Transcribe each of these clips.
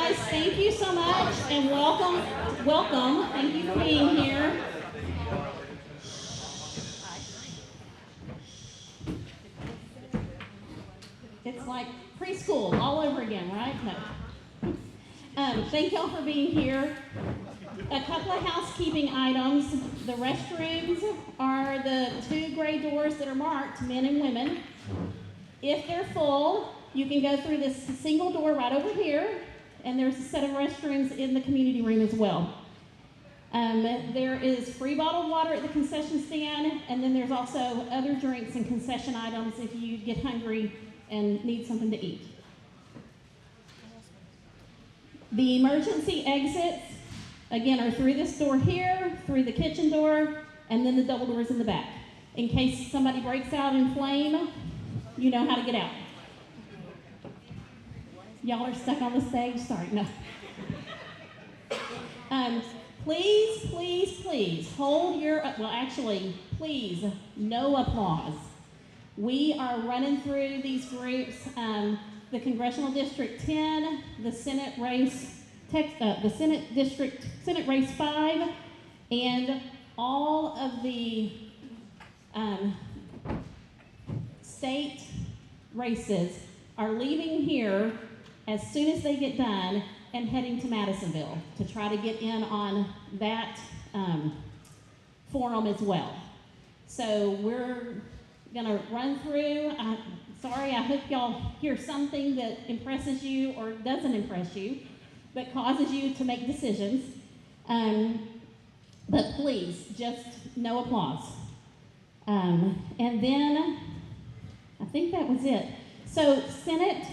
guys, thank you so much, and welcome. Welcome. Thank you for being here. It's like preschool all over again, right? No. Thank y'all for being here. A couple of housekeeping items. The restrooms are the 2 gray doors that are marked men and women. If they're full, you can go through this single door right over here, and there's a set of restrooms in the community room as well. There is free bottled water at the concession stand, and then there's also other drinks and concession items if you get hungry and need something to eat. The emergency exits, again, are through this door here, through the kitchen door, and then the double doors in the back. In case somebody breaks out in flame, you know how to get out. Y'all are stuck on the stage? Sorry, no. Please hold your, please, no applause. We are running through these groups, the Congressional District 10, the Senate race, Senate race 5, and all of the state races are leaving here as soon as they get done and heading to Madisonville to try to get in on that forum as well. So we're gonna run through. Sorry, I hope y'all hear something that impresses you or doesn't impress you, but causes you to make decisions. But please, just no applause. And then, I think that was it. So Senate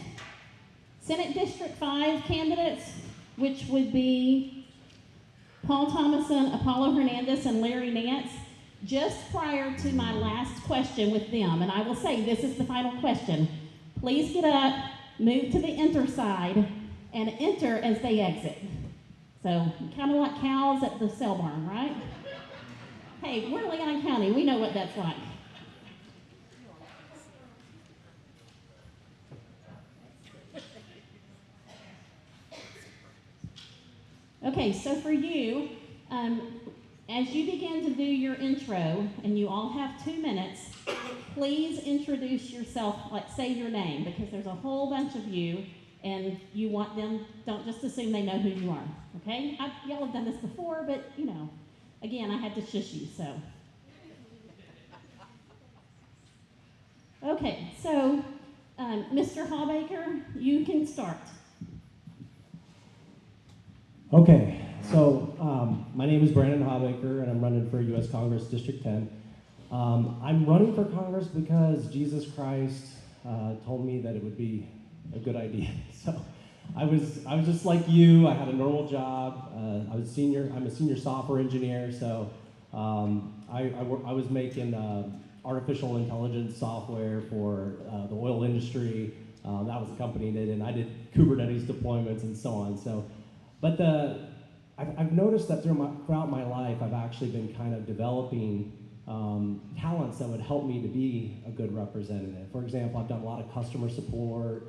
District 5 candidates, which would be Paul Thomason, Apollo Hernandez, and Larry Nance, just prior to my last question with them, and I will say this is the final question, please get up, move to the enter side, and enter as they exit. So, kind of like cows at the sale barn, right? Hey, we're Leon County, we know what that's like. Okay, so for you, as you begin to do your intro, and you all have 2 minutes, please introduce yourself, like say your name, because there's a whole bunch of you, and you want them, don't just assume they know who you are, okay? Y'all have done this before, but, you know, again, I had to shush you, so. Okay, so, Mr. Hallbaker, you can start. Okay, so my name is Brandon Hawbaker, and I'm running for U.S. Congress District 10. I'm running for Congress because Jesus Christ told me that it would be a good idea. So I was just like you. I had a normal job. I'm a senior software engineer. So I was making artificial intelligence software for the oil industry. That was a company that, and I did Kubernetes deployments and so on. So. But I've noticed that throughout my life, I've actually been kind of developing talents that would help me to be a good representative. For example, I've done a lot of customer support,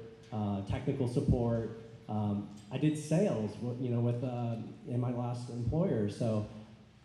technical support. I did sales, in my last employer. So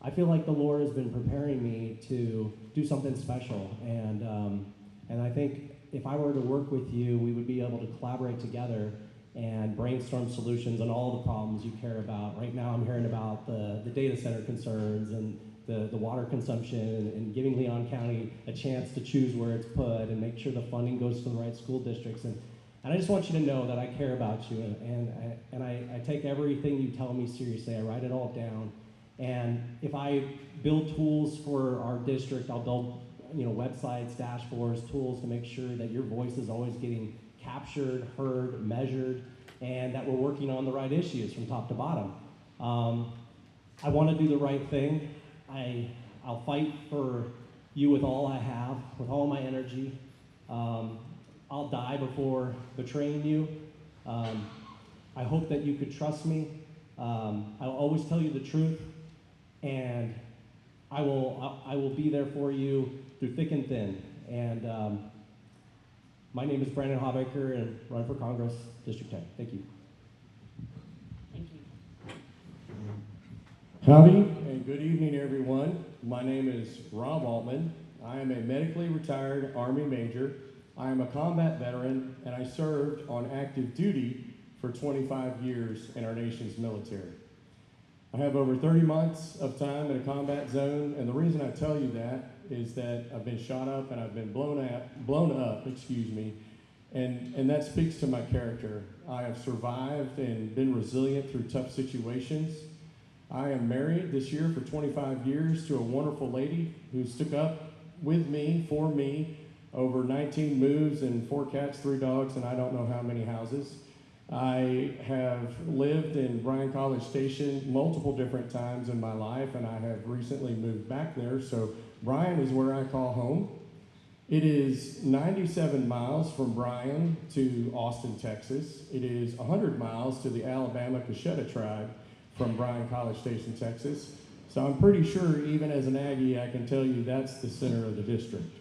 I feel like the Lord has been preparing me to do something special. And I think if I were to work with you, we would be able to collaborate together and brainstorm solutions on all the problems you care about. Right now I'm hearing about the data center concerns and the water consumption and giving Leon County a chance to choose where it's put and make sure the funding goes to the right school districts. And I just want you to know that I care about you, and I take everything you tell me seriously. I write it all down. And if I build tools for our district, I'll build websites, dashboards, tools to make sure that your voice is always getting captured, heard, measured, and that we're working on the right issues from top to bottom. I want to do the right thing. I'll fight for you with all I have, with all my energy. I'll die before betraying you. I hope that you could trust me. I'll always tell you the truth, and I will be there for you through thick and thin. And my name is Brandon Hawbaker, and run for Congress, District 10. Thank you. Howdy and good evening, everyone. My name is Rob Altman. I am a medically retired Army Major. I am a combat veteran, and I served on active duty for 25 years in our nation's military. I have over 30 months of time in a combat zone, and the reason I tell you that is that I've been shot up and I've been blown up, and that speaks to my character. I have survived and been resilient through tough situations. I am married this year for 25 years to a wonderful lady who stuck up with me, for me, over 19 moves and 4 cats, 3 dogs, and I don't know how many houses. I have lived in Bryan College Station multiple different times in my life, and I have recently moved back there, so Bryan is where I call home. It is 97 miles from Bryan to Austin, Texas. It is 100 miles to the Alabama Cocheta tribe from Bryan College Station, Texas. So I'm pretty sure, even as an Aggie, I can tell you that's the center of the district.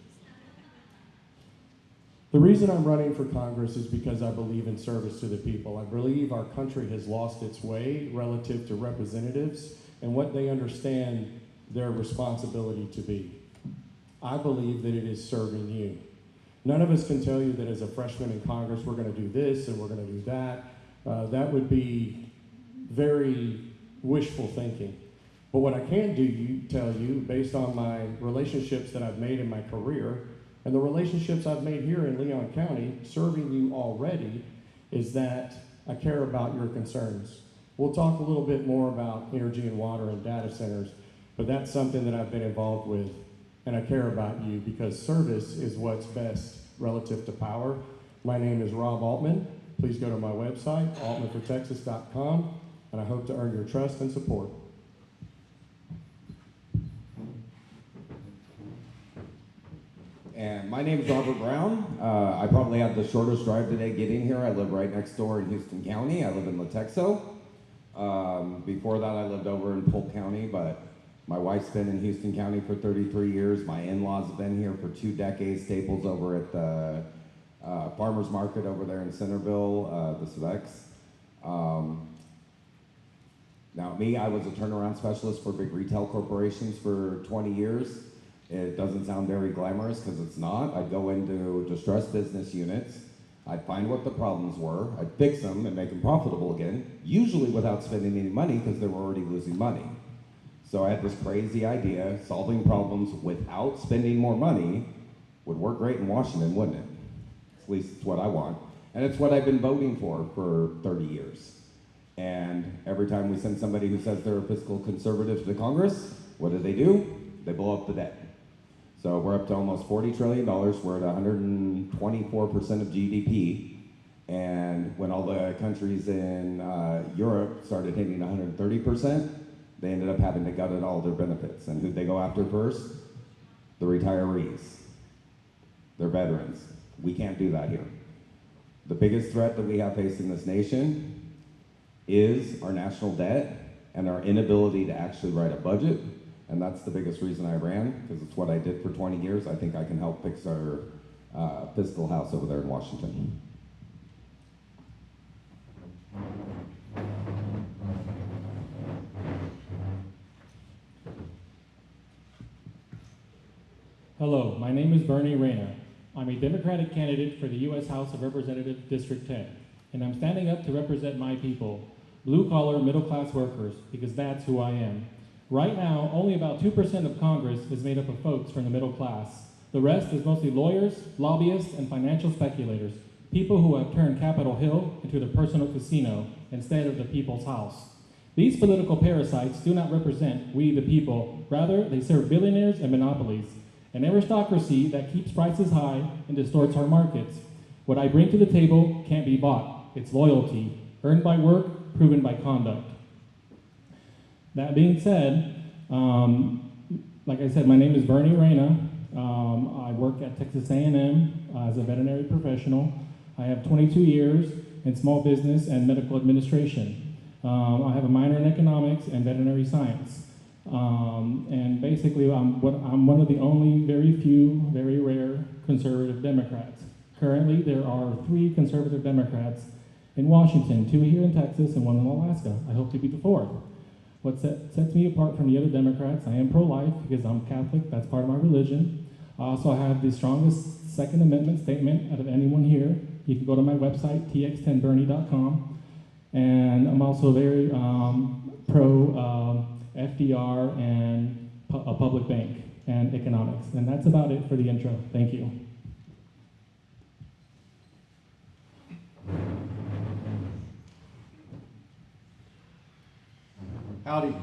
The reason I'm running for Congress is because I believe in service to the people. I believe our country has lost its way relative to representatives and what they understand their responsibility to be. I believe that it is serving you. None of us can tell you that as a freshman in Congress, we're going to do this and we're going to do that. That would be very wishful thinking. But what I can tell you, based on my relationships that I've made in my career, and the relationships I've made here in Leon County, serving you already, is that I care about your concerns. We'll talk a little bit more about energy and water and data centers, but that's something that I've been involved with, and I care about you because service is what's best relative to power. My name is Rob Altman. Please go to my website, altmanfortexas.com, and I hope to earn your trust and support. And my name is Robert Brown. I probably have the shortest drive today getting here. I live right next door in Houston County. I live in Latexo. Before that, I lived over in Polk County, but my wife's been in Houston County for 33 years. My in-laws have been here for 2 decades. Staples over at the farmer's market over there in Centerville, the Svex. Now me, I was a turnaround specialist for big retail corporations for 20 years. It doesn't sound very glamorous because it's not. I'd go into distressed business units. I'd find what the problems were. I'd fix them and make them profitable again, usually without spending any money because they were already losing money. So I had this crazy idea, solving problems without spending more money would work great in Washington, wouldn't it? At least it's what I want. And it's what I've been voting for 30 years. And every time we send somebody who says they're a fiscal conservative to Congress, what do? They blow up the debt. So we're up to almost $40 trillion. We're at 124% of GDP. And when all the countries in Europe started hitting 130%, they ended up having to gut at all their benefits. And who'd they go after first? The retirees. They're veterans. We can't do that here. The biggest threat that we have facing this nation is our national debt and our inability to actually write a budget. And that's the biggest reason I ran, because it's what I did for 20 years. I think I can help fix our fiscal house over there in Washington. Hello, my name is Bernie Rayner. I'm a Democratic candidate for the U.S. House of Representatives District 10, and I'm standing up to represent my people, blue-collar, middle-class workers, because that's who I am. Right now, only about 2% of Congress is made up of folks from the middle class. The rest is mostly lawyers, lobbyists, and financial speculators, people who have turned Capitol Hill into the personal casino instead of the people's house. These political parasites do not represent we the people. Rather, they serve billionaires and monopolies, an aristocracy that keeps prices high and distorts our markets. What I bring to the table can't be bought. It's loyalty, earned by work, proven by conduct. That being said, like I said, my name is Bernie Rayner. I work at Texas A&M as a veterinary professional. I have 22 years in small business and medical administration. I have a minor in economics and veterinary science. And basically, I'm one of the only very few, very rare conservative Democrats. Currently, there are 3 conservative Democrats in Washington, 2 here in Texas and 1 in Alaska. I hope to be the 4th. What sets me apart from the other Democrats, I am pro-life because I'm Catholic, that's part of my religion. I also have the strongest Second Amendment statement out of anyone here. You can go to my website, tx10bernie.com. And I'm also very pro FDR and a public bank and economics. And that's about it for the intro. Thank you. Howdy,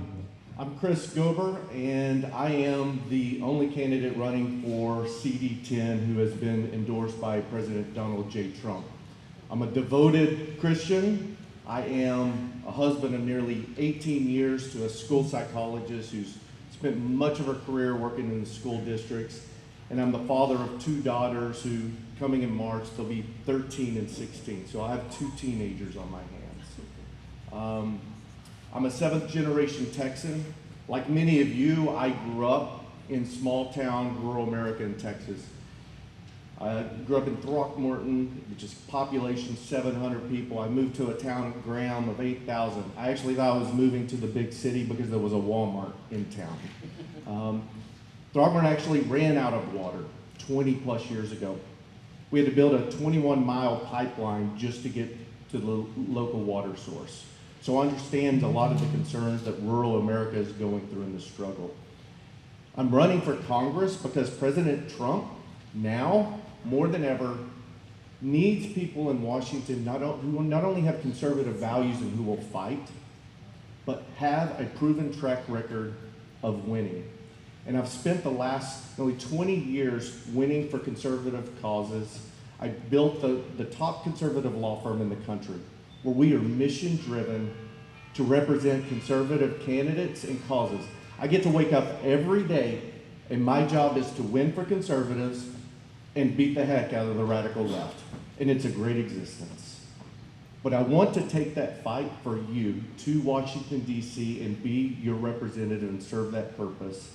I'm Chris Gober, and I am the only candidate running for CD10 who has been endorsed by President Donald J. Trump. I'm a devoted Christian. I am a husband of nearly 18 years to a school psychologist who's spent much of her career working in the school districts, and I'm the father of 2 daughters who, coming in March, they'll be 13 and 16, so I have 2 teenagers on my hands. I'm a 7th generation Texan. Like many of you, I grew up in small town, rural America in Texas. I grew up in Throckmorton, which is population 700 people. I moved to a town, Graham, of 8,000. I actually thought I was moving to the big city because there was a Walmart in town. Throckmorton actually ran out of water 20 plus years ago. We had to build a 21-mile pipeline just to get to the local water source. So I understand a lot of the concerns that rural America is going through in this struggle. I'm running for Congress because President Trump, now more than ever, needs people in Washington who not only have conservative values and who will fight, but have a proven track record of winning. And I've spent the last nearly 20 years winning for conservative causes. I built the top conservative law firm in the country, where we are mission-driven to represent conservative candidates and causes. I get to wake up every day, and my job is to win for conservatives and beat the heck out of the radical left. And it's a great existence. But I want to take that fight for you to Washington, D.C., and be your representative and serve that purpose.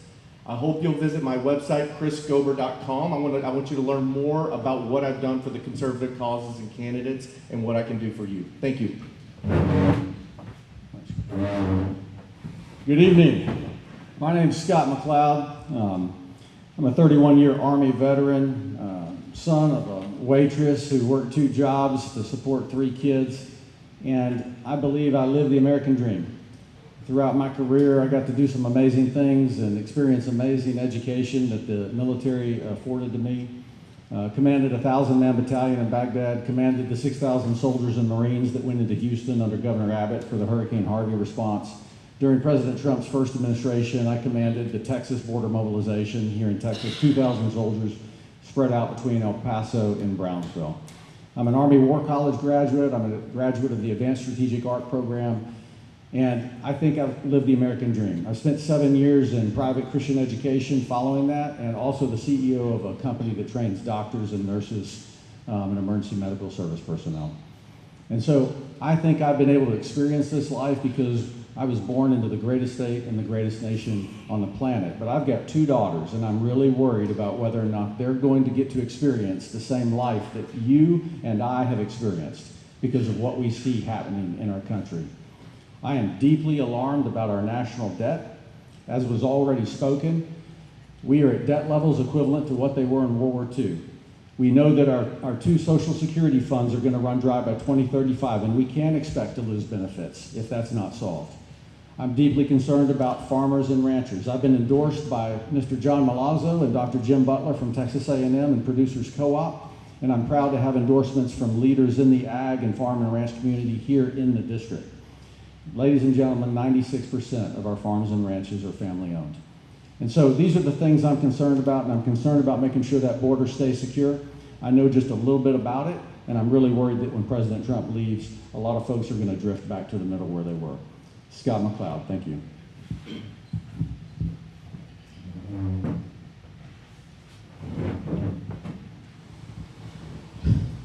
I hope you'll visit my website, chrisgober.com. I want you to learn more about what I've done for the conservative causes and candidates and what I can do for you. Thank you. Good evening. My name is Scott McLeod. I'm a 31-year Army veteran, son of a waitress who worked 2 jobs to support 3 kids, and I believe I live the American dream. Throughout my career, I got to do some amazing things and experience amazing education that the military afforded to me. Commanded a 1,000-man battalion in Baghdad, commanded the 6,000 soldiers and Marines that went into Houston under Governor Abbott for the Hurricane Harvey response. During President Trump's first administration, I commanded the Texas border mobilization here in Texas, 2,000 soldiers spread out between El Paso and Brownsville. I'm an Army War College graduate. I'm a graduate of the Advanced Strategic Art Program. And I think I've lived the American dream. I've spent 7 years in private Christian education following that, and also the CEO of a company that trains doctors and nurses and emergency medical service personnel. And so I think I've been able to experience this life because I was born into the greatest state and the greatest nation on the planet. But I've got 2 daughters, and I'm really worried about whether or not they're going to get to experience the same life that you and I have experienced because of what we see happening in our country. I am deeply alarmed about our national debt. As was already spoken, we are at debt levels equivalent to what they were in World War II. We know that our 2 Social Security funds are going to run dry by 2035, and we can expect to lose benefits if that's not solved. I'm deeply concerned about farmers and ranchers. I've been endorsed by Mr. John Malazzo and Dr. Jim Butler from Texas A&M and Producers Co-op, and I'm proud to have endorsements from leaders in the ag and farm and ranch community here in the district. Ladies and gentlemen, 96% of our farms and ranches are family owned. And so these are the things I'm concerned about, and I'm concerned about making sure that border stays secure. I know just a little bit about it, and I'm really worried that when President Trump leaves, a lot of folks are going to drift back to the middle where they were. Scott McLeod, thank you.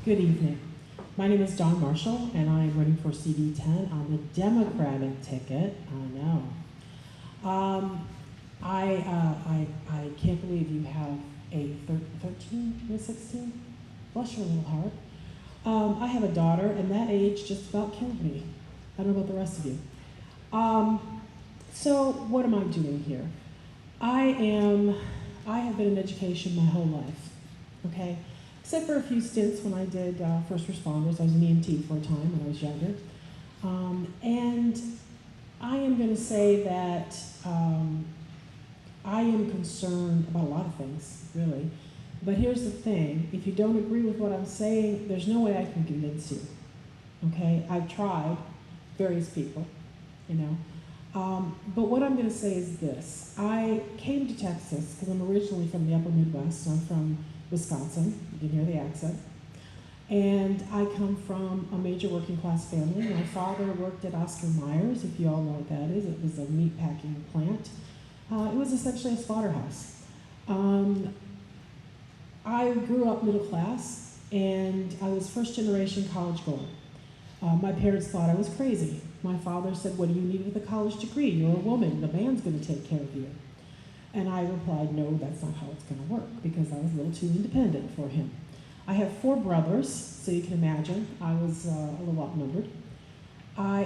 Good evening. My name is Dawn Marshall, and I am running for CD10 on the Democratic ticket. I know. I can't believe you have a 13 and a 16. Bless your little heart. I have a daughter, and that age just about killed me. I don't know about the rest of you. So what am I doing here? I have been in education my whole life, okay? Except for a few stints when I did first responders. I was an EMT for a time when I was younger. And I am going to say that I am concerned about a lot of things, really. But here's the thing, if you don't agree with what I'm saying, there's no way I can convince you, okay? I've tried, various people, you know. But what I'm going to say is this. I came to Texas because I'm originally from the upper Midwest. I'm from Wisconsin. You can hear the accent. And I come from a major working class family. My father worked at Oscar Myers, if you all know what that is. It was a meat packing plant. It was essentially a slaughterhouse. I grew up middle class, and I was first generation college goer. My parents thought I was crazy. My father said, "What do you need with a college degree? You're a woman, the man's gonna take care of you." And I replied, "No, that's not how it's gonna work," because I was a little too independent for him. I have 4 brothers, so you can imagine, I was a little outnumbered. I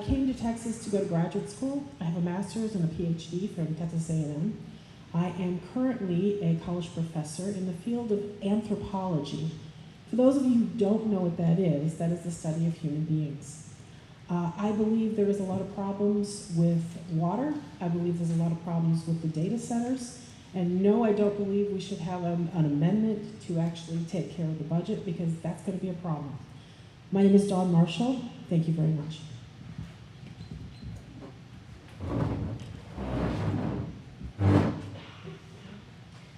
came to Texas to go to graduate school. I have a master's and a PhD from Texas A&M. I am currently a college professor in the field of anthropology. For those of you who don't know what that is the study of human beings. I believe there is a lot of problems with water. I believe there's a lot of problems with the data centers. And no, I don't believe we should have an amendment to actually take care of the budget, because that's going to be a problem. My name is Dawn Marshall. Thank you very much.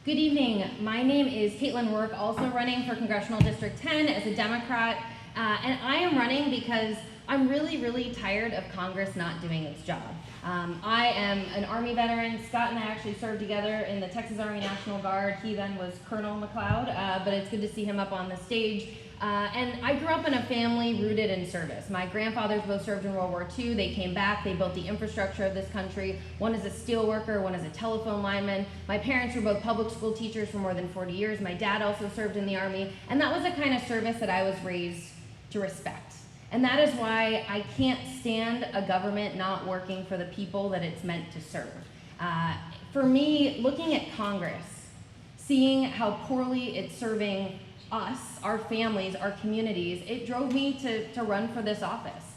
Good evening. My name is Caitlin Rourke, also running for Congressional District 10 as a Democrat. And I am running because I'm really, really tired of Congress not doing its job. I am an Army veteran. Scott and I actually served together in the Texas Army National Guard. He then was Colonel McLeod, but it's good to see him up on the stage. And I grew up in a family rooted in service. My grandfathers both served in World War II. They came back. They built the infrastructure of this country. One is a steel worker, one is a telephone lineman. My parents were both public school teachers for more than 40 years. My dad also served in the Army. And that was the kind of service that I was raised to respect. And that is why I can't stand a government not working for the people that it's meant to serve. For me, looking at Congress, seeing how poorly it's serving us, our families, our communities, it drove me to run for this office.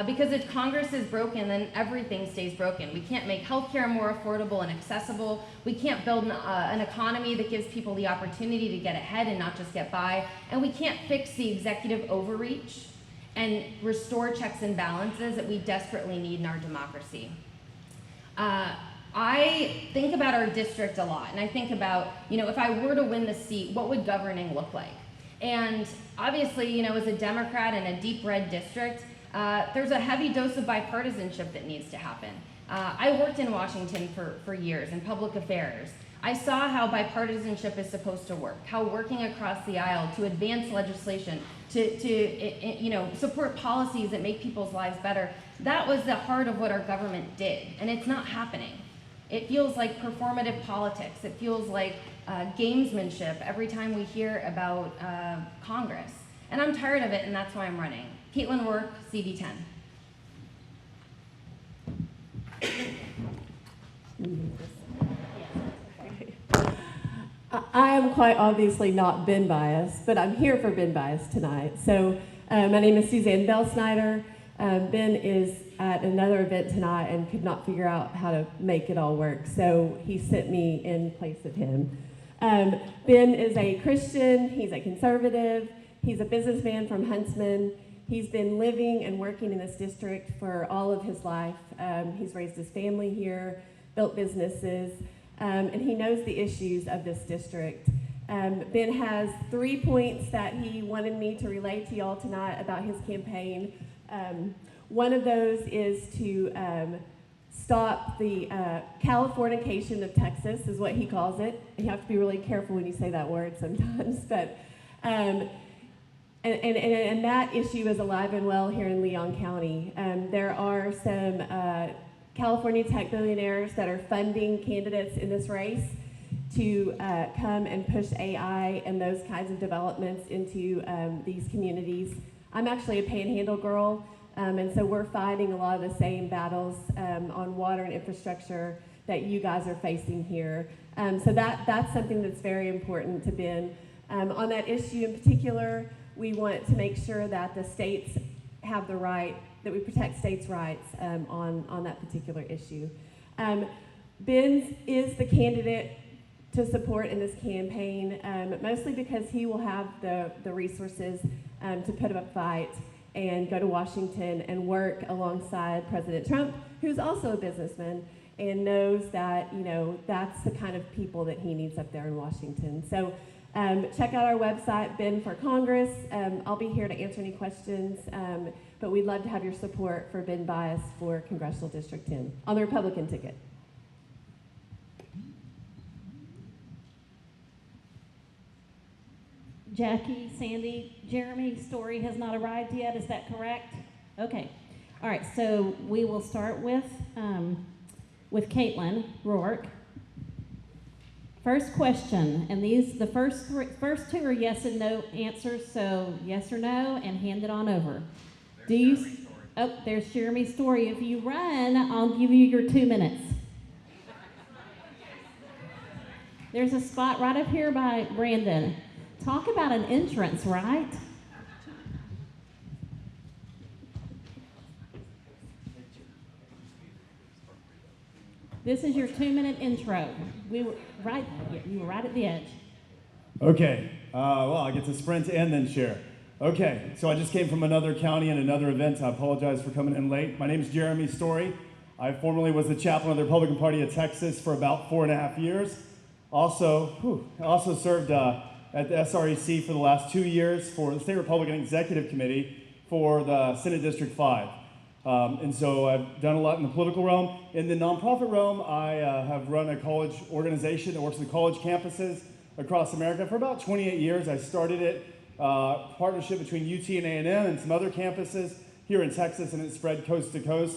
Because if Congress is broken, then everything stays broken. We can't make healthcare more affordable and accessible. We can't build an economy that gives people the opportunity to get ahead and not just get by. And we can't fix the executive overreach and restore checks and balances that we desperately need in our democracy. I think about our district a lot, and I think about, if I were to win the seat, what would governing look like? And obviously, as a Democrat in a deep red district, there's a heavy dose of bipartisanship that needs to happen. I worked in Washington for years in public affairs. I saw how bipartisanship is supposed to work, how working across the aisle to advance legislation, to support policies that make people's lives better, that was the heart of what our government did, and it's not happening. It feels like performative politics. It feels like gamesmanship every time we hear about Congress. And I'm tired of it, and that's why I'm running. Caitlin Rourke, CD10. I am quite obviously not Ben Bias, but I'm here for Ben Bias tonight. So my name is Suzanne Bell Snyder. Ben is at another event tonight and could not figure out how to make it all work, so he sent me in place of him. Ben is a Christian, he's a conservative, he's a businessman from Huntsman. He's been living and working in this district for all of his life. He's raised his family here, built businesses, and he knows the issues of this district. Ben has 3 points that he wanted me to relay to y'all tonight about his campaign. One of those is to stop the Californication of Texas, is what he calls it. You have to be really careful when you say that word sometimes, but and that issue is alive and well here in Leon County. There are some California tech billionaires that are funding candidates in this race to come and push AI and those kinds of developments into these communities. I'm actually a Panhandle girl. And so we're fighting a lot of the same battles on water and infrastructure that you guys are facing here. So that's something that's very important to Ben. On that issue in particular, we want to make sure that the states have the right, that we protect states' rights on that particular issue. Ben is the candidate to support in this campaign, mostly because he will have the resources to put up a fight and go to Washington and work alongside President Trump, who's also a businessman and knows that, you know, that's the kind of people that he needs up there in Washington. So check out our website, Ben for Congress. I'll be here to answer any questions, but we'd love to have your support for Ben Bias for Congressional District 10 on the Republican ticket. Jackie, Sandy, Jeremy, Story has not arrived yet, is that correct? Okay. All right, so we will start with Caitlin Rourke. First question, and the first two are yes and no answers, so yes or no, and hand it on over. There's Jeremy Story. If you run, I'll give you your 2 minutes. There's a spot right up here by Brandon. Talk about an entrance, right? This is your 2-minute intro. You were right at the edge. Okay, well, I get to sprint and then share. Okay, so I just came from another county and another event. I apologize for coming in late. My name is Jeremy Story. I formerly was the chaplain of the Republican Party of Texas for about 4.5 years. Also served at the SREC for the last 2 years for the State Republican Executive Committee for the Senate District 5. And so I've done a lot in the political realm. In the nonprofit realm, I have run a college organization that works with college campuses across America for about 28 years. I started it, partnership between UT and A&M and some other campuses here in Texas, and it spread coast to coast.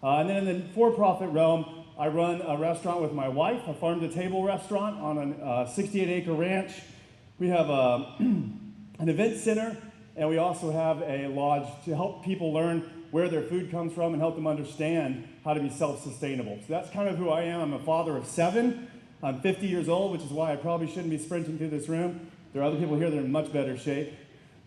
And then in the for-profit realm, I run a restaurant with my wife, a farm-to-table restaurant on a 68-acre ranch. We have an event center, and we also have a lodge to help people learn where their food comes from and help them understand how to be self-sustainable. So that's kind of who I am. I'm a father of 7. I'm 50 years old, which is why I probably shouldn't be sprinting through this room. There are other people here that are in much better shape.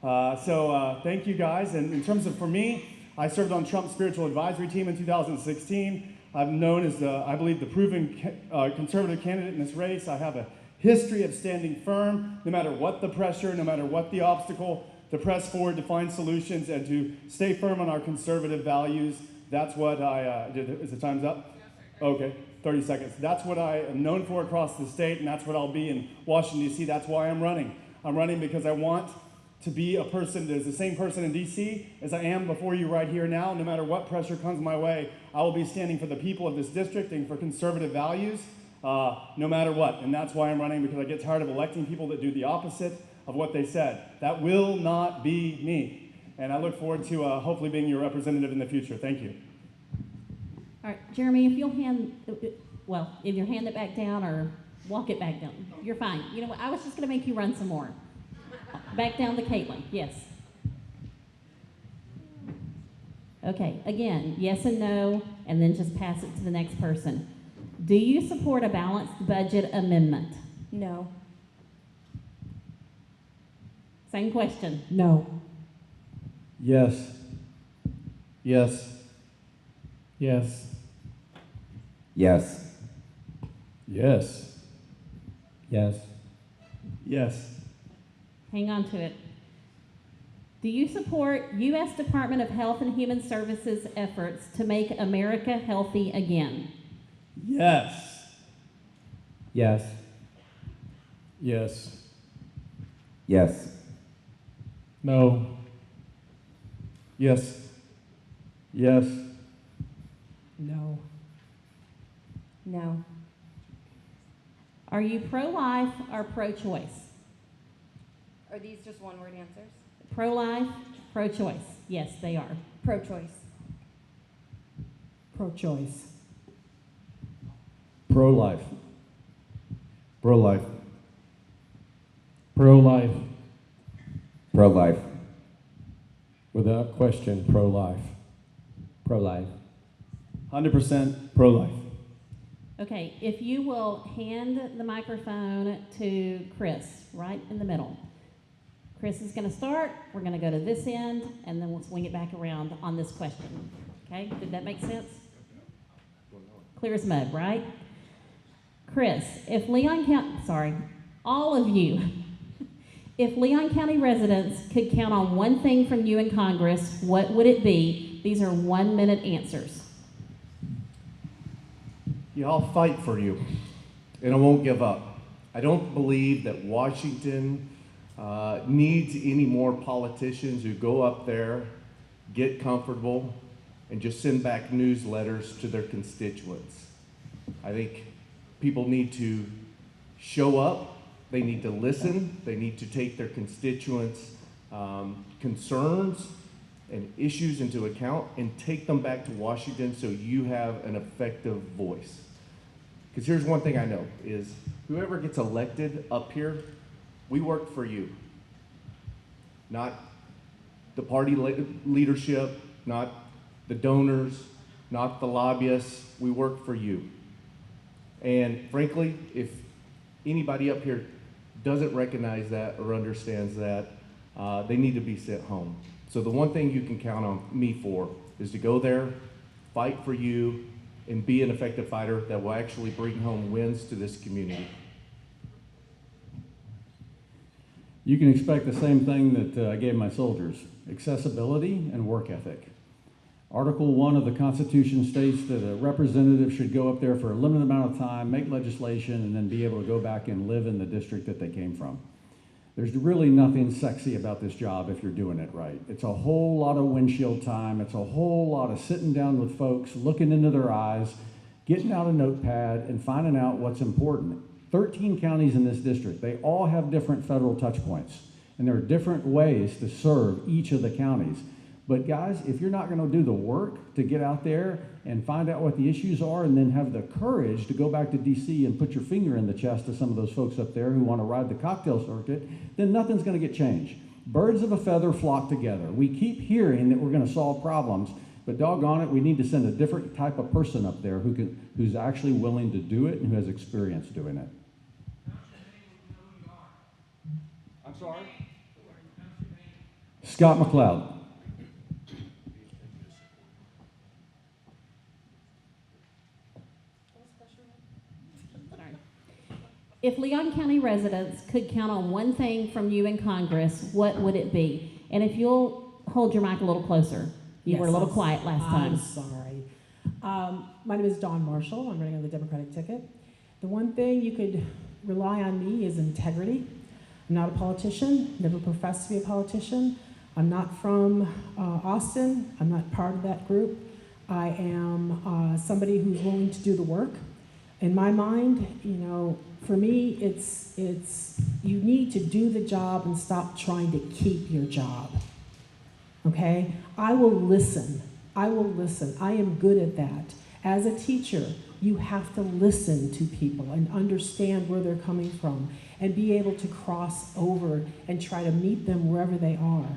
Thank you guys. And in terms of, for me, I served on Trump's spiritual advisory team in 2016. I'm known as I believe, the proven conservative candidate in this race. I have a history of standing firm, no matter what the pressure, no matter what the obstacle, to press forward, to find solutions, and to stay firm on our conservative values. That's what is the time's up? Okay, 30 seconds. That's what I am known for across the state, and that's what I'll be in Washington, D.C. That's why I'm running. I'm running because I want to be a person that is the same person in D.C. as I am before you right here now. No matter what pressure comes my way, I will be standing for the people of this district and for conservative values, no matter what. And that's why I'm running, because I get tired of electing people that do the opposite of what they said. That will not be me. And I look forward to hopefully being your representative in the future. Thank you. All right, Jeremy, if you'll either hand it back down or walk it back down. You're fine. You know what? I was just going to make you run some more. Back down to Caitlin. Yes. Okay, again, yes and no, and then just pass it to the next person. Do you support a balanced budget amendment? No. Same question. No. Yes. Yes. Yes. Yes. Yes. Yes. Yes. Hang on to it. Do you support U.S. Department of Health and Human Services efforts to make America healthy again? Yes. Yes. Yes. Yes. No. Yes. Yes. No. No. Are you pro-life or pro-choice? Are these just one-word answers? Pro-life, pro-choice. Yes, they are. Pro-choice. Pro-choice. Pro-life. Pro-life. Pro-life. Pro-life. Without question, pro-life. Pro-life. 100% pro-life. Okay, if you will hand the microphone to Chris, right in the middle. Chris is going to start. We're going to go to this end, and then we'll swing it back around on this question. Okay, did that make sense? Clear as mud, right? Chris, if Leon County, all of you, if Leon County residents could count on one thing from you in Congress, what would it be? These are 1-minute answers. Yeah, I'll fight for you, and I won't give up. I don't believe that Washington needs any more politicians who go up there, get comfortable, and just send back newsletters to their constituents. I think people need to show up, they need to listen, they need to take their constituents' concerns and issues into account and take them back to Washington so you have an effective voice. Because here's one thing I know is whoever gets elected up here, we work for you. Not the party leadership, not the donors, not the lobbyists, we work for you. And frankly, if anybody up here doesn't recognize that or understands that, they need to be sent home. So the one thing you can count on me for is to go there, fight for you, and be an effective fighter that will actually bring home wins to this community. You can expect the same thing that I gave my soldiers, accessibility and work ethic. Article 1 of the Constitution states that a representative should go up there for a limited amount of time, make legislation, and then be able to go back and live in the district that they came from. There's really nothing sexy about this job if you're doing it right. It's a whole lot of windshield time. It's a whole lot of sitting down with folks, looking into their eyes, getting out a notepad, and finding out what's important. 13 counties in this district, they all have different federal touch points, and there are different ways to serve each of the counties. But guys, if you're not going to do the work to get out there and find out what the issues are and then have the courage to go back to DC and put your finger in the chest of some of those folks up there who want to ride the cocktail circuit, then nothing's going to get changed. Birds of a feather flock together. We keep hearing that we're going to solve problems, but doggone it, we need to send a different type of person up there who's actually willing to do it and who has experience doing it. I'm sorry? Scott McLeod. If Leon County residents could count on one thing from you in Congress, what would it be? And if you'll hold your mic a little closer. You were a little quiet last time. I'm sorry. My name is Dawn Marshall. I'm running on the Democratic ticket. The one thing you could rely on me is integrity. I'm not a politician, never professed to be a politician. I'm not from Austin. I'm not part of that group. I am somebody who's willing to do the work. In my mind, for me, it's you need to do the job and stop trying to keep your job. Okay? I will listen. I am good at that. As a teacher, you have to listen to people and understand where they're coming from and be able to cross over and try to meet them wherever they are.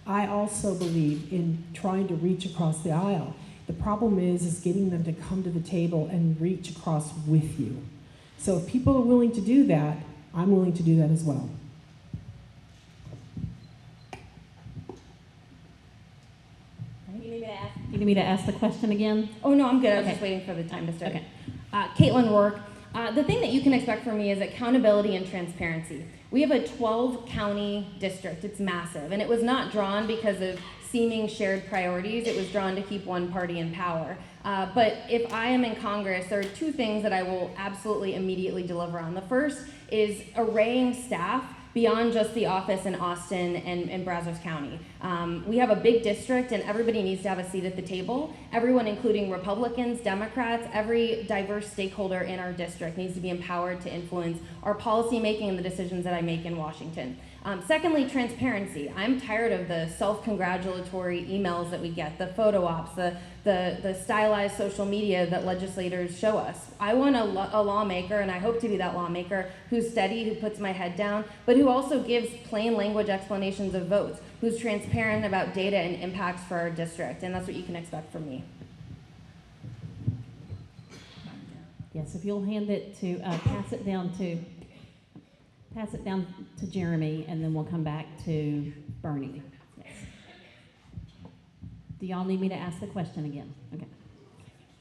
I also believe in trying to reach across the aisle. The problem is getting them to come to the table and reach across with you. So if people are willing to do that, I'm willing to do that as well. You need me to ask the question again? Oh, no, I'm good. I was just waiting for the time to start. Okay. Caitlin Rourke. The thing that you can expect from me is accountability and transparency. We have a 12-county district. It's massive. And it was not drawn because of seeming shared priorities. It was drawn to keep one party in power. But if I am in Congress, there are two things that I will absolutely immediately deliver on. The first is arraying staff beyond just the office in Austin and Brazos County. We have a big district and everybody needs to have a seat at the table. Everyone, including Republicans, Democrats, every diverse stakeholder in our district needs to be empowered to influence our policy making and the decisions that I make in Washington. Secondly, transparency. I'm tired of the self-congratulatory emails that we get, the photo ops, the stylized social media that legislators show us. I want a lawmaker, and I hope to be that lawmaker, who's steady, who puts my head down, but who also gives plain language explanations of votes, who's transparent about data and impacts for our district, and that's what you can expect from me. Yes, if you'll hand it to, pass it down to Jeremy, and then we'll come back to Bernie. Yes. Do y'all need me to ask the question again? Okay.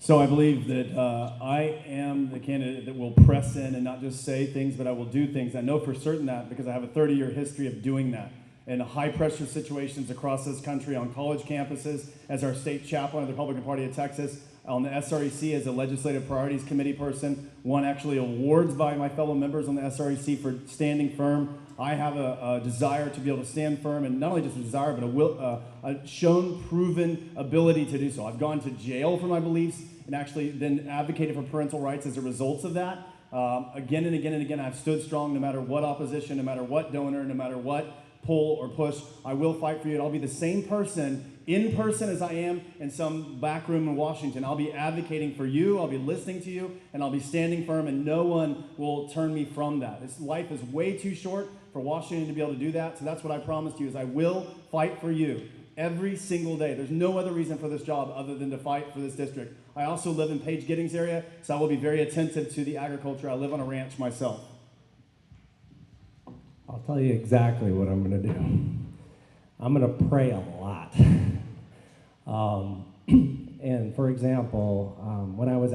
So I believe that I am the candidate that will press in and not just say things, but I will do things. I know for certain that because I have a 30-year history of doing that in high-pressure situations across this country, on college campuses, as our state chaplain of the Republican Party of Texas, on the SREC as a Legislative Priorities Committee person, won actually awards by my fellow members on the SREC for standing firm. I have a desire to be able to stand firm, and not only just a desire, but a shown, proven ability to do so. I've gone to jail for my beliefs and actually then advocated for parental rights as a result of that. Again and again and again, I've stood strong no matter what opposition, no matter what donor, no matter what pull or push. I will fight for you, and I'll be the same person in person as I am in some back room in Washington. I'll be advocating for you, I'll be listening to you, and I'll be standing firm, and no one will turn me from that. This life is way too short for Washington to be able to do that, so that's what I promised you, is I will fight for you every single day. There's no other reason for this job other than to fight for this district. I also live in Page Giddings area, so I will be very attentive to the agriculture. I live on a ranch myself. I'll tell you exactly what I'm going to do. I'm going to pray a lot. And for example, when I was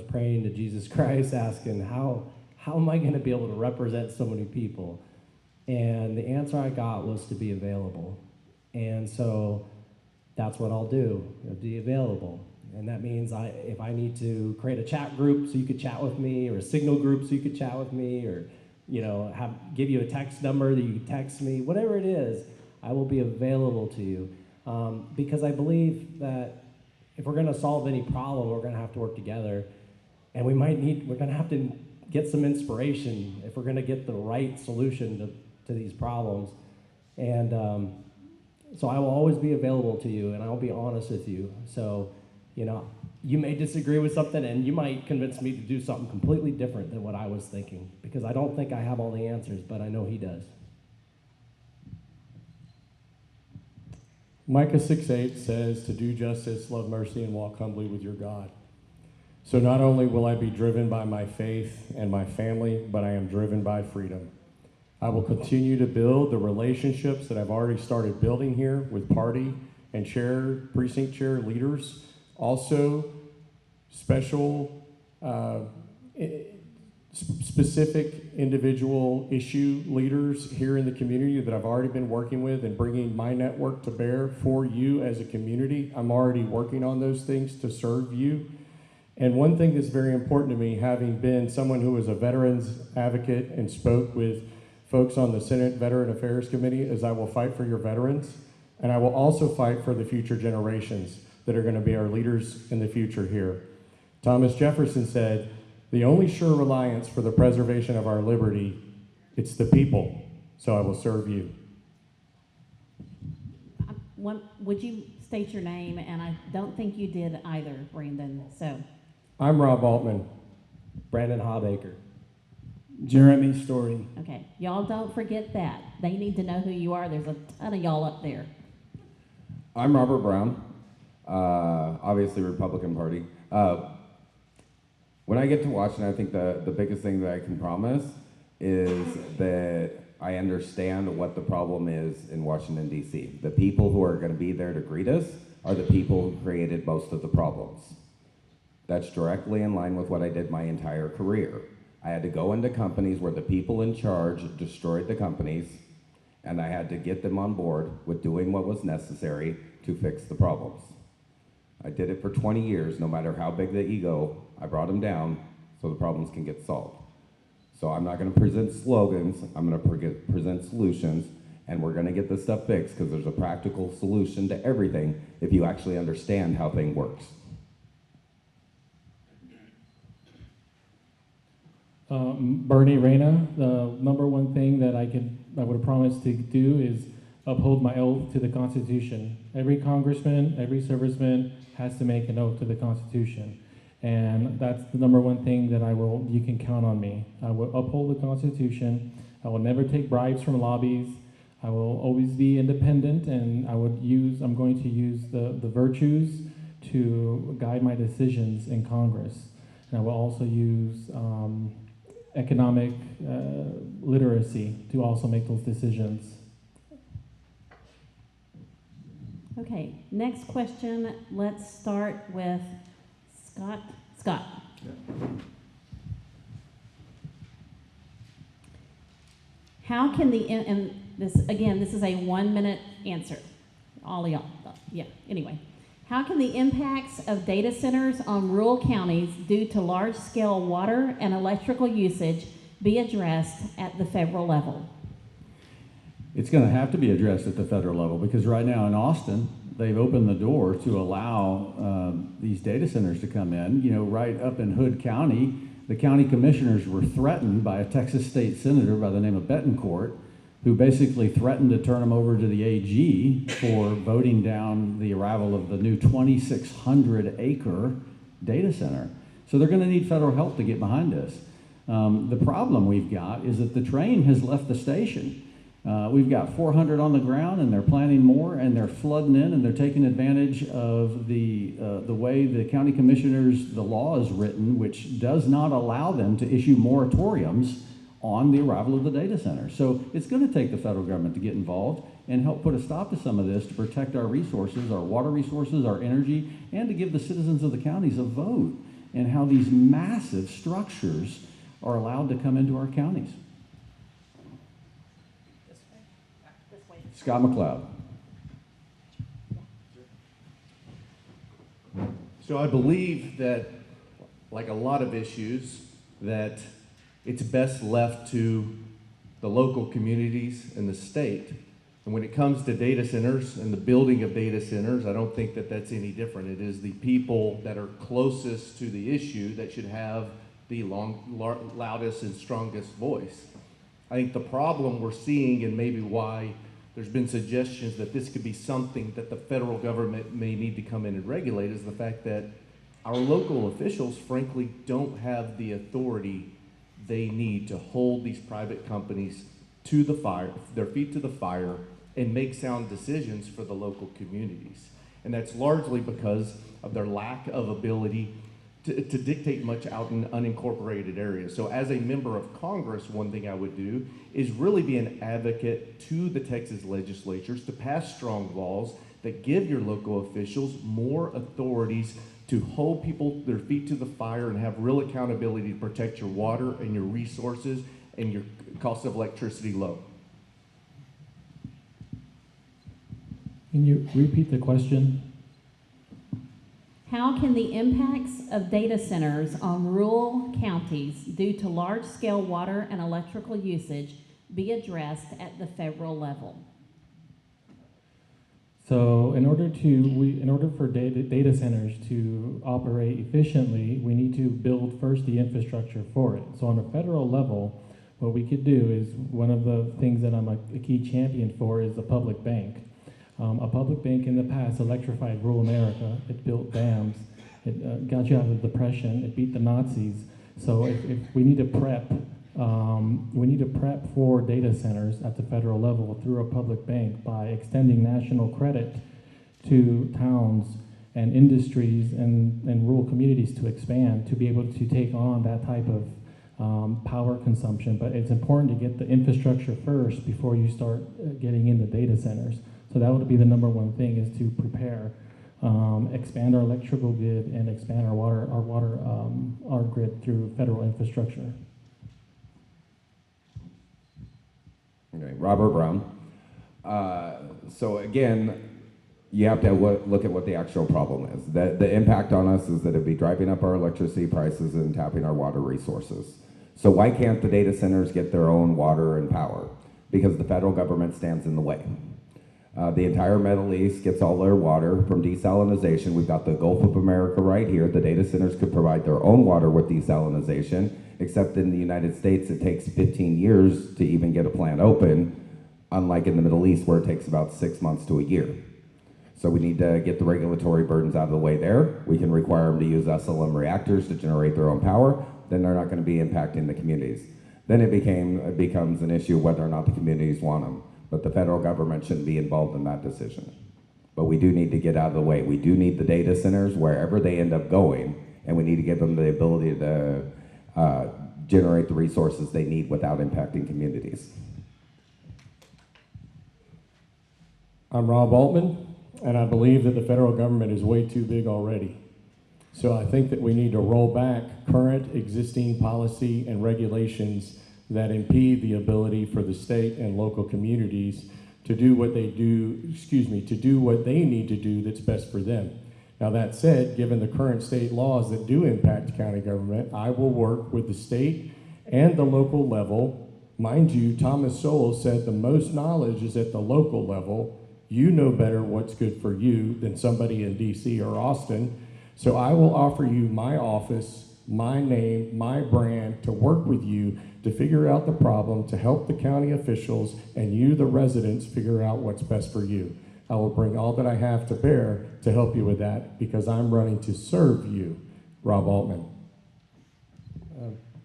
praying to Jesus Christ, asking how am I going to be able to represent so many people? And the answer I got was to be available. And so that's what I'll do, be available. And that means if I need to create a chat group so you could chat with me, or a signal group so you could chat with me, or give you a text number that you can text me, whatever it is, I will be available to you. Because I believe that if we're gonna solve any problem, we're gonna have to work together. And we're gonna have to get some inspiration if we're gonna get the right solution to these problems. And so I will always be available to you, and I'll be honest with you. So, you may disagree with something, and you might convince me to do something completely different than what I was thinking, because I don't think I have all the answers, but I know he does. Micah 6:8 says to do justice, love mercy, and walk humbly with your God. So not only will I be driven by my faith and my family, but I am driven by freedom. I will continue to build the relationships that I've already started building here with party and precinct chair leaders. Also, special, specific individual issue leaders here in the community that I've already been working with and bringing my network to bear for you as a community. I'm already working on those things to serve you. And one thing that's very important to me, having been someone who was a veterans advocate and spoke with folks on the Senate Veteran Affairs Committee, is I will fight for your veterans, and I will also fight for the future generations that are going to be our leaders in the future here. Thomas Jefferson said, "The only sure reliance for the preservation of our liberty, it's the people, so I will serve you." Would you state your name? And I don't think you did either, Brandon, so. I'm Rob Altman. Brandon Hobbaker. Jeremy Story. Okay, y'all don't forget that. They need to know who you are. There's a ton of y'all up there. I'm Robert Brown, obviously Republican Party. When I get to Washington, I think the biggest thing that I can promise is that I understand what the problem is in Washington, D.C. The people who are going to be there to greet us are the people who created most of the problems. That's directly in line with what I did my entire career. I had to go into companies where the people in charge destroyed the companies, and I had to get them on board with doing what was necessary to fix the problems. I did it for 20 years, no matter how big the ego, I brought them down so the problems can get solved. So I'm not gonna present slogans, I'm gonna present solutions, and we're gonna get this stuff fixed because there's a practical solution to everything if you actually understand how things works. Bernie Reyna, the number one thing that I would have promised to do is uphold my oath to the Constitution. Every congressman, every serviceman has to make an oath to the Constitution. And that's the number one thing that you can count on me. I will uphold the Constitution. I will never take bribes from lobbies. I will always be independent, and I'm going to use the virtues to guide my decisions in Congress. And I will also use economic literacy to also make those decisions. Okay, next question. Let's start with Scott. Scott. How can the, and this, again, this is a 1-minute answer. All of y'all, yeah, anyway. How can the impacts of data centers on rural counties due to large-scale water and electrical usage be addressed at the federal level? It's going to have to be addressed at the federal level because right now in Austin, they've opened the door to allow these data centers to come in. You know, right up in Hood County, the county commissioners were threatened by a Texas state senator by the name of Betancourt, who basically threatened to turn them over to the AG for voting down the arrival of the new 2,600-acre data center. So they're going to need federal help to get behind this. The problem we've got is that the train has left the station. We've got 400 on the ground, and they're planning more, and they're flooding in, and they're taking advantage of the way the county commissioners, the law is written, which does not allow them to issue moratoriums on the arrival of the data center. So it's going to take the federal government to get involved and help put a stop to some of this to protect our resources, our water resources, our energy, and to give the citizens of the counties a vote in how these massive structures are allowed to come into our counties. Scott McLeod. So I believe that, like a lot of issues, that it's best left to the local communities and the state. And when it comes to data centers and the building of data centers, I don't think that that's any different. It is the people that are closest to the issue that should have the loudest and strongest voice. I think the problem we're seeing, and maybe why there's been suggestions that this could be something that the federal government may need to come in and regulate, is the fact that our local officials, frankly, don't have the authority they need to hold these private companies to the fire, their feet to the fire, and make sound decisions for the local communities. And that's largely because of their lack of ability to dictate much out in unincorporated areas. So as a member of Congress, one thing I would do is really be an advocate to the Texas legislatures to pass strong laws that give your local officials more authorities to hold people their feet to the fire and have real accountability to protect your water and your resources and your cost of electricity low. Can you repeat the question? How can the impacts of data centers on rural counties due to large-scale water and electrical usage be addressed at the federal level? So in order for data centers to operate efficiently, we need to build first the infrastructure for it. So on a federal level, what we could do is, one of the things that I'm a key champion for is a public bank. A public bank in the past electrified rural America. It built dams. It got you out of the Depression. It beat the Nazis. So if we need to prep, for data centers at the federal level through a public bank by extending national credit to towns and industries and rural communities to expand, to be able to take on that type of power consumption. But it's important to get the infrastructure first before you start getting into data centers. So that would be the number one thing, is to prepare, expand our electrical grid and expand our grid through federal infrastructure. Okay, Robert Brown. So again, you have to look at what the actual problem is. The impact on us is that it'd be driving up our electricity prices and tapping our water resources. So why can't the data centers get their own water and power? Because the federal government stands in the way. The entire Middle East gets all their water from desalination. We've got the Gulf of America right here. The data centers could provide their own water with desalination, except in the United States it takes 15 years to even get a plant open, unlike in the Middle East where it takes about 6 months to a year. So we need to get the regulatory burdens out of the way there. We can require them to use SLM reactors to generate their own power. Then they're not going to be impacting the communities. Then it becomes an issue of whether or not the communities want them. But the federal government shouldn't be involved in that decision. But we do need to get out of the way. We do need the data centers wherever they end up going and we need to give them the ability to generate the resources they need without impacting communities. I'm Rob Altman, and I believe that the federal government is way too big already. So I think that we need to roll back current existing policy and regulations that impede the ability for the state and local communities to do what they need to do that's best for them. Now that said, given the current state laws that do impact county government, I will work with the state and the local level. Mind you, Thomas Sowell said the most knowledge is at the local level. You know better what's good for you than somebody in DC or Austin. So I will offer you my office, my name, my brand to work with you to figure out the problem, to help the county officials and you, the residents, figure out what's best for you. I will bring all that I have to bear to help you with that because I'm running to serve you. Rob Altman.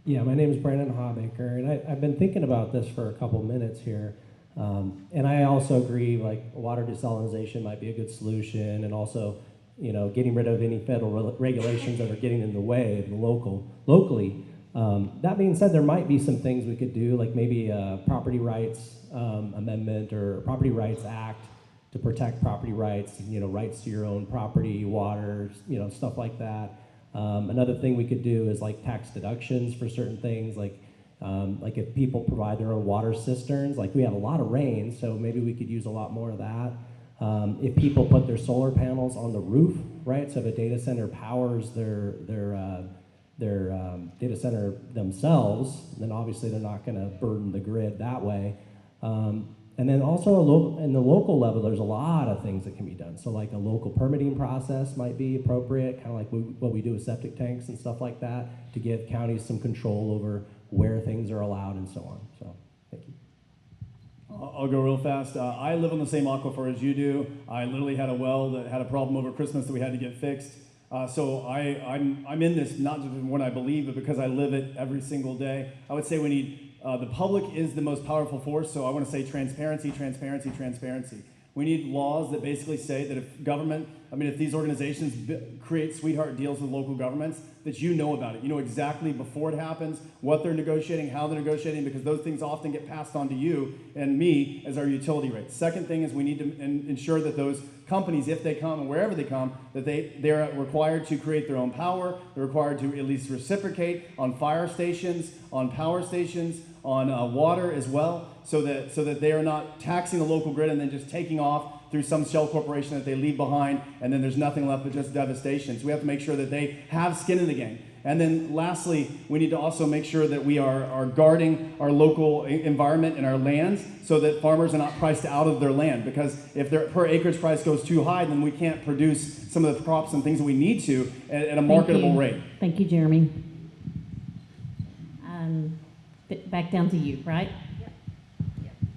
Yeah, my name is Brandon Hawbaker, and I've been thinking about this for a couple minutes here. And I also agree, like, water desalinization might be a good solution, and also, getting rid of any federal regulations that are getting in the way of the locally. That being said, there might be some things we could do, like maybe a property rights amendment or a property rights act to protect property rights, rights to your own property, water, stuff like that. Another thing we could do is like tax deductions for certain things, like if people provide their own water cisterns, like we have a lot of rain, so maybe we could use a lot more of that. If people put their solar panels on the roof, right? So if a data center powers their data center themselves, then obviously they're not going to burden the grid that way. And then also in the local level, there's a lot of things that can be done. So like a local permitting process might be appropriate, kind of like what we do with septic tanks and stuff like that, to give counties some control over where things are allowed and so on. So thank you. I'll go real fast. I live on the same aquifer as you do. I literally had a well that had a problem over Christmas that we had to get fixed. So I'm in this not just when I believe, but because I live it every single day. I would say we need, the public is the most powerful force, so I want to say transparency, transparency, transparency. We need laws that basically say that if these organizations create sweetheart deals with local governments, that you know about it. You know exactly before it happens, what they're negotiating, how they're negotiating, because those things often get passed on to you and me as our utility rates. Second thing is we need to ensure that those companies, if they come and wherever they come, that they're required to create their own power. They're required to at least reciprocate on fire stations, on power stations, on water as well, so that they are not taxing the local grid and then just taking off through some shell corporation that they leave behind, and then there's nothing left but just devastation. So we have to make sure that they have skin in the game. And then lastly, we need to also make sure that we are guarding our local environment and our lands so that farmers are not priced out of their land. Because if their per acreage price goes too high, then we can't produce some of the crops and things that we need to at a marketable rate. Thank you, Jeremy. Back down to you, right? Yep.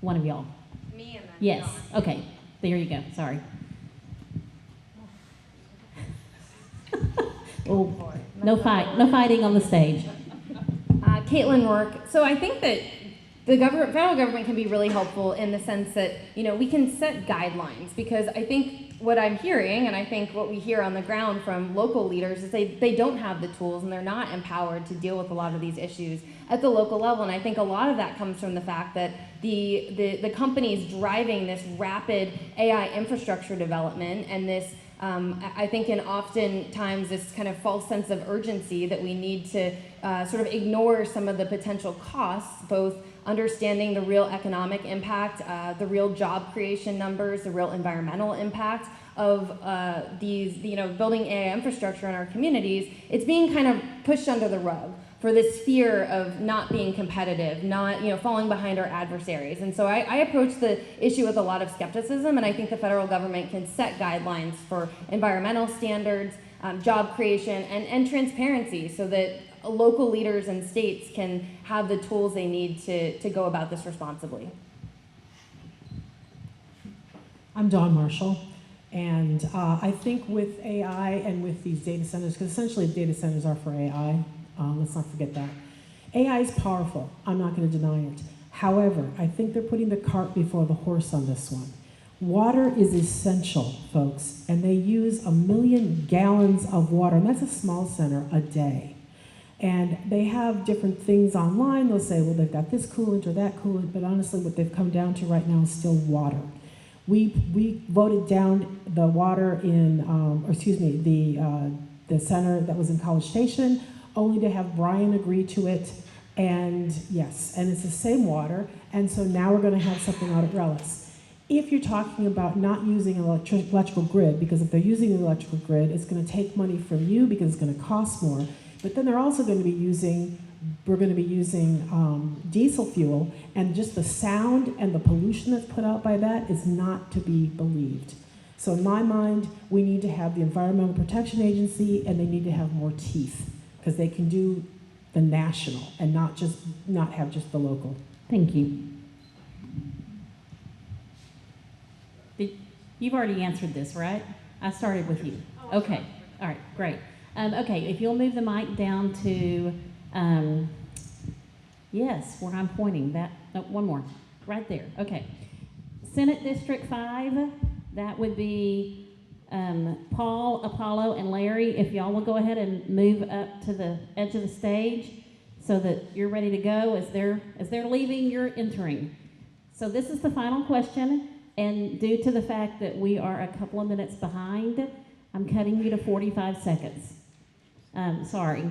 One of y'all. Me and then Yes. John. Okay. There you go. Sorry. Oh, no fighting on the stage. Caitlin Work. So I think that the federal government can be really helpful in the sense that, we can set guidelines, because I think what I'm hearing, and I think what we hear on the ground from local leaders, is they don't have the tools and they're not empowered to deal with a lot of these issues at the local level. And I think a lot of that comes from the fact that the companies driving this rapid AI infrastructure development and this I think in oftentimes this kind of false sense of urgency that we need to sort of ignore some of the potential costs, both understanding the real economic impact, the real job creation numbers, the real environmental impact of these, building AI infrastructure in our communities. It's being kind of pushed under the rug for this fear of not being competitive, not falling behind our adversaries. And so I approach the issue with a lot of skepticism, and I think the federal government can set guidelines for environmental standards, job creation, and transparency, so that local leaders and states can have the tools they need to go about this responsibly. I'm Dawn Marshall, and I think with AI and with these data centers, because essentially data centers are for AI, let's not forget that. AI is powerful, I'm not going to deny it. However, I think they're putting the cart before the horse on this one. Water is essential, folks, and they use 1 million gallons of water, and that's a small center, a day. And they have different things online. They'll say, well, they've got this coolant or that coolant, but honestly, what they've come down to right now is still water. We voted down the water in, the center that was in College Station, only to have Brian agree to it. And yes, and it's the same water, and so now we're going to have something out at Relics. If you're talking about not using an electrical grid, because if they're using an electrical grid, it's going to take money from you because it's going to cost more. But then they're also going to be using, diesel fuel, and just the sound and the pollution that's put out by that is not to be believed. So in my mind, we need to have the Environmental Protection Agency, and they need to have more teeth, because they can do the national and not have just the local. Thank you. You've already answered this, right? I started with you. Okay. All right, great. Okay, if you'll move the mic down to, yes, where I'm pointing. One more. Right there. Okay. Senate District 5, that would be Paul, Apollo, and Larry. If y'all will go ahead and move up to the edge of the stage so that you're ready to go. As they're leaving, you're entering. So this is the final question. And due to the fact that we are a couple of minutes behind, I'm cutting you to 45 seconds. Sorry.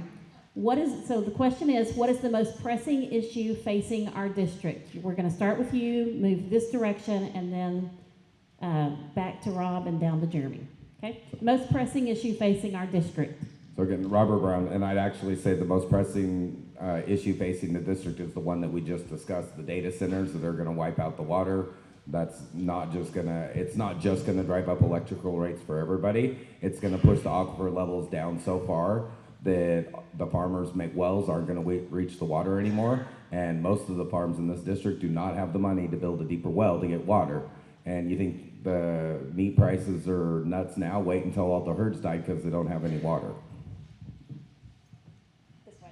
So the question is, what is the most pressing issue facing our district? We're going to start with you, move this direction, and then back to Rob and down to Jeremy. Okay? Most pressing issue facing our district. So again, Robert Brown, and I'd actually say the most pressing issue facing the district is the one that we just discussed, the data centers that are going to wipe out the water. It's not just gonna drive up electrical rates for everybody. It's gonna push the aquifer levels down so far that the farmers make wells aren't gonna reach the water anymore. And most of the farms in this district do not have the money to build a deeper well to get water. And you think the meat prices are nuts now? Wait until all the herds die because they don't have any water. This way.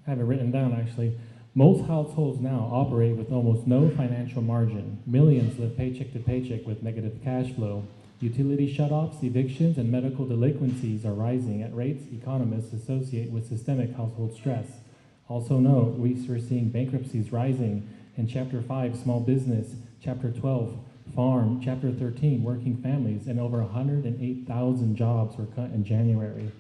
I have it written down actually. Most households now operate with almost no financial margin. Millions live paycheck to paycheck with negative cash flow. Utility shutoffs, evictions, and medical delinquencies are rising at rates economists associate with systemic household stress. Also note, we're seeing bankruptcies rising in Chapter 5, small business, Chapter 12, farm, Chapter 13, working families, and over 108,000 jobs were cut in January.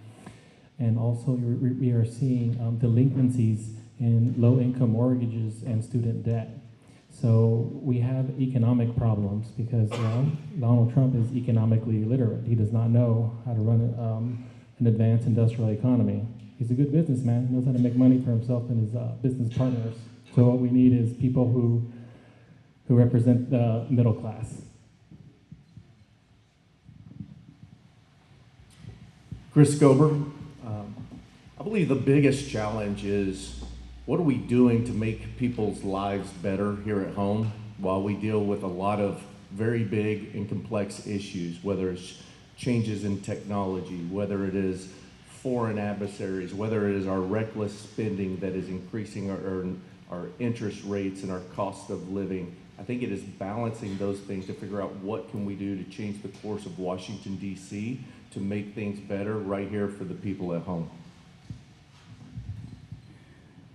And also we are seeing delinquencies in low-income mortgages and student debt. So we have economic problems because Donald Trump is economically illiterate. He does not know how to run an advanced industrial economy. He's a good businessman, knows how to make money for himself and his business partners. So what we need is people who represent the middle class. Chris Gober, I believe the biggest challenge is what are we doing to make people's lives better here at home while we deal with a lot of very big and complex issues, whether it's changes in technology, whether it is foreign adversaries, whether it is our reckless spending that is increasing our interest rates and our cost of living. I think it is balancing those things to figure out what can we do to change the course of Washington, D.C. to make things better right here for the people at home.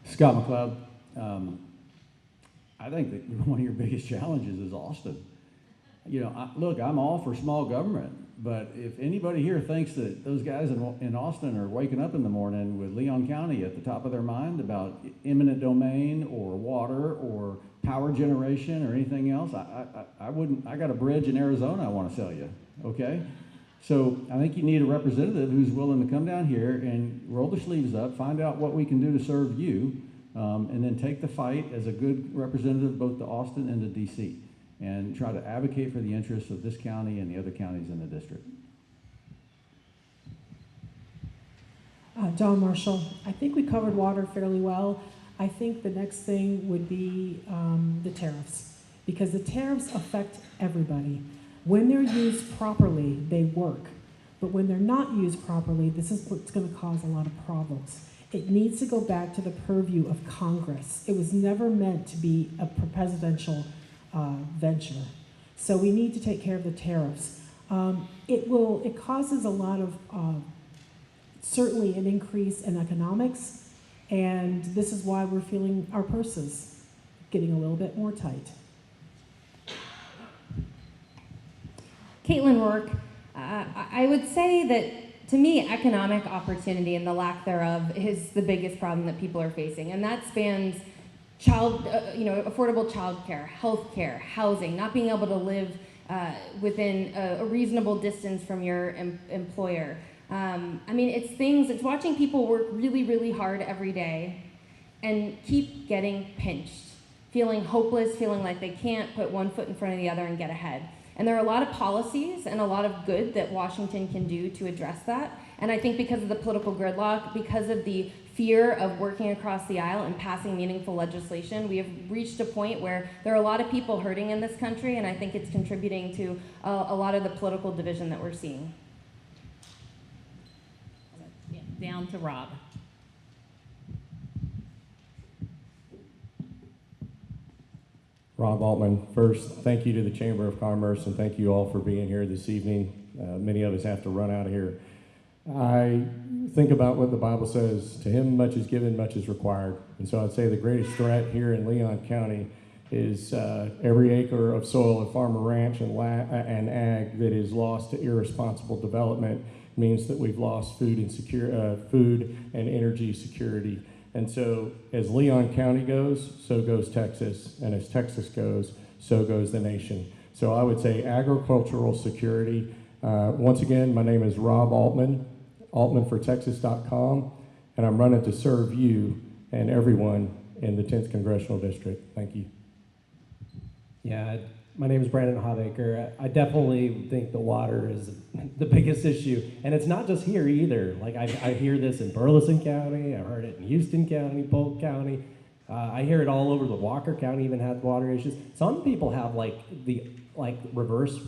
Scott McLeod, I think that one of your biggest challenges is Austin. You know, look, I'm all for small government, but if anybody here thinks that those guys in Austin are waking up in the morning with Leon County at the top of their mind about eminent domain or water or power generation or anything else, I wouldn't. I got a bridge in Arizona I want to sell you, okay? So I think you need a representative who's willing to come down here and roll their sleeves up, find out what we can do to serve you, and then take the fight as a good representative both to Austin and to D.C. and try to advocate for the interests of this county and the other counties in the district. Don Marshall, I think we covered water fairly well. I think the next thing would be the tariffs, because the tariffs affect everybody. When they're used properly, they work. But when they're not used properly, this is what's going to cause a lot of problems. It needs to go back to the purview of Congress. It was never meant to be a presidential venture. So we need to take care of the tariffs. It causes a lot of, certainly an increase in economics, and this is why we're feeling our purses getting a little bit more tight. Caitlin Rourke, I would say that to me, economic opportunity and the lack thereof is the biggest problem that people are facing, and that spans affordable childcare, healthcare, housing, not being able to live within a reasonable distance from your employer. It's watching people work really, really hard every day and keep getting pinched, feeling hopeless, feeling like they can't put one foot in front of the other and get ahead. And there are a lot of policies and a lot of good that Washington can do to address that. And I think because of the political gridlock, because of the fear of working across the aisle and passing meaningful legislation, we have reached a point where there are a lot of people hurting in this country, and I think it's contributing to a lot of the political division that we're seeing. Down to Rob. Rob Altman, first, thank you to the Chamber of Commerce, and thank you all for being here this evening. Many of us have to run out of here. I think about what the Bible says, to him much is given, much is required. And so I'd say the greatest threat here in Leon County is every acre of soil of farmer ranch and ag that is lost to irresponsible development means that we've lost food and energy security. And so as Leon County goes, so goes Texas. And as Texas goes, so goes the nation. So I would say agricultural security. Once again, my name is Rob Altman, altmanfortexas.com, and I'm running to serve you and everyone in the 10th Congressional District. Thank you. Yeah, my name is Brandon Havaker. I definitely think the water is the biggest issue. And it's not just here either. Like I hear this in Burleson County, I heard it in Houston County, Polk County. I hear it all over. The Walker County even has water issues. Some people have reverse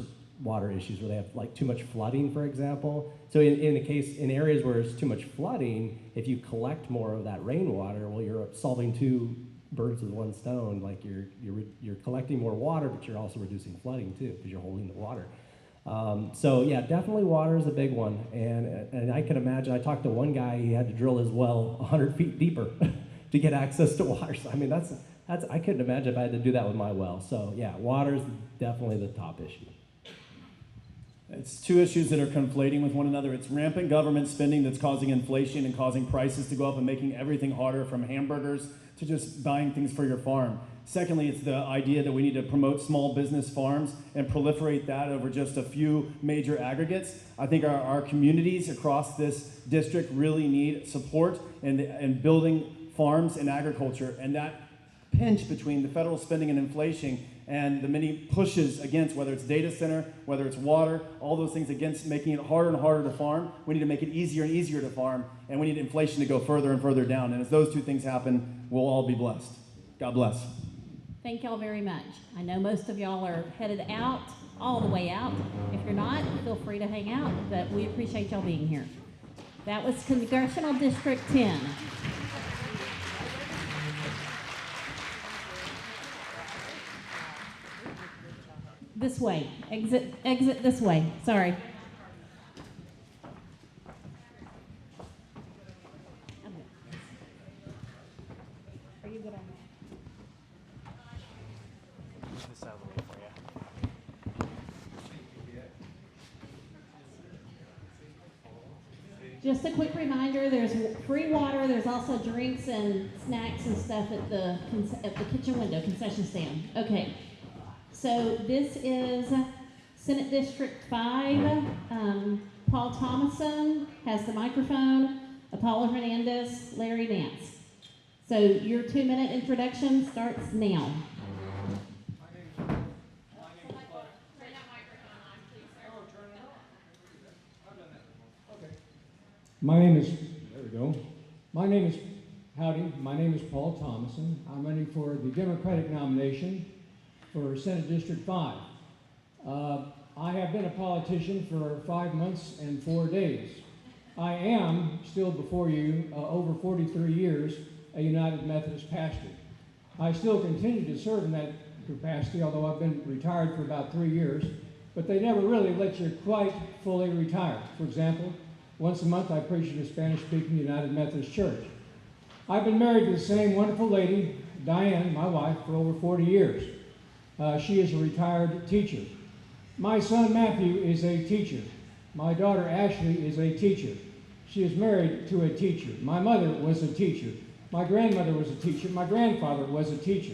water issues where they have like too much flooding, for example. So in areas where there's too much flooding, if you collect more of that rainwater, well, you're solving two birds with one stone. Like you're collecting more water, but you're also reducing flooding too, because you're holding the water. So yeah, definitely water is a big one. And I can imagine, I talked to one guy, he had to drill his well 100 feet deeper to get access to water. So I mean, that's I couldn't imagine if I had to do that with my well. So yeah, water is definitely the top issue. It's two issues that are conflating with one another. It's rampant government spending that's causing inflation and causing prices to go up and making everything harder, from hamburgers to just buying things for your farm. Secondly, it's the idea that we need to promote small business farms and proliferate that over just a few major aggregates. I think our communities across this district really need support in building farms and agriculture, and that pinch between the federal spending and inflation and the many pushes against, whether it's data center, whether it's water, all those things against making it harder and harder to farm. We need to make it easier and easier to farm, and we need inflation to go further and further down. And as those two things happen, we'll all be blessed. God bless. Thank y'all very much. I know most of y'all are headed out, all the way out. If you're not, feel free to hang out, but we appreciate y'all being here. That was Congressional District 10. This way. Exit this way. Sorry. Are you good on that? This out of the way for you. Just a quick reminder, there's free water, there's also drinks and snacks and stuff at the kitchen window, concession stand. Okay. So this is Senate District 5. Paul Thomason has the microphone. Apollo Hernandez, Larry Nance. So your 2-minute introduction starts now. My name is Paul Thomason. I'm running for the Democratic nomination for Senate District 5. I have been a politician for 5 months and 4 days. I am still before you, over 43 years, a United Methodist pastor. I still continue to serve in that capacity, although I've been retired for about 3 years, but they never really let you quite fully retire. For example, once a month I preach at a Spanish-speaking United Methodist church. I've been married to the same wonderful lady, Diane, my wife, for over 40 years. She is a retired teacher. My son Matthew is a teacher. My daughter Ashley is a teacher. She is married to a teacher. My mother was a teacher. My grandmother was a teacher. My grandfather was a teacher.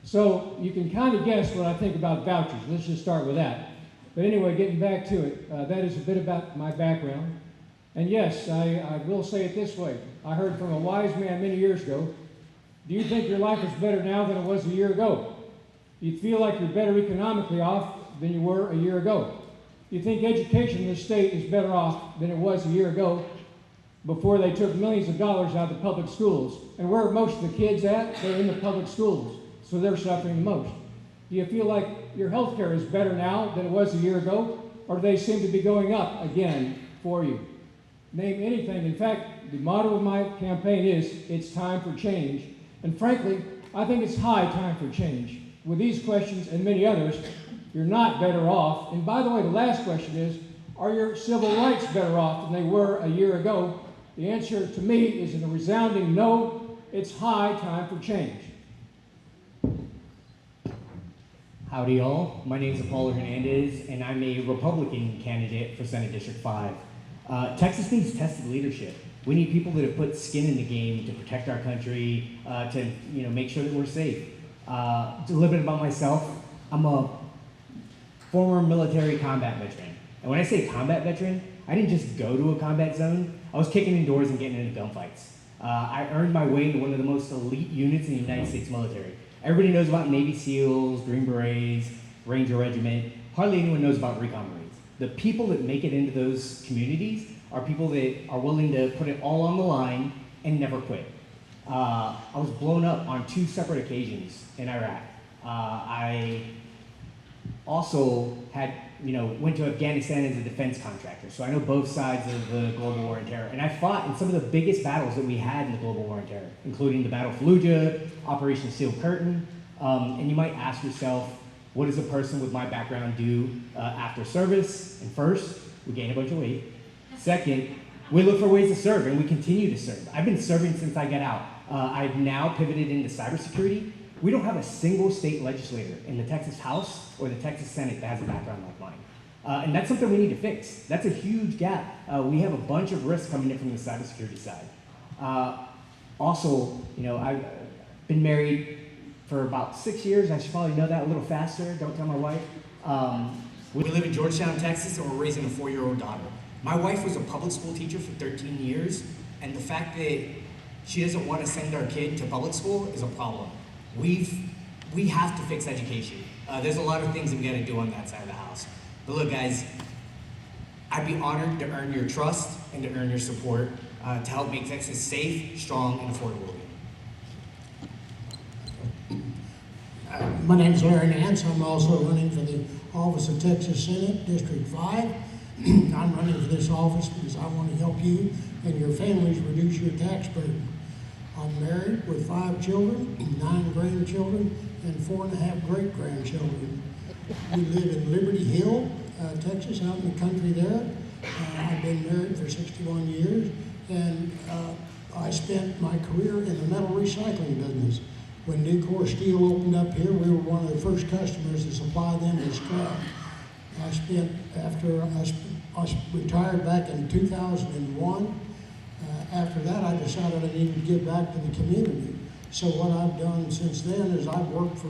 So you can kind of guess what I think about vouchers. Let's just start with that. But anyway, getting back to it, that is a bit about my background. And yes, I will say it this way. I heard from a wise man many years ago, do you think your life is better now than it was a year ago? Do you feel like you're better economically off than you were a year ago? Do you think education in this state is better off than it was a year ago before they took millions of dollars out of the public schools? And where are most of the kids at? They're in the public schools, so they're suffering the most. Do you feel like your health care is better now than it was a year ago? Or do they seem to be going up again for you? Name anything. In fact, the motto of my campaign is, it's time for change. And frankly, I think it's high time for change. With these questions and many others, you're not better off. And by the way, the last question is, are your civil rights better off than they were a year ago? The answer to me is a resounding no. It's high time for change. Howdy y'all, my name is Apollo Hernandez and I'm a Republican candidate for Senate District 5. Texas needs tested leadership. We need people that have put skin in the game to protect our country, to make sure that we're safe. A little bit about myself, I'm a former military combat veteran. And when I say combat veteran, I didn't just go to a combat zone, I was kicking in doors and getting into gunfights. I earned my way into one of the most elite units in the United States military. Everybody knows about Navy SEALs, Green Berets, Ranger Regiment. Hardly anyone knows about Recon Marines. The people that make it into those communities are people that are willing to put it all on the line and never quit. I was blown up on 2 separate occasions in Iraq. I also went to Afghanistan as a defense contractor, so I know both sides of the global war on terror. And I fought in some of the biggest battles that we had in the global war on terror, including the Battle of Fallujah, Operation Steel Curtain. And you might ask yourself, what does a person with my background do after service? And first, we gain a bunch of weight. Second, we look for ways to serve, and we continue to serve. I've been serving since I got out. I've now pivoted into cybersecurity. We don't have a single state legislator in the Texas House or the Texas Senate that has a background like mine. And that's something we need to fix. That's a huge gap. We have a bunch of risks coming in from the cybersecurity side. Also, I've been married for about 6 years. I should probably know that a little faster. Don't tell my wife. We live in Georgetown, Texas, and we're raising a 4-year-old daughter. My wife was a public school teacher for 13 years, and the fact that she doesn't want to send our kid to public school is a problem. We have to fix education. There's a lot of things that we got to do on that side of the house. But look, guys, I'd be honored to earn your trust and to earn your support to help make Texas safe, strong, and affordable. My name is Larry Nance. I'm also running for the office of Texas Senate, District 5. I'm running for this office because I want to help you and your families reduce your tax burden. I'm married with 5 children, 9 grandchildren, and 4.5 great-grandchildren. We live in Liberty Hill, Texas, out in the country there. I've been married for 61 years, and I spent my career in the metal recycling business. When Nucor Steel opened up here, we were one of the first customers to supply them with scrap. After I retired back in 2001, after that I decided I needed to give back to the community. So what I've done since then is I've worked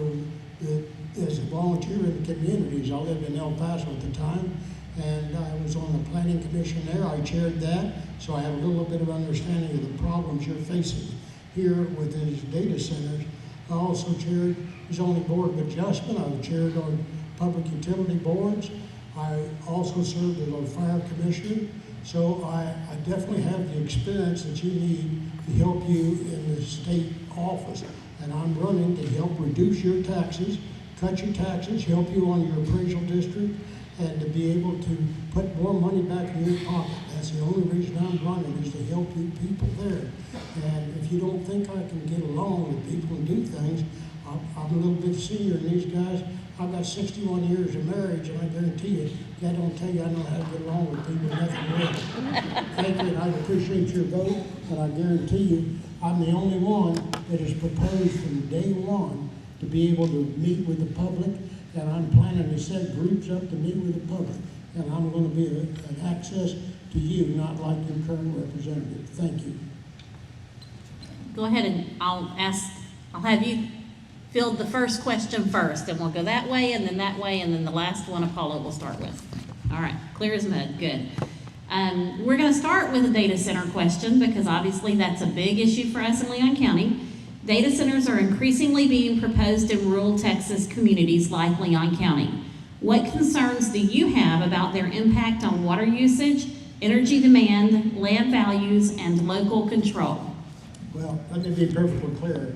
as a volunteer in the communities. I lived in El Paso at the time, and I was on the planning commission there. I chaired that, so I have a little bit of understanding of the problems you're facing here with these data centers. I also chaired the zoning board of adjustment. I've chaired on public utility boards. I also served as a fire commissioner. So I definitely have the experience that you need to help you in the state office. And I'm running to help reduce your taxes, cut your taxes, help you on your appraisal district, and to be able to put more money back in your pocket. That's the only reason I'm running, is to help you people there. And if you don't think I can get along with people and do things, I'm a little bit senior than these guys. I've got 61 years of marriage, and I guarantee you, I don't tell you I know how to get along with people, nothing will. Thank you, and I appreciate your vote, but I guarantee you, I'm the only one that has proposed from day one to be able to meet with the public, and I'm planning to set groups up to meet with the public. And I'm going to be an access to you, not like your current representative. Thank you. Go ahead and I'll have you field the first question first, and we'll go that way, and then the last one Apollo will start with. All right, clear as mud, good. We're going to start with a data center question because obviously that's a big issue for us in Leon County. Data centers are increasingly being proposed in rural Texas communities like Leon County. What concerns do you have about their impact on water usage, energy demand, land values, and local control? Well, let me be perfectly clear.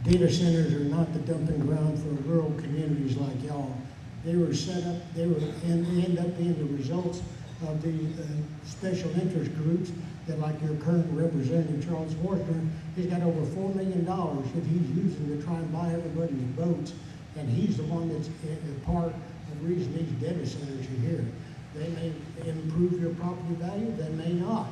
Data centers are not the dumping ground for rural communities like y'all. They were set up, and they end up being the results of the special interest groups that, like your current representative, Charles Forster, he's got over $4 million that he's using to try and buy everybody's boats, and he's the one that's a part of the reason these data centers are here. They may improve your property value, they may not.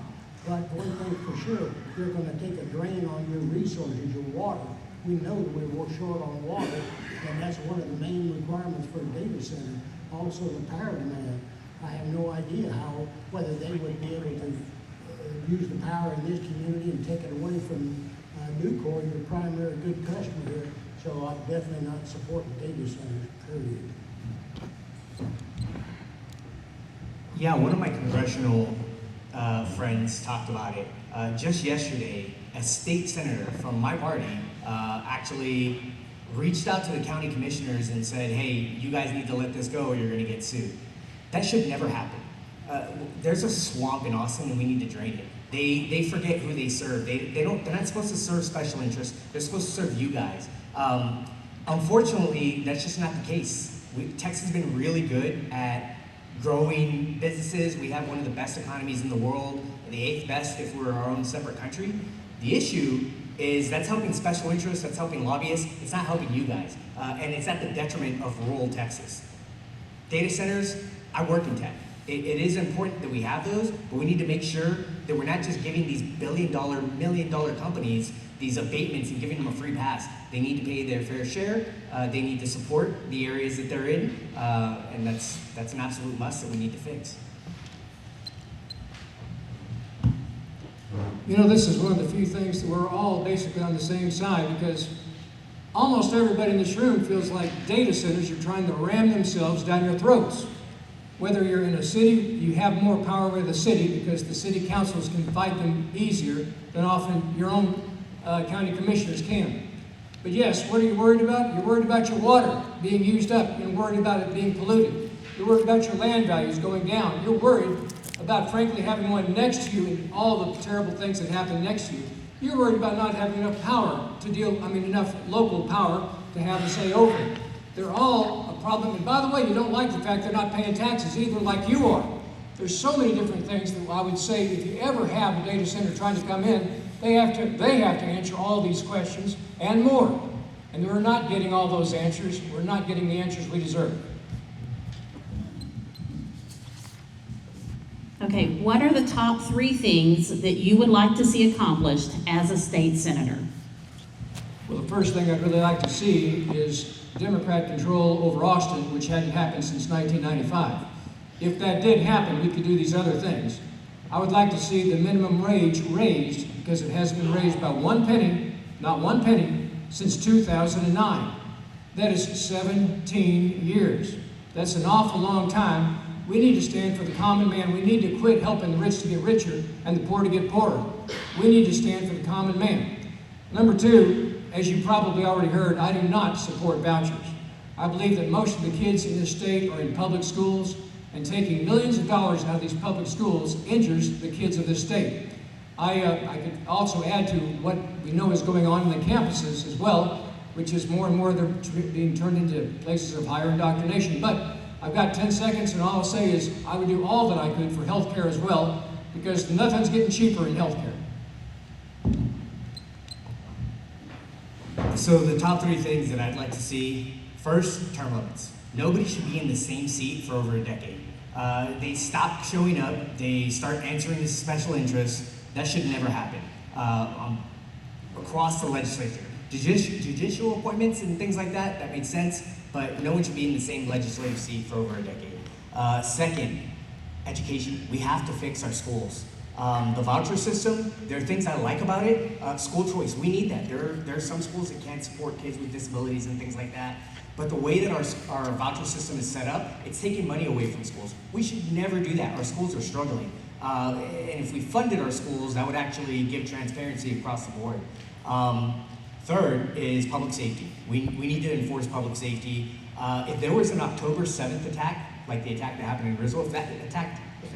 But one thing for sure, they're going to take a drain on your resources, your water. We know that we're short on water, and that's one of the main requirements for a data center. Also the power demand. I have no idea whether they would be able to use the power in this community and take it away from Nucor, your primary good customer here. So I'm definitely not supporting data centers, period. Yeah, one of my congressional friends talked about it. Just yesterday, a state senator from my party actually reached out to the county commissioners and said, hey, you guys need to let this go or you're going to get sued. That should never happen. There's a swamp in Austin and we need to drain it. They forget who they serve. They're not supposed to serve special interests. They're supposed to serve you guys. Unfortunately, that's just not the case. Texas has been really good at growing businesses. We have one of the best economies in the world, the 8th best if we're our own separate country. The issue is that's helping special interests, that's helping lobbyists. It's not helping you guys. And it's at the detriment of rural Texas. Data centers, I work in tech. It is important that we have those, but we need to make sure that we're not just giving these billion-dollar, million-dollar companies these abatements and giving them a free pass. They need to pay their fair share. They need to support the areas that they're in, and that's an absolute must that we need to fix. You know, this is one of the few things that we're all basically on the same side, because almost everybody in this room feels like data centers are trying to ram themselves down your throats. Whether you're in a city, you have more power with the city because the city councils can fight them easier than often your own county commissioners can. But yes, what are you worried about? You're worried about your water being used up. You're worried about it being polluted. You're worried about your land values going down. You're worried about, frankly, having one next to you and all the terrible things that happen next to you. You're worried about not having enough power to enough local power to have a say over it. They're all a problem. And by the way, you don't like the fact they're not paying taxes either, like you are. There's so many different things that I would say if you ever have a data center trying to come in, they have to answer all these questions and more. And we're not getting all those answers. We're not getting the answers we deserve. Okay, what are the top 3 things that you would like to see accomplished as a state senator? Well, the first thing I'd really like to see is Democrat control over Austin, which hadn't happened since 1995. If that did happen, we could do these other things. I would like to see the minimum wage raised, because it hasn't been raised by 1 penny, not 1 penny, since 2009. That is 17 years. That's an awful long time. We need to stand for the common man. We need to quit helping the rich to get richer and the poor to get poorer. We need to stand for the common man. Number 2, as you probably already heard, I do not support vouchers. I believe that most of the kids in this state are in public schools, and taking millions of dollars out of these public schools injures the kids of this state. I could also add to what we know is going on in the campuses as well, which is more and more they're being turned into places of higher indoctrination. But I've got 10 seconds, and all I'll say is I would do all that I could for healthcare as well, because nothing's getting cheaper in healthcare. So the top 3 things that I'd like to see: first, term limits. Nobody should be in the same seat for over a decade. They stop showing up, they start answering the special interests. That should never happen across the legislature. Judicial appointments and things like that, that makes sense, but no one should be in the same legislative seat for over a decade. Second, education. We have to fix our schools. The voucher system, there are things I like about it. School choice, we need that. There are some schools that can't support kids with disabilities and things like that. But the way that our voucher system is set up, it's taking money away from schools. We should never do that. Our schools are struggling. And if we funded our schools, that would actually give transparency across the board. Third is public safety. We need to enforce public safety. If there was an October 7th attack, like the attack that happened in Rizzo, if it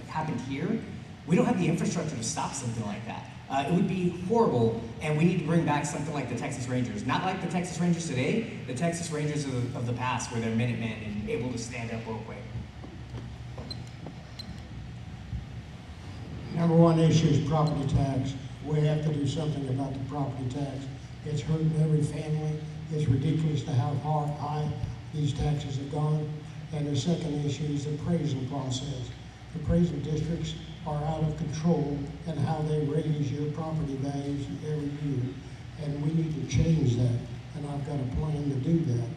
happened here, we don't have the infrastructure to stop something like that. It would be horrible, and we need to bring back something like the Texas Rangers. Not like the Texas Rangers today, the Texas Rangers of the past, where they're Minutemen and able to stand up real quick. Number one issue is property tax. We have to do something about the property tax. It's hurting every family. It's ridiculous to how high these taxes have gone. And the second issue is the appraisal process. The appraisal districts are out of control in how they raise your property values every year. And we need to change that. And I've got a plan to do that.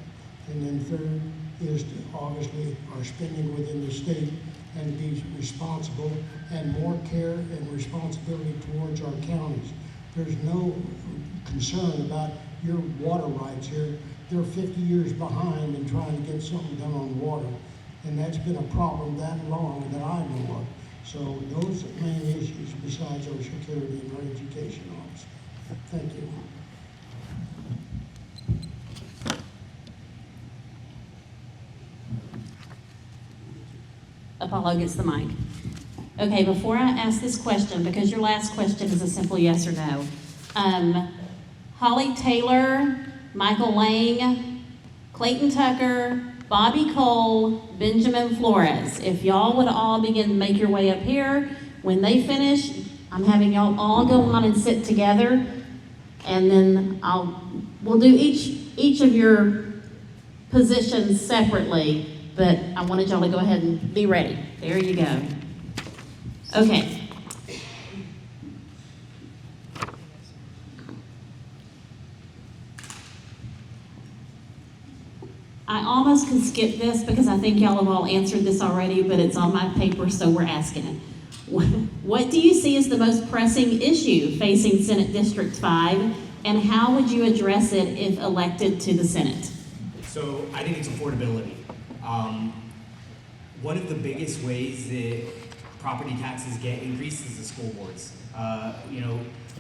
And then third is to obviously our spending within the state and be responsible and more care and responsibility towards our counties. There's no concern about your water rights here. They're 50 years behind in trying to get something done on water. And that's been a problem that long that I know of. So those are the main issues besides our security and our education office. Thank you. Apollo gets the mic. Okay, before I ask this question, because your last question is a simple yes or no. Holly Taylor, Michael Lang, Clayton Tucker, Bobby Cole, Benjamin Flores. If y'all would all begin to make your way up here, when they finish, I'm having y'all all go on and sit together, and then we'll do each of your positions separately. But I wanted y'all to go ahead and be ready. There you go. Okay. I almost can skip this because I think y'all have all answered this already, but it's on my paper, so we're asking it. What do you see as the most pressing issue facing Senate District 5, and how would you address it if elected to the Senate? So I think it's affordability. One of the biggest ways that property taxes get increased is the school boards.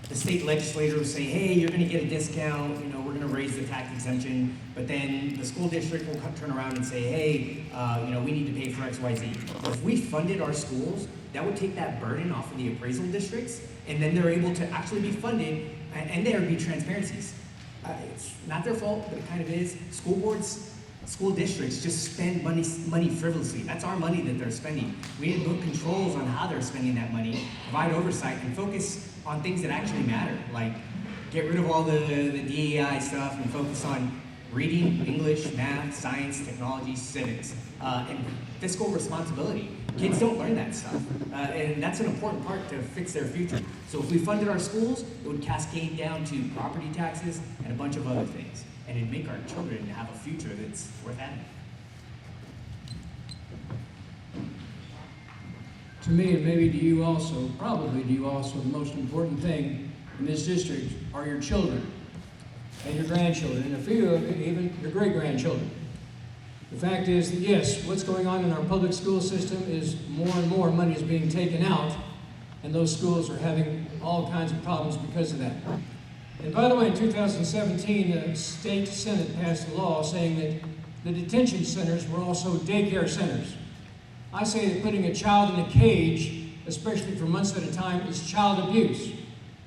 The state legislators say, hey, you're gonna get a discount, we're gonna raise the tax exemption, but then the school district will turn around and say, hey, we need to pay for X, Y, Z. If we funded our schools, that would take that burden off of the appraisal districts, and then they're able to actually be funded, and there would be transparencies. It's not their fault, but it kind of is. School districts just spend money frivolously. That's our money that they're spending. We need to put controls on how they're spending that money, provide oversight, and focus on things that actually matter, like get rid of all the DEI stuff and focus on reading, English, math, science, technology, civics, and fiscal responsibility. Kids don't learn that stuff, and that's an important part to fix their future. So if we funded our schools, it would cascade down to property taxes and a bunch of other things, and it'd make our children have a future that's worth having. To me, and maybe to you also, probably to you also, the most important thing in this district are your children and your grandchildren, and a few of you, even your great-grandchildren. The fact is that, yes, what's going on in our public school system is more and more money is being taken out, and those schools are having all kinds of problems because of that. And by the way, in 2017, the state Senate passed a law saying that the detention centers were also daycare centers. I say that putting a child in a cage, especially for months at a time, is child abuse.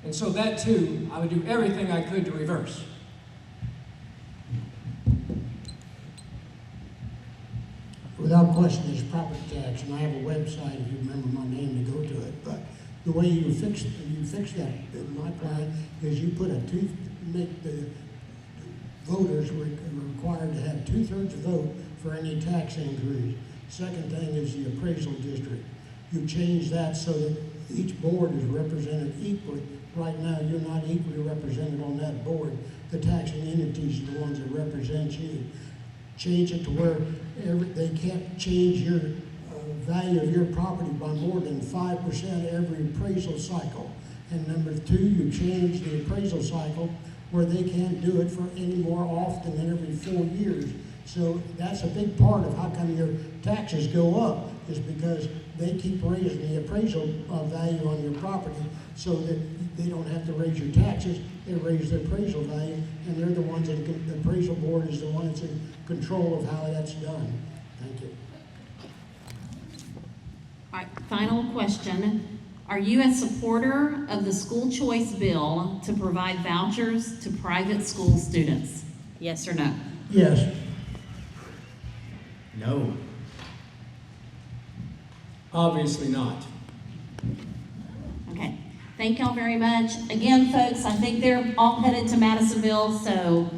And so that too, I would do everything I could to reverse. Without our question is property tax, and I have a website, if you remember my name, to go to it. But the way you fix that in my plan is you put make the voters required to have 2/3 vote for any tax increase. Second thing is the appraisal district. You change that so that each board is represented equally. Right now, you're not equally represented on that board. The taxing entities are the ones that represent you. Change it to where they can't change your value of your property by more than 5% every appraisal cycle. And number two, you change the appraisal cycle where they can't do it for any more often than every 4 years. So that's a big part of how come your taxes go up, is because they keep raising the appraisal value on your property so that they don't have to raise your taxes. They raise the appraisal value, and they're the ones that the appraisal board is the one that's in control of how that's done. Thank you. All right, final question. Are you a supporter of the school choice bill to provide vouchers to private school students? Yes or no? Yes. No. Obviously not. Okay, thank y'all very much. Again, folks, I think they're all headed to Madisonville, so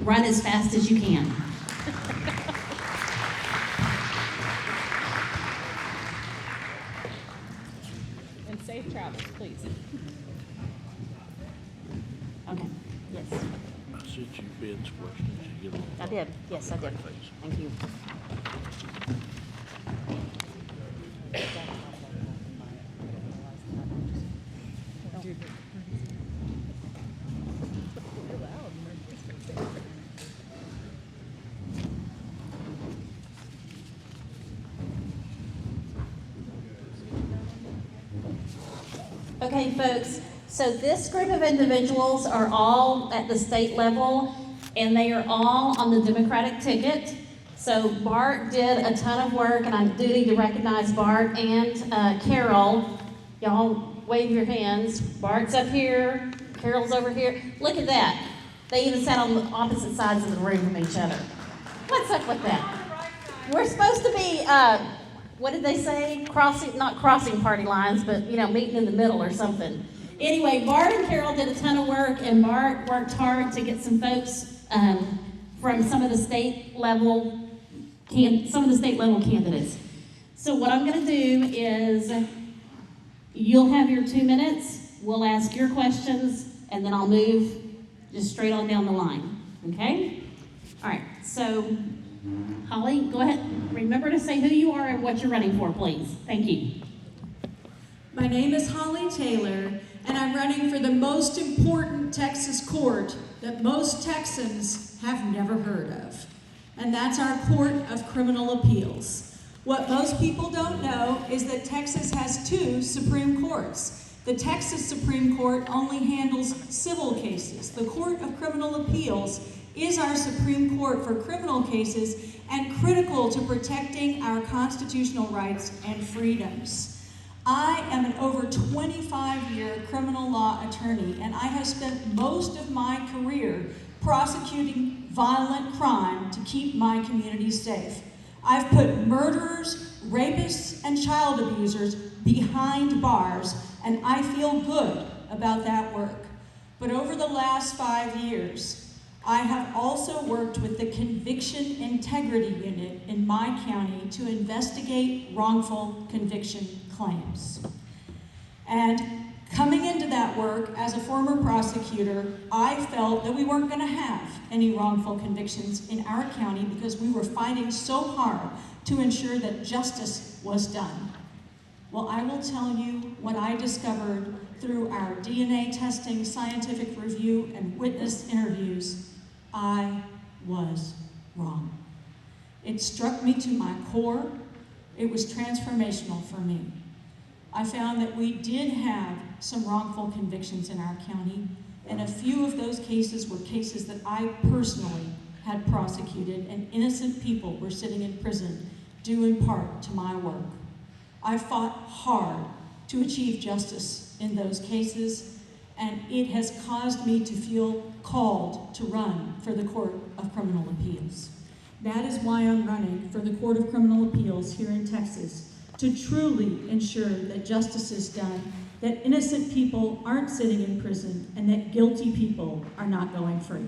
run as fast as you can. And safe travels, please. Okay, yes. I sent you Ben's questions. You get them. I did, yes, I did. Thank you. Okay, folks, so this group of individuals are all at the state level, and they are all on the Democratic ticket. So Bart did a ton of work, and I'm duty to recognize Bart and Carol. Y'all wave your hands. Bart's up here, Carol's over here. Look at that. They even sat on the opposite sides of the room from each other. What's up with that? We're supposed to be, what did they say? Not crossing party lines, but, meeting in the middle or something. Anyway, Bart and Carol did a ton of work, and Bart worked hard to get some folks from some of the state level candidates. So what I'm going to do is you'll have your 2 minutes. We'll ask your questions, and then I'll move just straight on down the line. Okay? All right. So, Holly, go ahead. Remember to say who you are and what you're running for, please. Thank you. My name is Holly Taylor, and I'm running for the most important Texas court that most Texans have never heard of, and that's our Court of Criminal Appeals. What most people don't know is that Texas has 2 Supreme Courts. The Texas Supreme Court only handles civil cases. The Court of Criminal Appeals is our Supreme Court for criminal cases and critical to protecting our constitutional rights and freedoms. I am an over 25-year criminal law attorney, and I have spent most of my career prosecuting violent crime to keep my community safe. I've put murderers, rapists, and child abusers behind bars, and I feel good about that work. But over the last 5 years, I have also worked with the Conviction Integrity Unit in my county to investigate wrongful conviction claims. And coming into that work as a former prosecutor, I felt that we weren't going to have any wrongful convictions in our county because we were fighting so hard to ensure that justice was done. Well, I will tell you what I discovered through our DNA testing, scientific review, and witness interviews. I was wrong. It struck me to my core. It was transformational for me. I found that we did have some wrongful convictions in our county, and a few of those cases were cases that I personally had prosecuted, and innocent people were sitting in prison due in part to my work. I fought hard to achieve justice in those cases, and it has caused me to feel called to run for the Court of Criminal Appeals. That is why I'm running for the Court of Criminal Appeals here in Texas, to truly ensure that justice is done, that innocent people aren't sitting in prison, and that guilty people are not going free.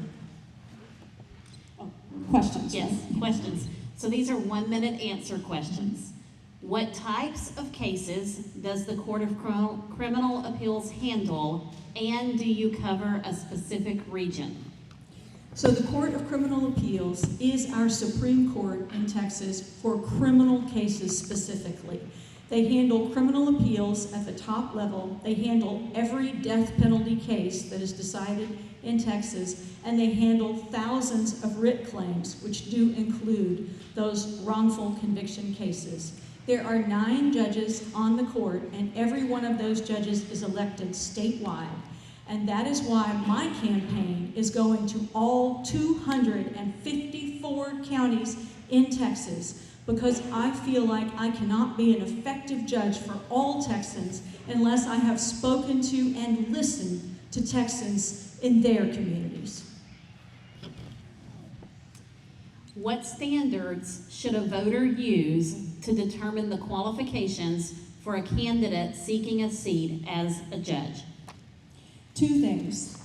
Questions? Yes, questions. So these are 1-minute answer questions. What types of cases does the Court of Criminal Appeals handle, and do you cover a specific region? So the Court of Criminal Appeals is our Supreme Court in Texas for criminal cases specifically. They handle criminal appeals at the top level. They handle every death penalty case that is decided in Texas, and they handle thousands of writ claims, which do include those wrongful conviction cases. There are 9 judges on the court, and every one of those judges is elected statewide. And that is why my campaign is going to all 254 counties in Texas, because I feel like I cannot be an effective judge for all Texans unless I have spoken to and listened to Texans in their communities. What standards should a voter use to determine the qualifications for a candidate seeking a seat as a judge? 2 things: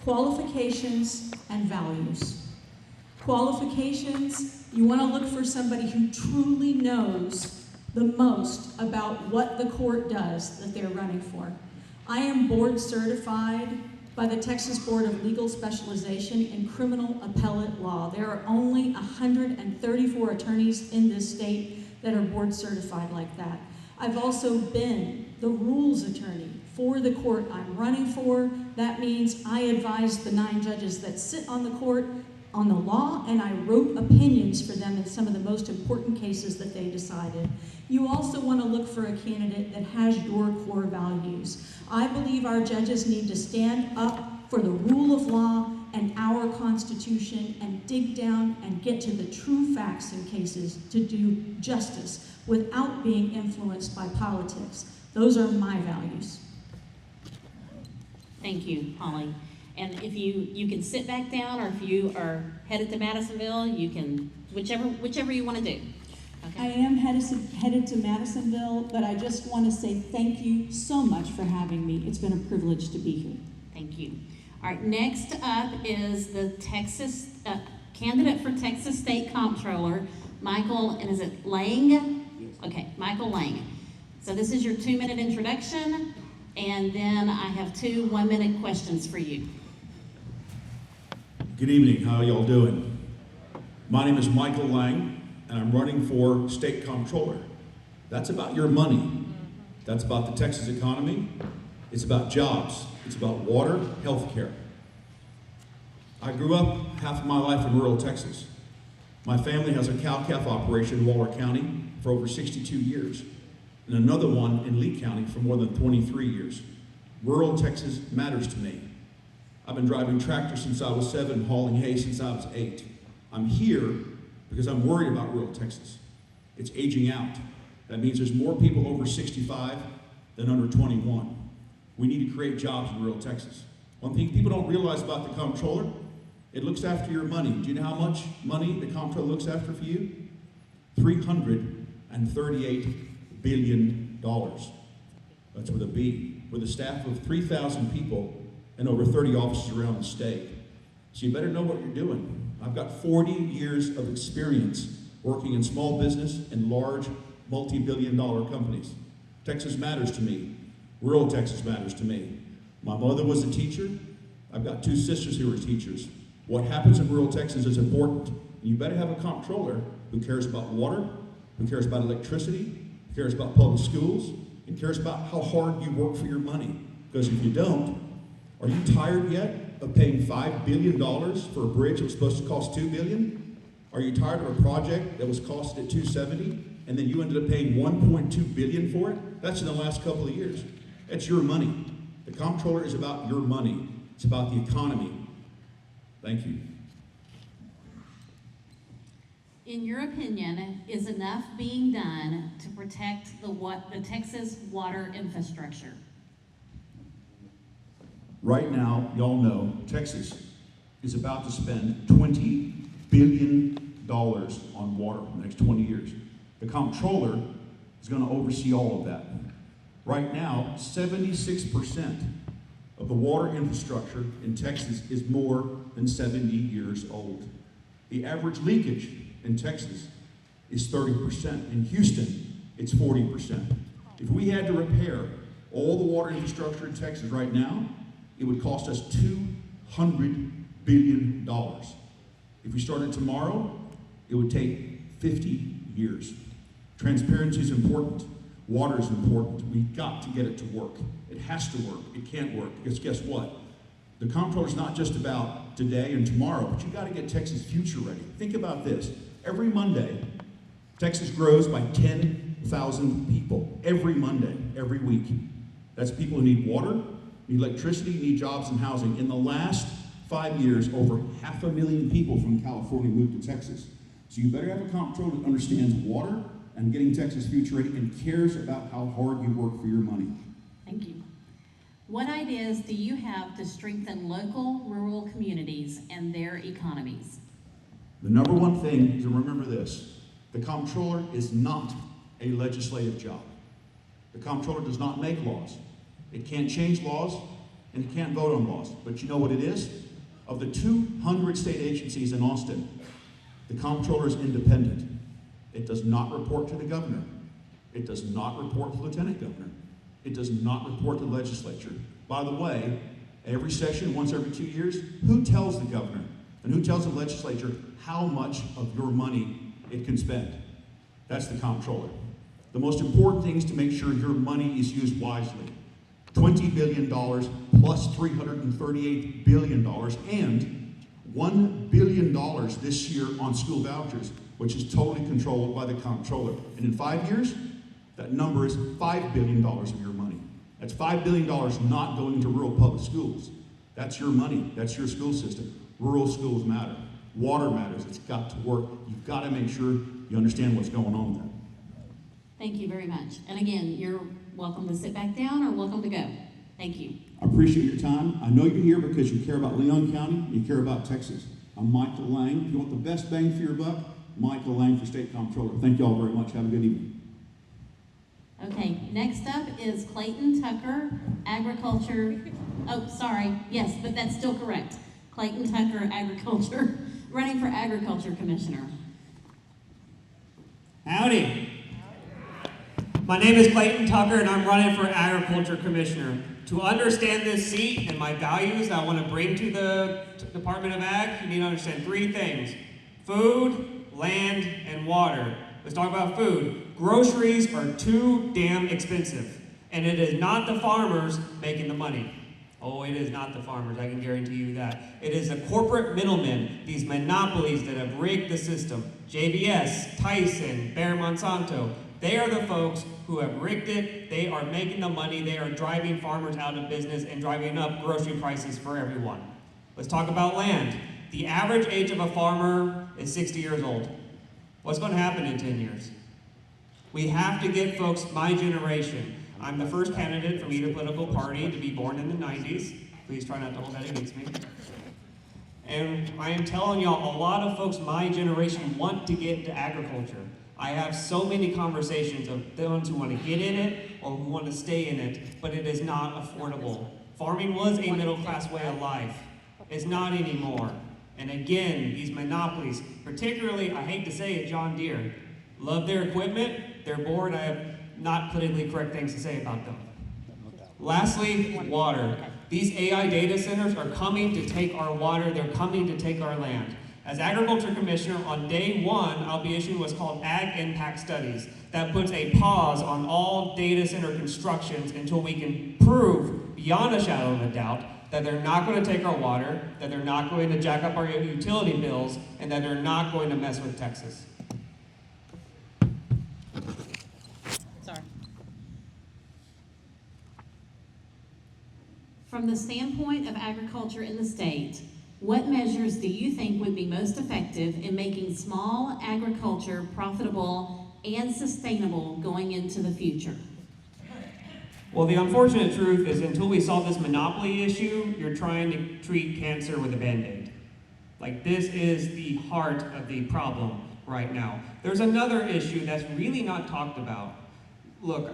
qualifications and values. Qualifications, you want to look for somebody who truly knows the most about what the court does that they're running for. I am board certified by the Texas Board of Legal Specialization in criminal appellate law. There are only 134 attorneys in this state that are board certified like that. I've also been the rules attorney for the court I'm running for. That means I advise the 9 judges that sit on the court on the law, and I wrote opinions for them in some of the most important cases that they decided. You also want to look for a candidate that has your core values. I believe our judges need to stand up for the rule of law and our Constitution and dig down and get to the true facts in cases to do justice without being influenced by politics. Those are my values. Thank you, Holly. And if you can sit back down, or if you are headed to Madisonville, you can, whichever you want to do. Okay. I am headed to Madisonville, but I just want to say thank you so much for having me. It's been a privilege to be here. Thank you. All right, next up is the Texas candidate for Texas State Comptroller, Michael, and is it Lang? Yes. Okay, Michael Lang. So this is your 2-minute introduction, and then I have 2 1-minute questions for you. Good evening, how are y'all doing? My name is Michael Lang, and I'm running for State Comptroller. That's about your money. That's about the Texas economy. It's about jobs. It's about water, health care. I grew up half of my life in rural Texas. My family has a cow-calf operation in Waller County for over 62 years, and another one in Lee County for more than 23 years. Rural Texas matters to me. I've been driving tractors since I was 7, hauling hay since I was 8. I'm here because I'm worried about rural Texas. It's aging out. That means there's more people over 65 than under 21. We need to create jobs in rural Texas. One thing people don't realize about the comptroller, it looks after your money. Do you know how much money the comptroller looks after for you? $338 billion. That's with a B. With a staff of 3,000 people and over 30 offices around the state. So you better know what you're doing. I've got 40 years of experience working in small business and large multi-billion-dollar companies. Texas matters to me. Rural Texas matters to me. My mother was a teacher. I've got 2 sisters who are teachers. What happens in rural Texas is important. You better have a comptroller who cares about water, who cares about electricity, who cares about public schools, and cares about how hard you work for your money. Because if you don't, are you tired yet of paying $5 billion for a bridge that was supposed to cost $2 billion? Are you tired of a project that was costed at $270 and then you ended up paying $1.2 billion for it? That's in the last couple of years. That's your money. The comptroller is about your money. It's about the economy. Thank you. In your opinion, is enough being done to protect the Texas water infrastructure? Right now, y'all know Texas is about to spend $20 billion on water in the next 20 years. The comptroller is going to oversee all of that. Right now, 76% of the water infrastructure in Texas is more than 70 years old. The average leakage in Texas is 30%. In Houston, it's 40%. If we had to repair all the water infrastructure in Texas right now, it would cost us $200 billion. If we started tomorrow, it would take 50 years. Transparency is important. Water is important. We've got to get it to work. It has to work. It can't work. Because guess what? The comptroller is not just about today and tomorrow, but you've got to get Texas' future ready. Think about this. Every Monday, Texas grows by 10,000 people. Every Monday, every week. That's people who need water, need electricity, need jobs and housing. In the last 5 years, over 500,000 people from California moved to Texas. So you better have a comptroller that understands water and getting Texas' future ready and cares about how hard you work for your money. Thank you. What ideas do you have to strengthen local rural communities and their economies? The number one thing is to remember this. The comptroller is not a legislative job. The comptroller does not make laws. It can't change laws, and it can't vote on laws. But you know what it is? Of the 200 state agencies in Austin, the comptroller is independent. It does not report to the governor. It does not report to the lieutenant governor. It does not report to the legislature. By the way, every session, once every 2 years, who tells the governor and who tells the legislature how much of your money it can spend? That's the comptroller. The most important thing is to make sure your money is used wisely. $20 billion plus $338 billion and $1 billion this year on school vouchers, which is totally controlled by the comptroller. And in 5 years, that number is $5 billion of your money. That's $5 billion not going to rural public schools. That's your money. That's your school system. Rural schools matter. Water matters. It's got to work. You've got to make sure you understand what's going on there. Thank you very much. And again, you're welcome to sit back down or welcome to go. Thank you. I appreciate your time. I know you're here because you care about Leon County, you care about Texas. I'm Michael Lang. If you want the best bang for your buck, Michael Lang for State Comptroller. Thank you all very much. Have a good evening. Okay, next up is Clayton Tucker, Agriculture. Oh, sorry. Yes, but that's still correct. Clayton Tucker, Agriculture, running for Agriculture Commissioner. Howdy. My name is Clayton Tucker and I'm running for Agriculture Commissioner. To understand this seat and my values that I want to bring to the Department of Ag, you need to understand three things: food, land, and water. Let's talk about food. Groceries are too damn expensive, and it is not the farmers making the money. Oh, it is not the farmers, I can guarantee you that. It is the corporate middlemen, these monopolies that have rigged the system. JBS, Tyson, Bayer Monsanto, they are the folks who have rigged it. They are making the money. They are driving farmers out of business and driving up grocery prices for everyone. Let's talk about land. The average age of a farmer is 60 years old. What's going to happen in 10 years? We have to get folks my generation. I'm the first candidate from either political party to be born in the 90s. Please try not to hold that against me. And I am telling y'all, a lot of folks my generation want to get into agriculture. I have so many conversations of those who want to get in it or who want to stay in it, but it is not affordable. Farming was a middle-class way of life. It's not anymore. And again, these monopolies, particularly, I hate to say it, John Deere, love their equipment, they're bored, I have not politically correct things to say about them. Lastly, water. These AI data centers are coming to take our water, they're coming to take our land. As Agriculture Commissioner, on day one, I'll be issuing what's called Ag Impact Studies. That puts a pause on all data center constructions until we can prove, beyond a shadow of a doubt, that they're not going to take our water, that they're not going to jack up our utility bills, and that they're not going to mess with Texas. Sorry. From the standpoint of agriculture in the state, what measures do you think would be most effective in making small agriculture profitable and sustainable going into the future? Well, the unfortunate truth is until we solve this monopoly issue, you're trying to treat cancer with a Band-Aid. Like, this is the heart of the problem right now. There's another issue that's really not talked about. Look,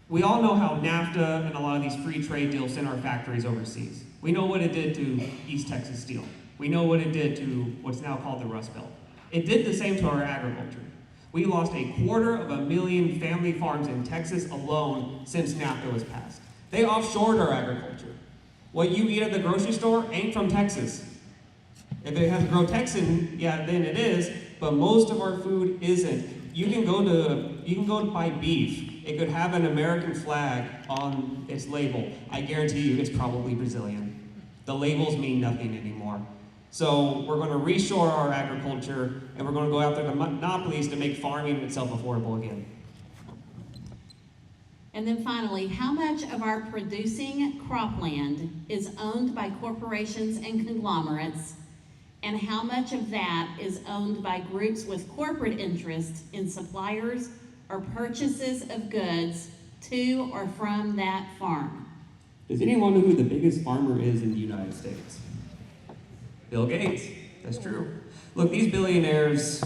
we all know how NAFTA and a lot of these free trade deals sent our factories overseas. We know what it did to East Texas Steel. We know what it did to what's now called the Rust Belt. It did the same to our agriculture. We lost 250,000 family farms in Texas alone since NAFTA was passed. They offshored our agriculture. What you eat at the grocery store ain't from Texas. If it has to grow Texan, yeah, then it is, but most of our food isn't. You can go to buy beef. It could have an American flag on its label. I guarantee you it's probably Brazilian. The labels mean nothing anymore. So we're going to reshore our agriculture, and we're going to go after the monopolies to make farming itself affordable again. And then finally, how much of our producing cropland is owned by corporations and conglomerates, and how much of that is owned by groups with corporate interests in suppliers or purchases of goods to or from that farm? Does anyone know who the biggest farmer is in the United States? Bill Gates. That's true. Look, these billionaires,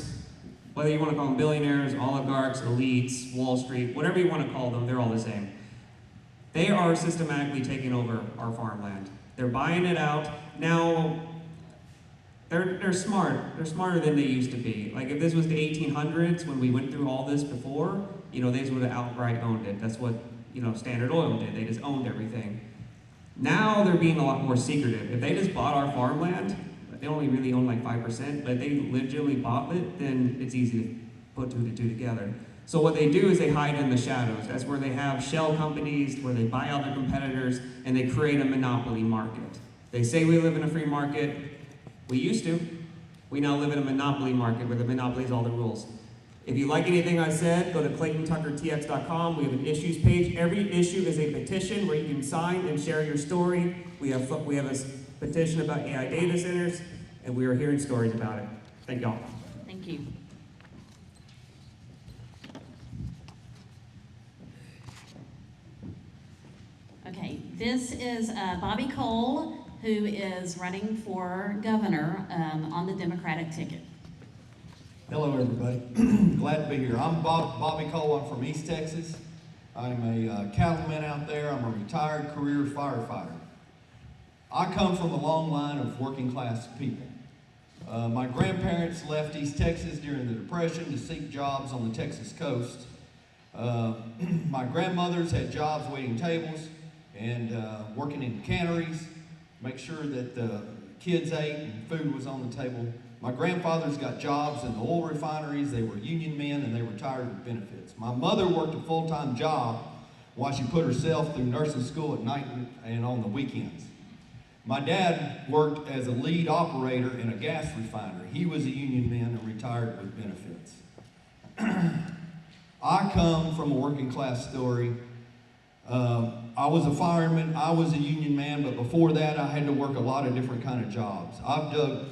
whether you want to call them billionaires, oligarchs, elites, Wall Street, whatever you want to call them, they're all the same. They are systematically taking over our farmland. They're buying it out. Now, they're smart. They're smarter than they used to be. Like, if this was the 1800s when we went through all this before, they would have outright owned it. That's what, Standard Oil did. They just owned everything. Now they're being a lot more secretive. If they just bought our farmland, they only really own like 5%, but if they legitimately bought it, then it's easy to put two and two together. So what they do is they hide in the shadows. That's where they have shell companies, where they buy out their competitors, and they create a monopoly market. They say we live in a free market. We used to. We now live in a monopoly market where the monopoly is all the rules. If you like anything I said, go to ClaytonTuckerTX.com. We have an issues page. Every issue is a petition where you can sign and share your story. We have a petition about AI data centers, and we are hearing stories about it. Thank y'all. Thank you. Okay, this is Bobby Cole, who is running for governor on the Democratic ticket. Hello, everybody. Glad to be here. I'm Bobby Cole. I'm from East Texas. I'm a cattleman out there. I'm a retired career firefighter. I come from a long line of working class people. My grandparents left East Texas during the Depression to seek jobs on the Texas coast. My grandmothers had jobs waiting tables and working in canneries, make sure that the kids ate and food was on the table. My grandfathers got jobs in the oil refineries. They were union men and they retired with benefits. My mother worked a full-time job while she put herself through nursing school at night and on the weekends. My dad worked as a lead operator in a gas refinery. He was a union man and retired with benefits. I come from a working class story. I was a fireman, I was a union man, but before that I had to work a lot of different kind of jobs. I've dug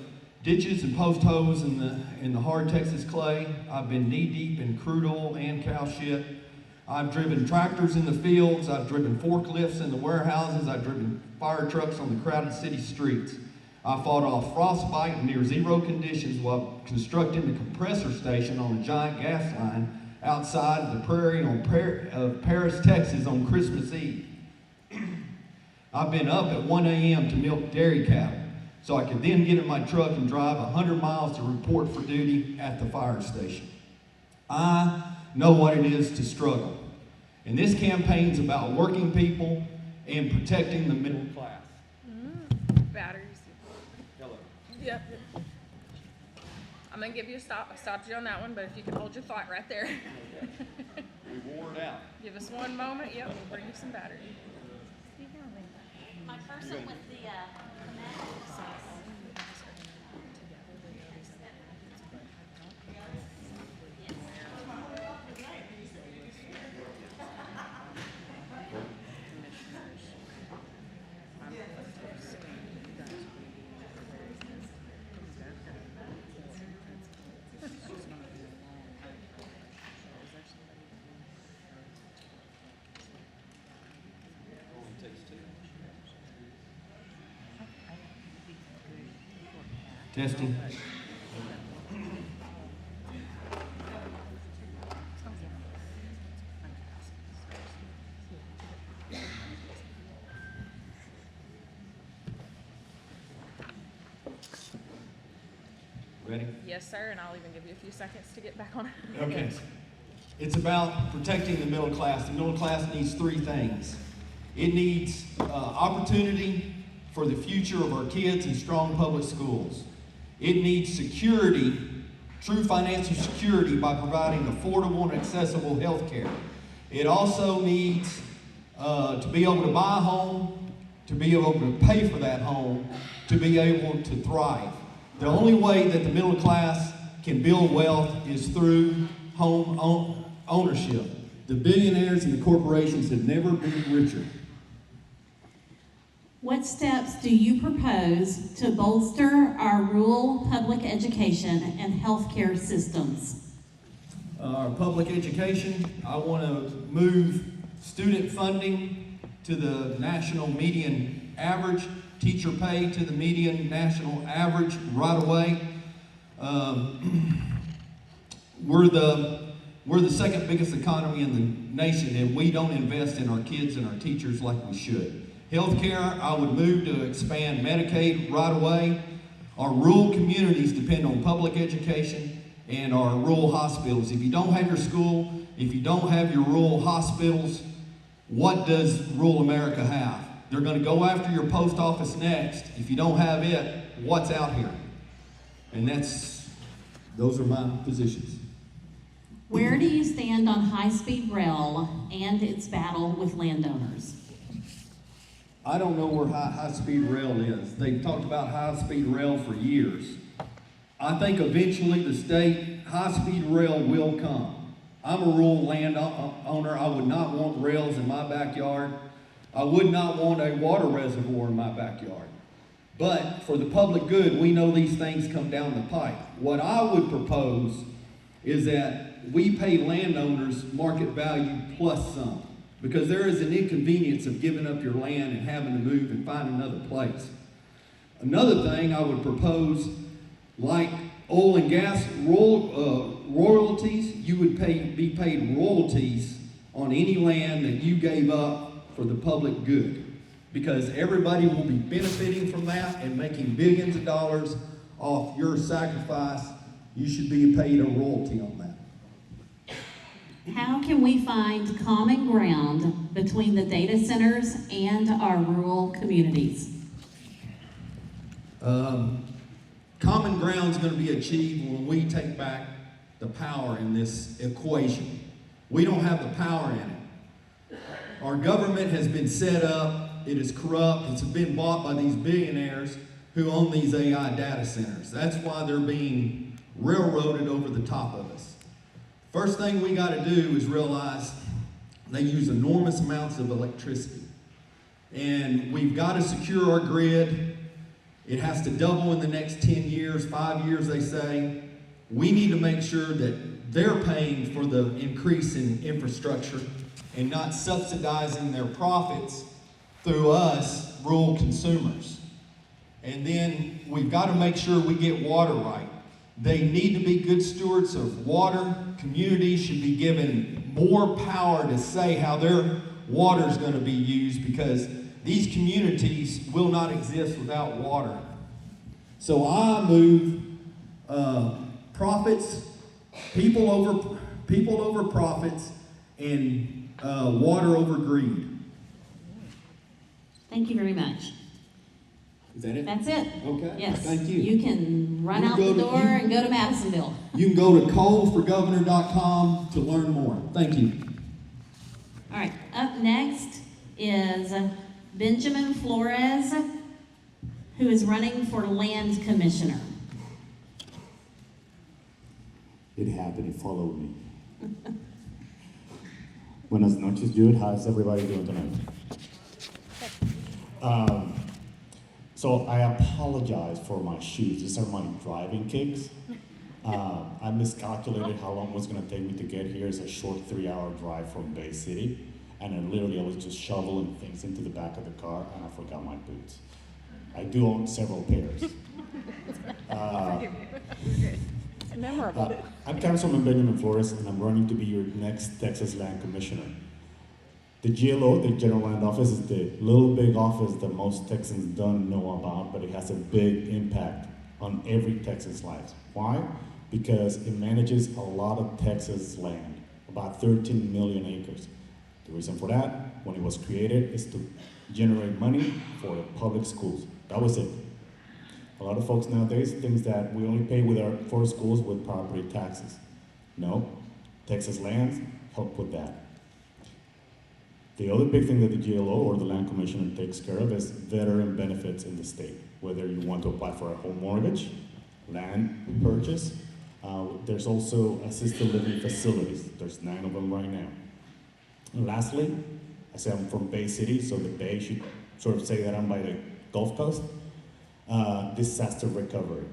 ditches and post holes in the hard Texas clay. I've been knee deep in crude oil and cow shit. I've driven tractors in the fields. I've driven forklifts in the warehouses. I've driven fire trucks on the crowded city streets. I fought off frostbite in near zero conditions while constructing the compressor station on a giant gas line outside of the prairie of Paris, Texas on Christmas Eve. I've been up at 1 a.m. to milk dairy cattle, so I could then get in my truck and drive 100 miles to report for duty at the fire station. I know what it is to struggle. And this campaign's about working people and protecting the middle class. Batteries. Hello. Yep. I'm gonna give you a stop. I stopped you on that one, but if you can hold your thought right there. We wore it out. Give us one moment. Yep, we'll bring you some battery. My person with the Testing. Ready? Yes, sir, and I'll even give you a few seconds to get back on. Okay. It's about protecting the middle class. The middle class needs three things. It needs opportunity for the future of our kids in strong public schools. It needs security, true financial security, by providing affordable and accessible health care. It also needs to be able to buy a home, to be able to pay for that home, to be able to thrive. The only way that the middle class can build wealth is through home ownership. The billionaires and the corporations have never been richer. What steps do you propose to bolster our rural public education and healthcare systems? Our public education, I want to move student funding to the national median average, teacher pay to the median national average right away. We're the second biggest economy in the nation, and we don't invest in our kids and our teachers like we should. Healthcare, I would move to expand Medicaid right away. Our rural communities depend on public education and our rural hospitals. If you don't have your school, if you don't have your rural hospitals, what does rural America have? They're going to go after your post office next. If you don't have it, what's out here? And those are my positions. Where do you stand on high-speed rail and its battle with landowners? I don't know where high-speed rail is. They've talked about high-speed rail for years. I think eventually the state high-speed rail will come. I'm a rural landowner. I would not want rails in my backyard. I would not want a water reservoir in my backyard. But for the public good, we know these things come down the pipe. What I would propose is that we pay landowners market value plus some, because there is an inconvenience of giving up your land and having to move and find another place. Another thing I would propose, like oil and gas royalties, you would be paid royalties on any land that you gave up for the public good, because everybody will be benefiting from that and making billions of dollars off your sacrifice. You should be paid a royalty on that. How can we find common ground between the data centers and our rural communities? Common ground is going to be achieved when we take back the power in this equation. We don't have the power in it. Our government has been set up. It is corrupt. It's been bought by these billionaires who own these AI data centers. That's why they're being railroaded over the top of us. First thing we got to do is realize they use enormous amounts of electricity. And we've got to secure our grid. It has to double in the next 10 years, 5 years, they say. We need to make sure that they're paying for the increase in infrastructure and not subsidizing their profits through us, rural consumers. And then we've got to make sure we get water right. They need to be good stewards of water. Communities should be given more power to say how their water is going to be used, because these communities will not exist without water. So I move profits, people over profits, and water over greed. Thank you very much. Is that it? That's it. Okay. Yes. Thank you. You can run out the door and go to Madisonville. You can go to coalforgovernor.com to learn more. Thank you. All right. Up next is Benjamin Flores, who is running for land commissioner. It happened. It followed me. Buenas noches, Jewett. How's everybody doing tonight? So I apologize for my shoes. These are my driving kicks. I miscalculated how long it was going to take me to get here. It's a short 3-hour drive from Bay City. And I was just shoveling things into the back of the car, and I forgot my boots. I do own several pairs. Memorable. I'm Councilman Benjamin Flores, and I'm running to be your next Texas Land Commissioner. The GLO, the General Land Office, is the little big office that most Texans don't know about, but it has a big impact on every Texan's life. Why? Because it manages a lot of Texas land, about 13 million acres. The reason for that, when it was created, is to generate money for the public schools. That was it. A lot of folks nowadays think that we only pay for schools with property taxes. No, Texas lands help with that. The other big thing that the GLO or the Land Commissioner takes care of is veteran benefits in the state. Whether you want to apply for a home mortgage, land purchase, there's also assisted living facilities. There's 9 of them right now. And lastly, I say I'm from Bay City, so the Bay should sort of say that I'm by the Gulf Coast. Disaster recovery.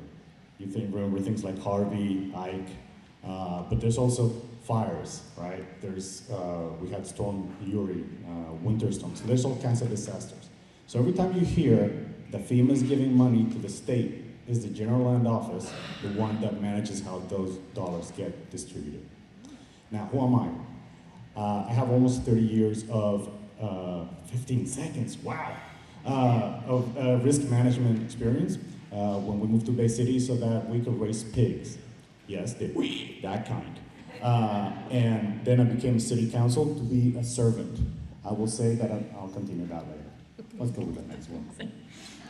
You remember things like Harvey, Ike, but there's also fires, right? We had Storm Uri, winter storms, so there's all kinds of disasters. So every time you hear that FEMA is giving money to the state, is the General Land Office the one that manages how those dollars get distributed. Now, who am I? I have almost 30 years of, 15 seconds, wow, of risk management experience when we moved to Bay City so that we could raise pigs. Yes, that kind. And then I became city council to be a servant. I will say that I'll continue that later. Let's go with the next one.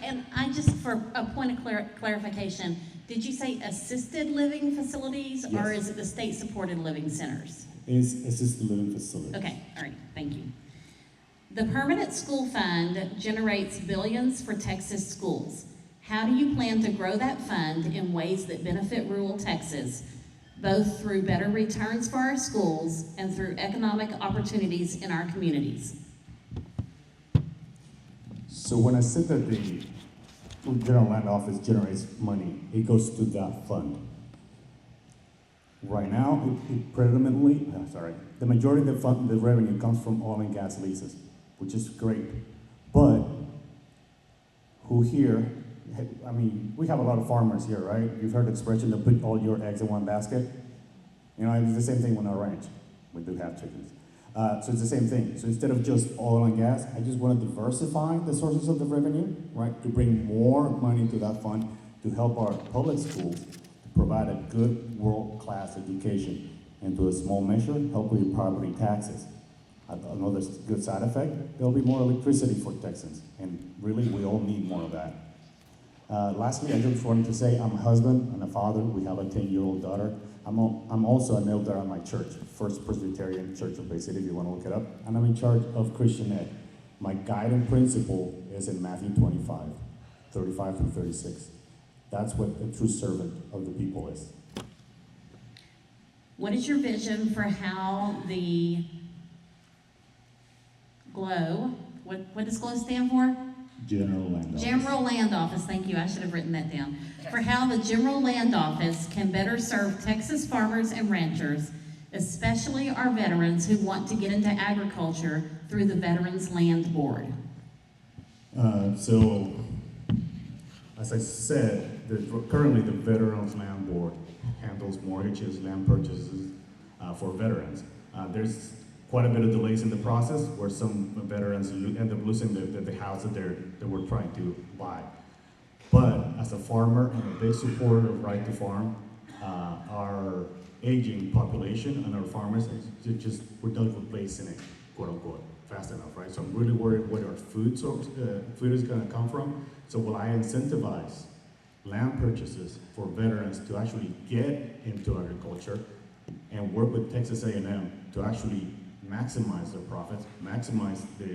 And I just, for a point of clarification, did you say assisted living facilities, Yes. or is it the state-supported living centers? It's assisted living facility. Okay, all right, thank you. The Permanent School Fund generates billions for Texas schools. How do you plan to grow that fund in ways that benefit rural Texas, both through better returns for our schools and through economic opportunities in our communities? So when I said that the General Land Office generates money, it goes to that fund. Right now, the majority of the revenue comes from oil and gas leases, which is great. But who here, I mean, we have a lot of farmers here, right? You've heard the expression to put all your eggs in one basket. You know, it's the same thing with our ranch. We do have chickens. So it's the same thing. So instead of just oil and gas, I just want to diversify the sources of the revenue, right? To bring more money to that fund to help our public schools provide a good world-class education, and to a small measure, help with your property taxes. Another good side effect, there'll be more electricity for Texans, and really we all need more of that. Lastly, I just wanted to say I'm a husband and a father. We have a 10-year-old daughter. I'm also an elder at my church, First Presbyterian Church of Bay City, if you want to look it up, and I'm in charge of Christian Ed. My guiding principle is in Matthew 25, 35 through 36. That's what a true servant of the people is. What is your vision for how the GLOW, what does GLOW stand for? General Land Office. General Land Office, thank you, I should have written that down. For how the General Land Office can better serve Texas farmers and ranchers, especially our veterans who want to get into agriculture through the Veterans Land Board. So, as I said, currently the Veterans Land Board handles mortgages, land purchases for veterans. There's quite a bit of delays in the process where some veterans end up losing the house that they were trying to buy. But as a farmer, I'm a big supporter of Right to Farm. Our aging population and our farmers, we're done replacing it, quote unquote, fast enough, right? So I'm really worried where our food is gonna come from. So will I incentivize land purchases for veterans to actually get into agriculture and work with Texas A&M to actually maximize their profits, maximize the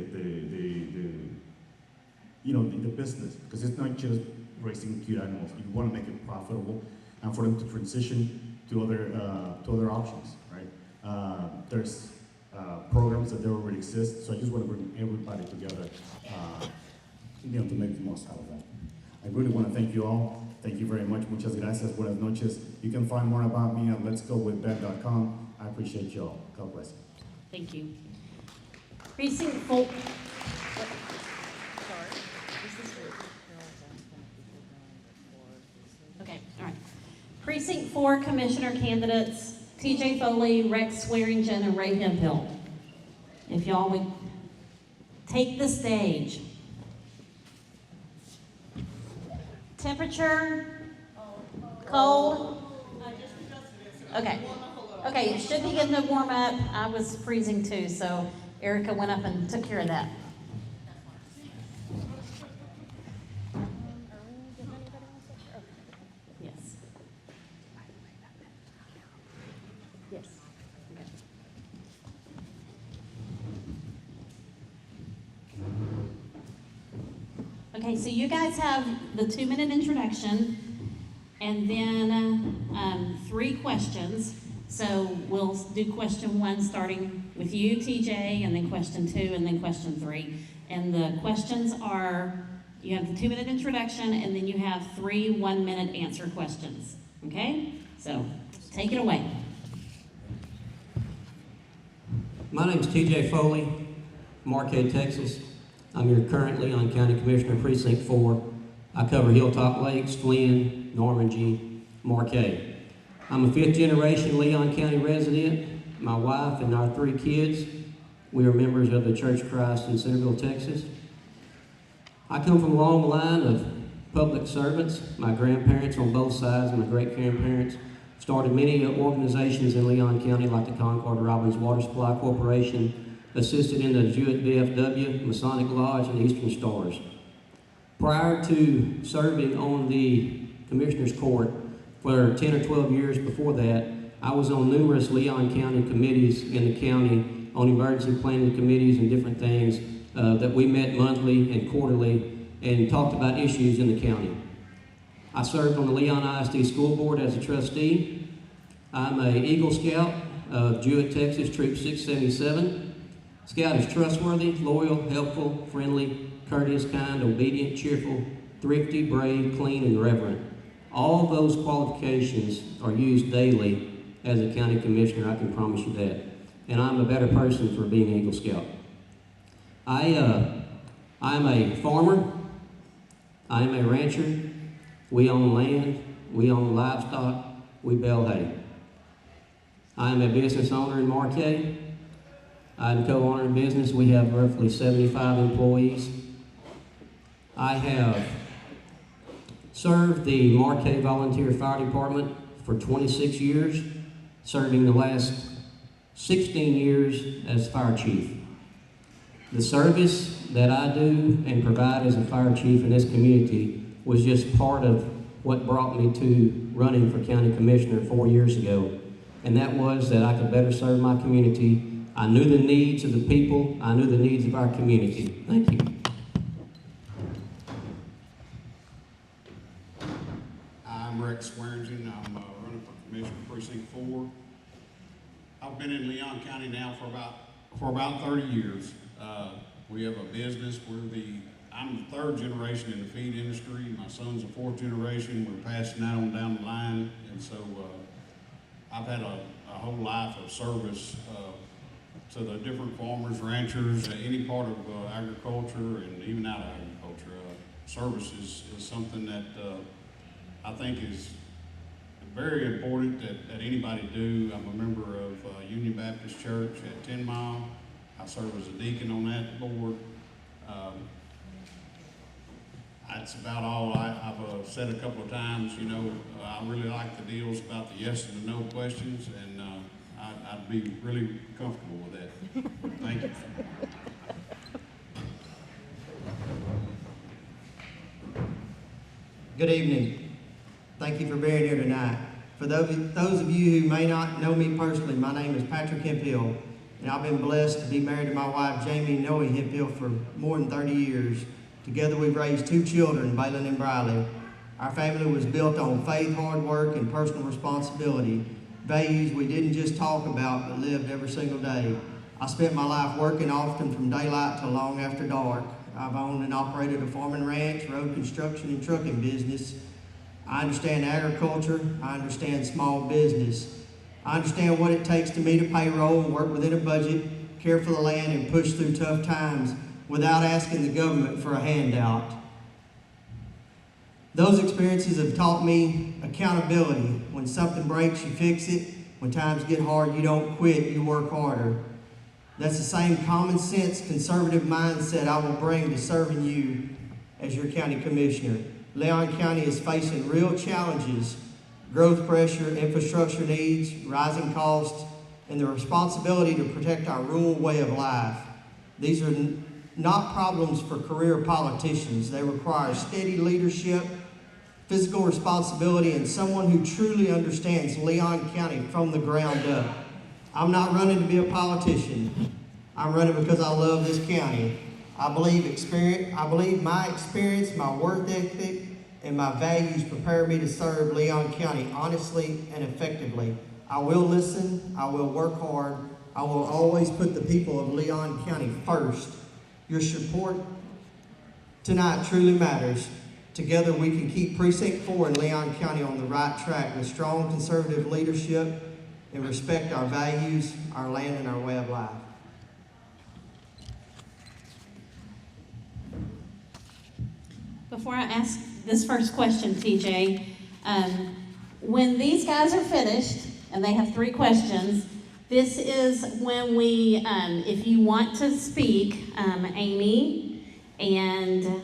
business, because it's not just raising cute animals. You want to make it profitable and for them to transition to other options, right? There's programs that already exist, so I just want to bring everybody together, to make the most out of that. I really want to thank you all. Thank you very much. Muchas gracias. Buenas noches. You can find more about me at letsgowithben.com. I appreciate you all. God bless you. Thank you. Precinct 4. Precinct 4 Commissioner candidates, TJ Foley, Rex Swearingen, and Ray Hemphill. If y'all would take the stage. Temperature? Cold? Okay. Okay, it should be getting to warm up. I was freezing too, so Erica went up and took care of that. Yes. Yes. Okay, so you guys have the 2-minute introduction and then 3 questions. So we'll do question 1 starting with you, TJ, and then question 2, and then question 3. And the questions are, you have the 2-minute introduction, and then you have 3 1-minute answer questions. Okay? So take it away. My name's TJ Foley, Marquette, Texas. I'm your current Leon County Commissioner, Precinct 4. I cover Hilltop Lakes, Flynn, Normandy, Marquette. I'm a 5th generation Leon County resident. My wife and our 3 kids, we are members of the Church of Christ in Centerville, Texas. I come from a long line of public servants. My grandparents on both sides, my great-grandparents, started many organizations in Leon County like the Concord Robbins Water Supply Corporation, assisted in the Jewett VFW, Masonic Lodge, and Eastern Stars. Prior to serving on the Commissioner's Court for 10 or 12 years before that, I was on numerous Leon County committees in the county, on emergency planning committees and different things that we met monthly and quarterly and talked about issues in the county. I served on the Leon ISD School Board as a trustee. I'm an Eagle Scout of Jewett, Texas, Troop 677. Scout is trustworthy, loyal, helpful, friendly, courteous, kind, obedient, cheerful, thrifty, brave, clean, and reverent. All those qualifications are used daily as a county commissioner, I can promise you that. And I'm a better person for being an Eagle Scout. I'm a farmer. I am a rancher. We own land. We own livestock. We bale hay. I am a business owner in Marquette. I'm co-owner in business. We have roughly 75 employees. I have served the Marquette Volunteer Fire Department for 26 years, serving the last 16 years as fire chief. The service that I do and provide as a fire chief in this community was just part of what brought me to running for county commissioner 4 years ago. And that was that I could better serve my community. I knew the needs of the people. I knew the needs of our community. Thank you. I'm Rex Swearingen. I'm running for Commissioner Precinct 4. I've been in Leon County now for about 30 years. We have a business. I'm the 3rd generation in the feed industry. My son's the 4th generation. We're passing that on down the line. And so I've had a whole life of service to the different farmers, ranchers, any part of agriculture and even out of agriculture. Service is something that I think is very important that anybody do. I'm a member of Union Baptist Church at 10 Mile. I serve as a deacon on that board. That's about all I've said a couple of times. You know, I really like the deals about the yes and the no questions, and I'd be really comfortable with that. Thank you. Good evening. Thank you for being here tonight. For those of you who may not know me personally, my name is Patrick Hemphill, and I've been blessed to be married to my wife, Jamie Noe Hemphill, for more than 30 years. Together we've raised 2 children, Baylin and Briley. Our family was built on faith, hard work, and personal responsibility, values we didn't just talk about but lived every single day. I spent my life working often from daylight till long after dark. I've owned and operated a farm and ranch, road construction, and trucking business. I understand agriculture. I understand small business. I understand what it takes to meet a payroll and work within a budget, care for the land, and push through tough times without asking the government for a handout. Those experiences have taught me accountability. When something breaks, you fix it. When times get hard, you don't quit, you work harder. That's the same common sense, conservative mindset I will bring to serving you as your county commissioner. Leon County is facing real challenges: growth pressure, infrastructure needs, rising costs, and the responsibility to protect our rural way of life. These are not problems for career politicians. They require steady leadership, physical responsibility, and someone who truly understands Leon County from the ground up. I'm not running to be a politician. I'm running because I love this county. I believe my experience, my work ethic, and my values prepare me to serve Leon County honestly and effectively. I will listen, I will work hard, I will always put the people of Leon County first. Your support tonight truly matters. Together we can keep Precinct 4 in Leon County on the right track with strong conservative leadership and respect our values, our land, and our way of life. Before I ask this first question, TJ, when these guys are finished, and they have 3 questions, this is when we, if you want to speak, Amy and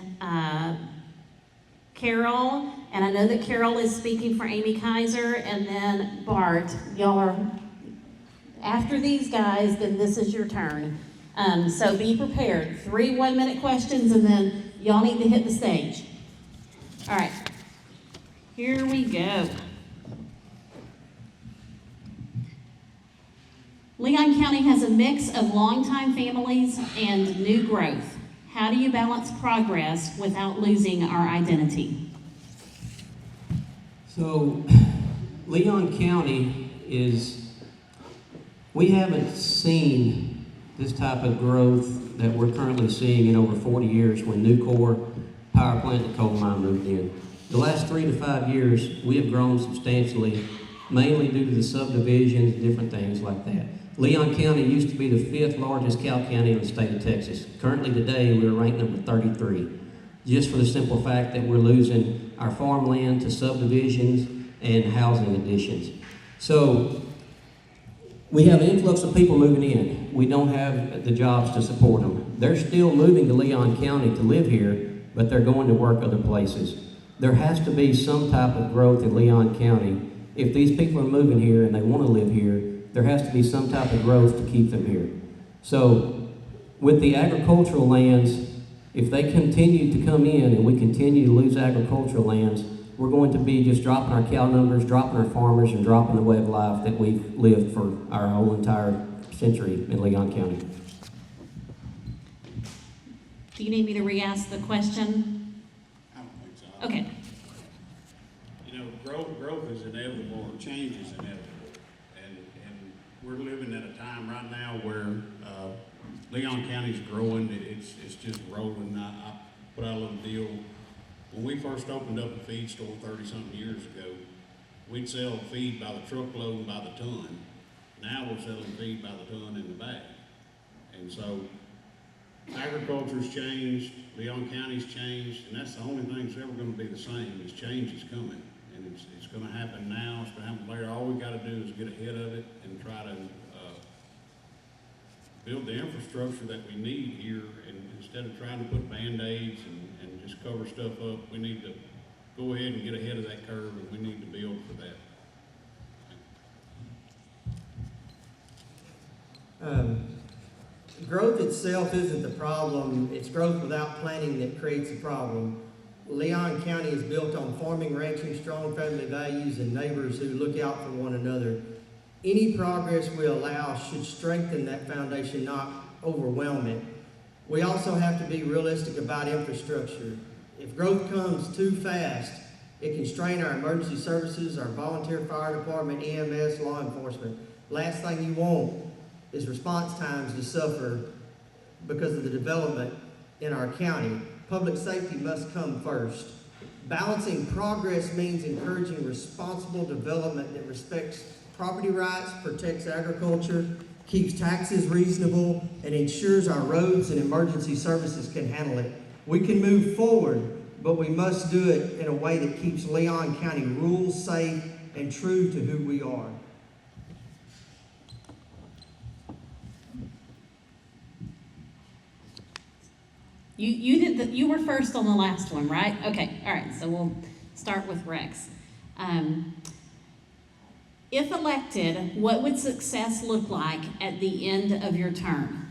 Carol, and I know that Carol is speaking for Amy Kaiser, and then Bart, y'all are, after these guys, then this is your turn. So be prepared. 3 one-minute questions, and then y'all need to hit the stage. All right, here we go. Leon County has a mix of longtime families and new growth. How do you balance progress without losing our identity? So, Leon County we haven't seen this type of growth that we're currently seeing in over 40 years when Nucor power plant and coal mine moved in. The last 3 to 5 years, we have grown substantially, mainly due to the subdivisions and different things like that. Leon County used to be the 5th largest cow county in the state of Texas. Currently today, we're ranked number 33, just for the simple fact that we're losing our farmland to subdivisions and housing additions. So we have an influx of people moving in. We don't have the jobs to support them. They're still moving to Leon County to live here, but they're going to work other places. There has to be some type of growth in Leon County. If these people are moving here and they want to live here, there has to be some type of growth to keep them here. So with the agricultural lands, if they continue to come in and we continue to lose agricultural lands, we're going to be just dropping our cow numbers, dropping our farmers, and dropping the way of life that we've lived for our whole entire century in Leon County. Do you need me to re-ask the question? I don't think so. Okay. You know, growth is inevitable, or change is inevitable. And we're living at a time right now where Leon County's growing. It's just rolling. I put out a little deal. When we first opened up a feed store 30-something years ago, we'd sell feed by the truckload and by the ton. Now we're selling feed by the ton in the bag. And so agriculture's changed, Leon County's changed, and that's the only thing that's ever going to be the same is change is coming. And it's going to happen now, it's going to happen later. All we got to do is get ahead of it and try to build the infrastructure that we need here, and instead of trying to put Band-Aids and just cover stuff up, we need to go ahead and get ahead of that curve, and we need to build for that. Growth itself isn't the problem. It's growth without planning that creates a problem. Leon County is built on farming, ranching, strong family values, and neighbors who look out for one another. Any progress we allow should strengthen that foundation, not overwhelm it. We also have to be realistic about infrastructure. If growth comes too fast, it can strain our emergency services, our volunteer fire department, EMS, law enforcement. Last thing you want is response times to suffer because of the development in our county. Public safety must come first. Balancing progress means encouraging responsible development that respects property rights, protects agriculture, keeps taxes reasonable, and ensures our roads and emergency services can handle it. We can move forward, but we must do it in a way that keeps Leon County rules safe and true to who we are. You were first on the last one, right? Okay, all right, so we'll start with Rex. If elected, what would success look like at the end of your term?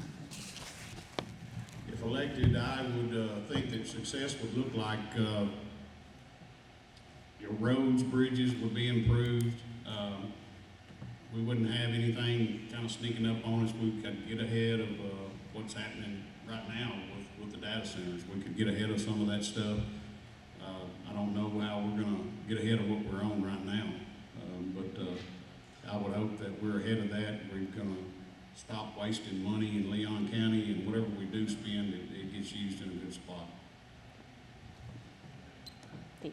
If elected, I would think that success would look like your roads, bridges would be improved. We wouldn't have anything kind of sneaking up on us. We could get ahead of what's happening right now with the data centers. We could get ahead of some of that stuff. I don't know how we're going to get ahead of what we're on right now, but I would hope that we're ahead of that. We're going to stop wasting money in Leon County, and whatever we do spend, it gets used in a good spot. Yep.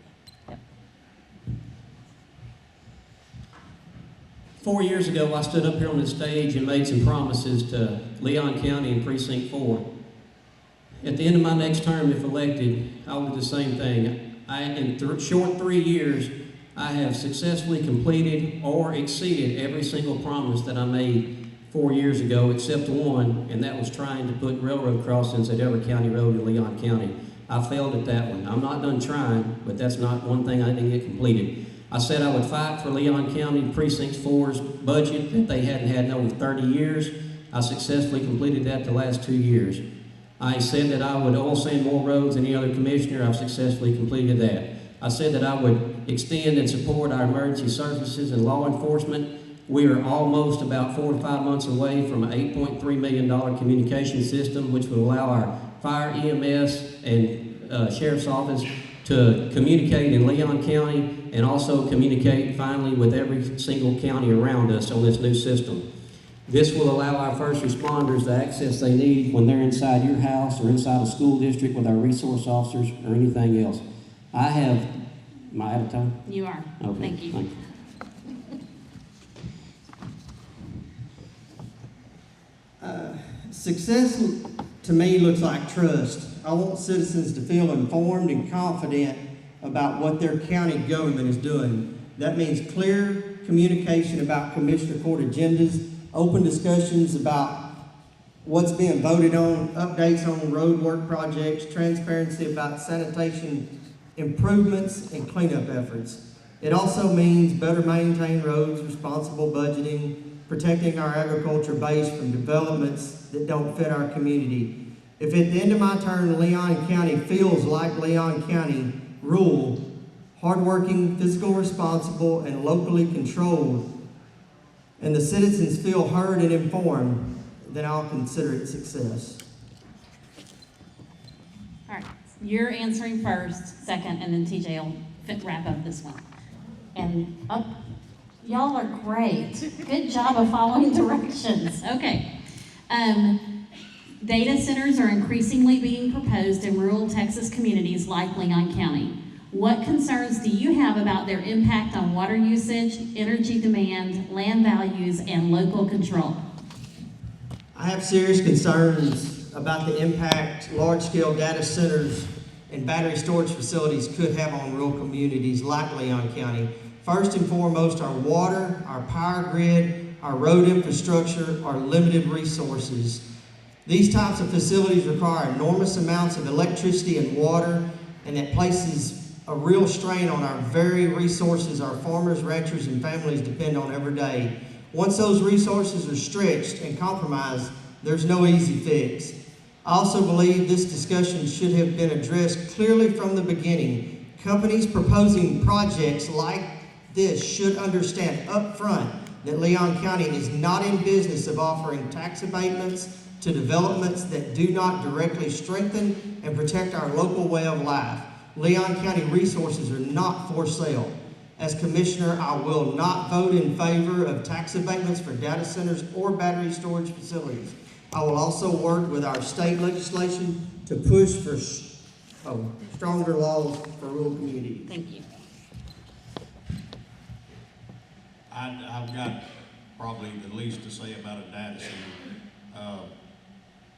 4 years ago, I stood up here on the stage and made some promises to Leon County and Precinct 4. At the end of my next term, if elected, I will do the same thing. In short 3 years, I have successfully completed or exceeded every single promise that I made 4 years ago, except one, and that was trying to put railroad crossings at every county road in Leon County. I failed at that one. I'm not done trying, but that's not one thing I didn't get completed. I said I would fight for Leon County Precinct 4's budget that they hadn't had in over 30 years. I successfully completed that the last 2 years. I said that I would oil sand more roads than any other commissioner. I've successfully completed that. I said that I would extend and support our emergency services and law enforcement. We are almost about 4 to 5 months away from an $8.3 million communication system, which will allow our fire, EMS, and sheriff's office to communicate in Leon County and also communicate finally with every single county around us on this new system. This will allow our first responders the access they need when they're inside your house or inside a school district with our resource officers or anything else. Am I out of time? You are. Okay. Thank you. Success to me looks like trust. I want citizens to feel informed and confident about what their county government is doing. That means clear communication about Commissioner Court agendas, open discussions about what's being voted on, updates on road work projects, transparency about sanitation improvements and cleanup efforts. It also means better maintained roads, responsible budgeting, protecting our agriculture base from developments that don't fit our community. If at the end of my term Leon County feels like Leon County rule, hardworking, fiscal responsible, and locally controlled, and the citizens feel heard and informed, then I'll consider it success. All right, you're answering first, second, and then TJ will wrap up this one. And y'all are great. Good job of following directions. Okay. Data centers are increasingly being proposed in rural Texas communities like Leon County. What concerns do you have about their impact on water usage, energy demand, land values, and local control? I have serious concerns about the impact large-scale data centers and battery storage facilities could have on rural communities like Leon County. First and foremost, our water, our power grid, our road infrastructure are limited resources. These types of facilities require enormous amounts of electricity and water, and that places a real strain on our very resources our farmers, ranchers, and families depend on every day. Once those resources are stretched and compromised, there's no easy fix. I also believe this discussion should have been addressed clearly from the beginning. Companies proposing projects like this should understand up front that Leon County is not in business of offering tax abatements to developments that do not directly strengthen and protect our local way of life. Leon County resources are not for sale. As Commissioner, I will not vote in favor of tax abatements for data centers or battery storage facilities. I will also work with our state legislation to push for stronger laws for rural communities. Thank you. I've got probably the least to say about a data center.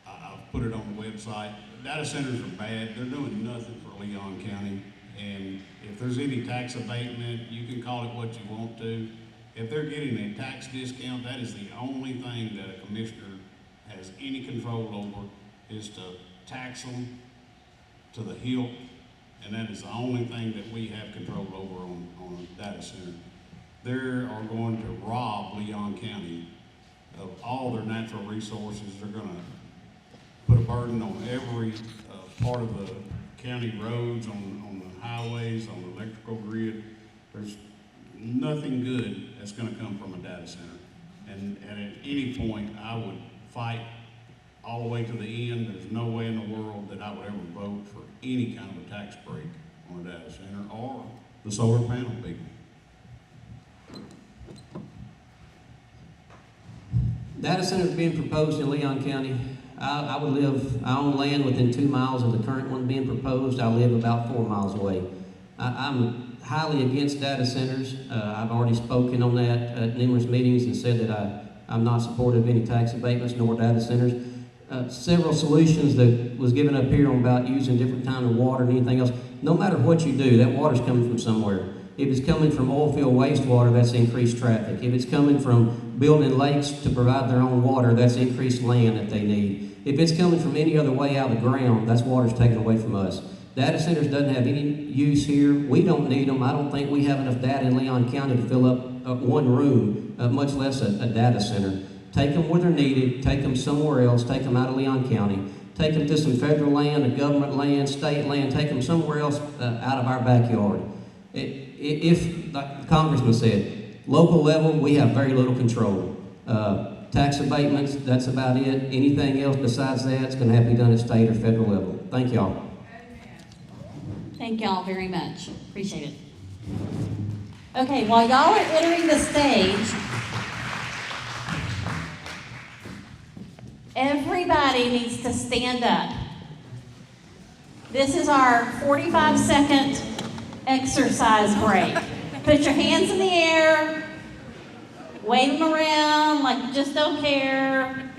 I've put it on the website. data centers are bad. They're doing nothing for Leon County. And if there's any tax abatement, you can call it what you want to. If they're getting a tax discount, that is the only thing that a commissioner has any control over, is to tax them to the hilt. And that is the only thing that we have control over on a data center. They are going to rob Leon County of all their natural resources. They're going to put a burden on every part of the county roads, on the highways, on the electrical grid. There's nothing good that's going to come from a data center. And at any point, I would fight all the way to the end. There's no way in the world that I would ever vote for any kind of a tax break on a data center or the solar panel people. Data centers being proposed in Leon County. I own land within 2 miles of the current one being proposed. I live about 4 miles away. I'm highly against data centers. I've already spoken on that at numerous meetings and said that I'm not supportive of any tax abatements nor data centers. Several solutions that was given up here about using different kind of water and anything else. No matter what you do, that water's coming from somewhere. If it's coming from oil field wastewater, that's increased traffic. If it's coming from building lakes to provide their own water, that's increased land that they need. If it's coming from any other way out of the ground, that's water's taken away from us. Data centers doesn't have any use here. We don't need them. I don't think we have enough data in Leon County to fill up one room, much less a data center. Take them where they're needed, take them somewhere else, take them out of Leon County, take them to some federal land, a government land, state land, take them somewhere else out of our backyard. If, like the Congressman said, local level, we have very little control. Tax abatements, that's about it. Anything else besides that, it's going to have to be done at state or federal level. Thank y'all. Thank y'all very much. Appreciate it. Okay, while y'all are entering the stage, everybody needs to stand up. This is our 45-second exercise break. Put your hands in the air, wave them around like you just don't care.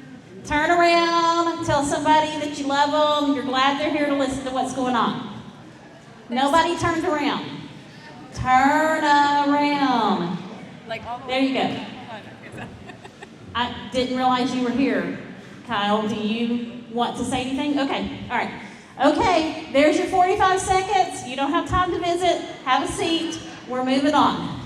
Turn around, tell somebody that you love them, you're glad they're here to listen to what's going on. Nobody turns around. Turn around. There you go. I didn't realize you were here. Kyle, do you want to say anything? Okay, all right. Okay, there's your 45 seconds. You don't have time to visit. Have a seat. We're moving on.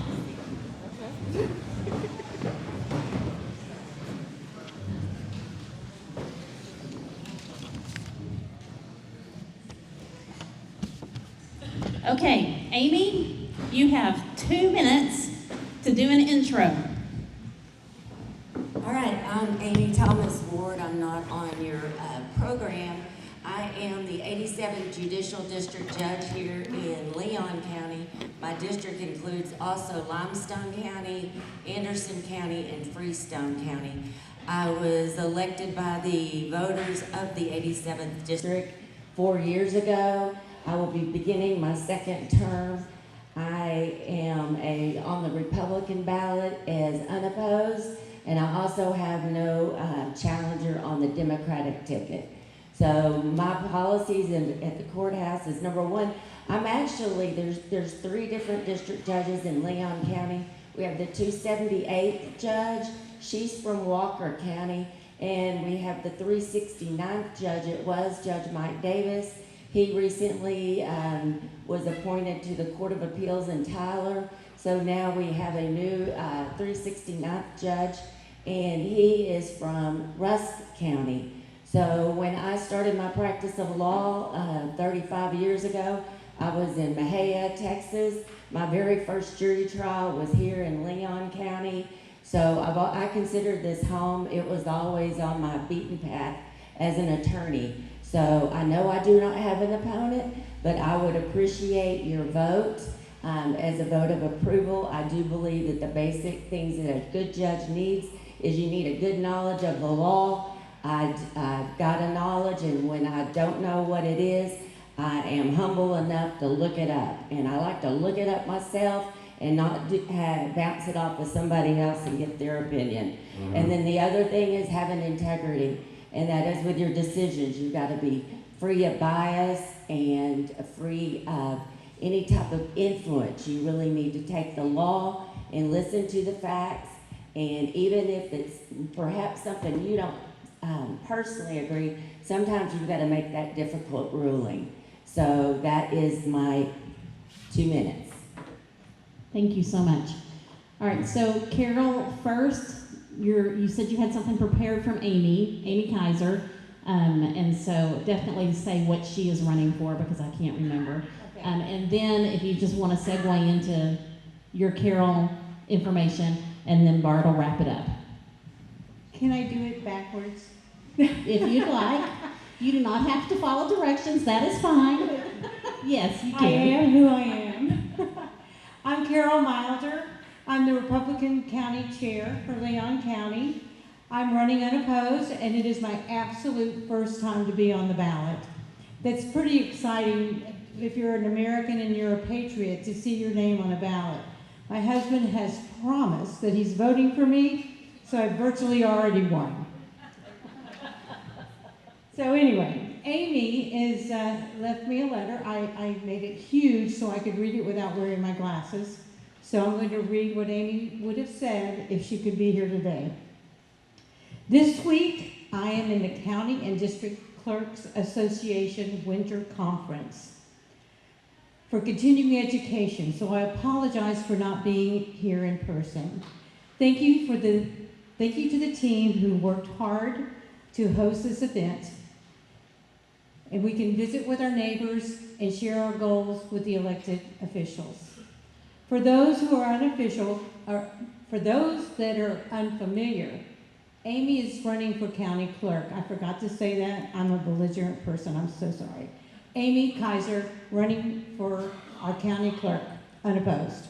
Okay, Amy, you have 2 minutes to do an intro. All right, I'm Amy Thomas Ward. I'm not on your program. I am the 87th Judicial District Judge here in Leon County. My district includes also Limestone County, Anderson County, and Freestone County. I was elected by the voters of the 87th District 4 years ago. I will be beginning my second term. I am on the Republican ballot as unopposed, and I also have no challenger on the Democratic ticket. So my policies at the courthouse is, number one, I'm actually, there's 3 different district judges in Leon County. We have the 278th judge, she's from Walker County, and we have the 369th judge, it was Judge Mike Davis. He recently was appointed to the Court of Appeals in Tyler, so now we have a new 369th judge, and he is from Rusk County. So when I started my practice of law 35 years ago, I was in Mejia, Texas. My very first jury trial was here in Leon County. So I considered this home. It was always on my beaten path as an attorney. So I know I do not have an opponent, but I would appreciate your vote as a vote of approval. I do believe that the basic things that a good judge needs is you need a good knowledge of the law. I've got a knowledge, and when I don't know what it is, I am humble enough to look it up. And I like to look it up myself and not bounce it off of somebody else and get their opinion. Mm-hmm. And then the other thing is having integrity, and that is with your decisions. You've got to be free of bias and free of any type of influence. You really need to take the law and listen to the facts, and even if it's perhaps something you don't personally agree, sometimes you've got to make that difficult ruling. So that is my 2 minutes. Thank you so much. All right, so Carol, first, you said you had something prepared from Amy Kaiser, and so definitely say what she is running for because I can't remember. Okay. And then if you just want to segue into your Carol information, and then Bart will wrap it up. Can I do it backwards? If you'd like. You do not have to follow directions, that is fine. Yes, you can. I am who I am. I'm Carol Milder. I'm the Republican County Chair for Leon County. I'm running unopposed, and it is my absolute first time to be on the ballot. That's pretty exciting if you're an American and you're a patriot to see your name on a ballot. My husband has promised that he's voting for me, so I've virtually already won. So anyway, Amy is left me a letter. I made it huge so I could read it without wearing my glasses. So I'm going to read what Amy would have said if she could be here today. This week, I am in the County and District Clerks Association Winter Conference for continuing education, so I apologize for not being here in person. Thank you to the team who worked hard to host this event, and we can visit with our neighbors and share our goals with the elected officials. For those who are unofficial, or for those that are unfamiliar, Amy is running for county clerk. I forgot to say that. I'm a belligerent person. I'm so sorry. Amy Kaiser running for our county clerk, unopposed.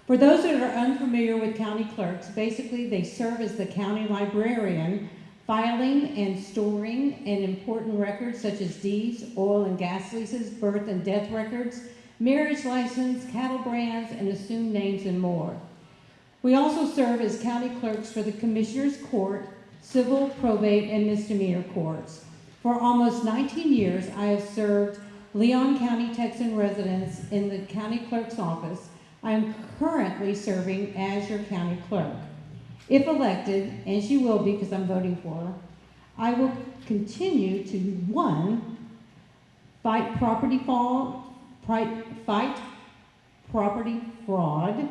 For those that are unfamiliar with county clerks, basically they serve as the county librarian, filing and storing and important records such as deeds, oil and gas leases, birth and death records, marriage license, cattle brands, and assumed names and more. We also serve as county clerks for the Commissioner's Court, civil, probate, and misdemeanor courts. For almost 19 years, I have served Leon County Texan residents in the county clerk's office. I am currently serving as your county clerk. If elected, and she will be because I'm voting for her, I will continue to, 1, fight property fraud.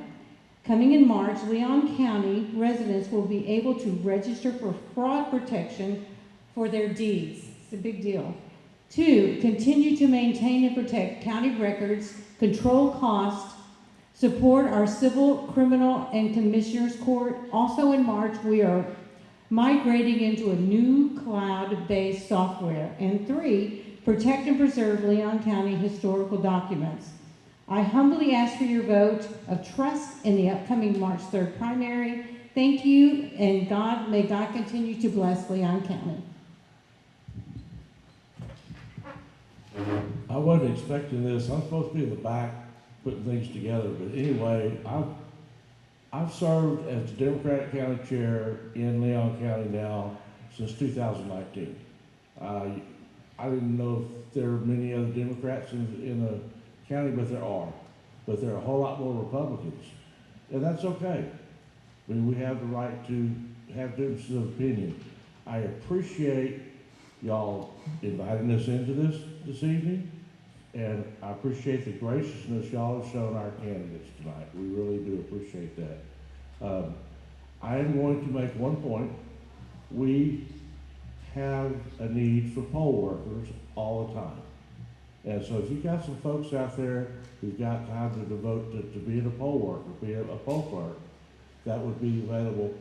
Coming in March, Leon County residents will be able to register for fraud protection for their deeds. It's a big deal. 2, continue to maintain and protect county records, control costs, support our civil, criminal, and commissioner's court. Also in March, we are migrating into a new cloud-based software. And 3, protect and preserve Leon County historical documents. I humbly ask for your vote of trust in the upcoming March 3rd primary. Thank you, and may God continue to bless Leon County. I wasn't expecting this. I'm supposed to be in the back putting things together, but anyway, I've served as the Democratic County Chair in Leon County now since 2019. I didn't know if there are many other Democrats in the county, but there are. But there are a whole lot more Republicans, and that's okay. I mean, we have the right to have differences of opinion. I appreciate y'all inviting us into this evening, and I appreciate the graciousness y'all have shown our candidates tonight. We really do appreciate that. I am going to make one point. We have a need for poll workers all the time. And so if you've got some folks out there who've got time to devote to being a poll worker, be a poll clerk, that would be available.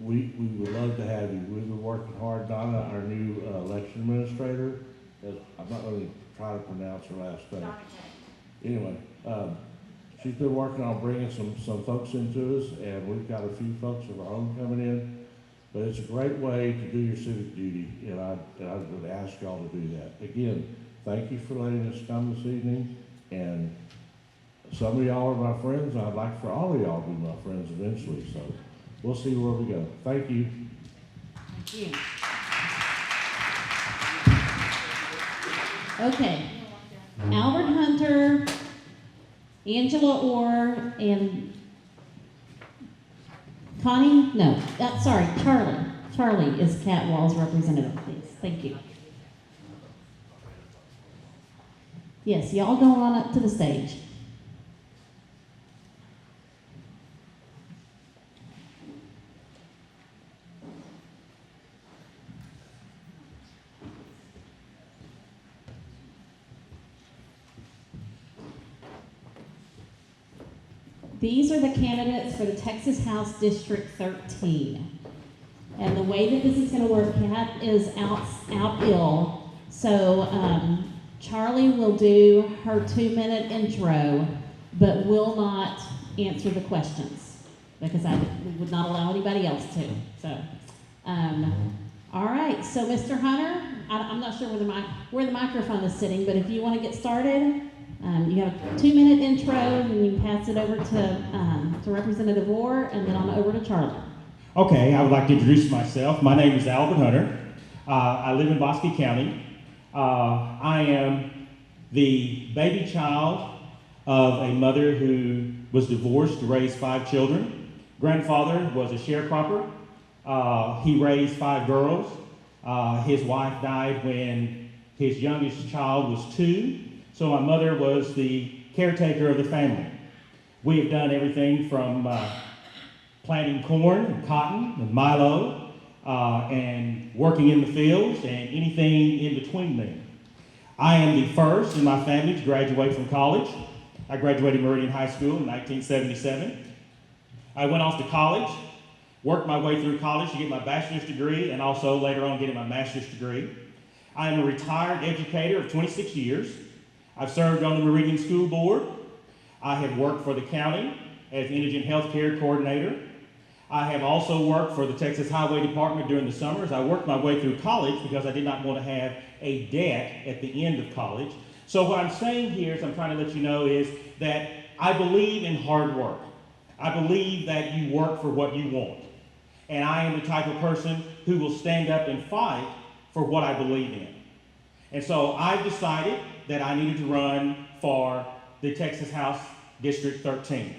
We would love to have you. We've been working hard. Donna, our new election administrator, I'm not going to try to pronounce her last name. Anyway, she's been working on bringing some folks into us, and we've got a few folks of our own coming in. But it's a great way to do your civic duty, and I would ask y'all to do that. Again, thank you for letting us come this evening, and some of y'all are my friends. I'd like for all of y'all to be my friends eventually, so we'll see where we go. Thank you. Thank you. Okay. Albert Hunter, Angela Orr, and Connie, no, sorry, Charlie. Charlie is Cat Wall's representative, please. Thank you. Yes, y'all go on up to the stage. These are the candidates for the Texas House District 13. And the way that this is going to work, Kat is out ill. So Charlie will do her 2-minute intro, but will not answer the questions because we would not allow anybody else to. So, all right. So, Mr. Hunter, I'm not sure where the microphone is sitting, but if you want to get started, you have a 2-minute intro, and you can pass it over to Representative Orr, and then on over to Charlie. Okay, I would like to introduce myself. My name is Albert Hunter. I live in Bosque County. I am the baby child of a mother who was divorced to raise 5 children. Grandfather was a sharecropper. He raised 5 girls. His wife died when his youngest child was 2. So my mother was the caretaker of the family. We have done everything from planting corn and cotton and milo and working in the fields and anything in between them. I am the first in my family to graduate from college. I graduated Meridian High School in 1977. I went off to college, worked my way through college to get my bachelor's degree and also later on getting my master's degree. I am a retired educator of 26 years. I've served on the Meridian School Board. I have worked for the county as indigent health care coordinator. I have also worked for the Texas Highway Department during the summers. I worked my way through college because I did not want to have a debt at the end of college. So what I'm saying here is I'm trying to let you know is that I believe in hard work. I believe that you work for what you want. And I am the type of person who will stand up and fight for what I believe in. And so I've decided that I needed to run for the Texas House District 13.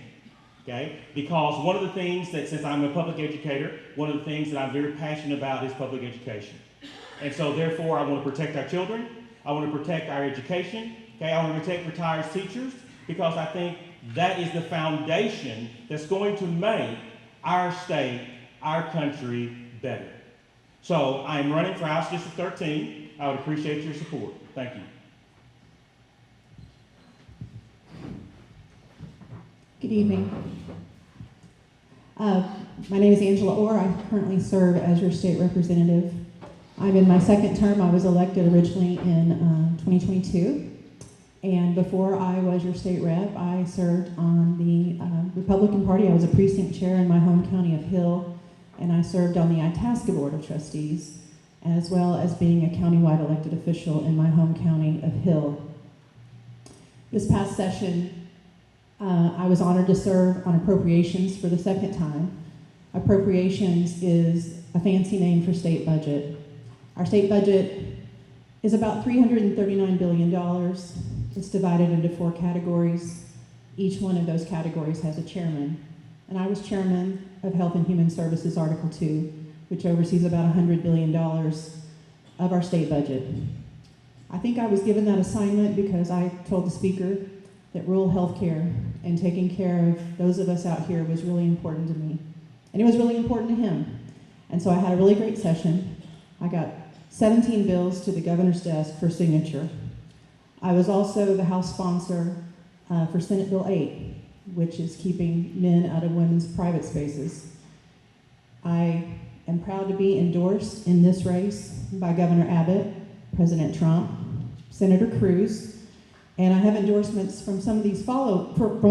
Okay? Because one of the things that, since I'm a public educator, one of the things that I'm very passionate about is public education. And so therefore I want to protect our children, I want to protect our education, okay? I want to protect retired teachers because I think that is the foundation that's going to make our state, our country better. So I'm running for House District 13. I would appreciate your support. Thank you. Good evening. My name is Angela Orr. I currently serve as your state representative. I'm in my 2nd term. I was elected originally in 2022. And before I was your state rep, I served on the Republican Party. I was a precinct chair in my home county of Hill, and I served on the Itasca Board of Trustees, as well as being a countywide elected official in my home county of Hill. This past session, I was honored to serve on appropriations for the 2nd time. Appropriations is a fancy name for state budget. Our state budget is about $339 billion. It's divided into 4 categories. Each one of those categories has a chairman. And I was chairman of Health and Human Services Article 2, which oversees about $100 billion of our state budget. I think I was given that assignment because I told the speaker that rural health care and taking care of those of us out here was really important to me. And it was really important to him. And so I had a really great session. I got 17 bills to the governor's desk for signature. I was also the House sponsor for Senate Bill 8, which is keeping men out of women's private spaces. I am proud to be endorsed in this race by Governor Abbott, President Trump, Senator Cruz, and I have endorsements from some of these from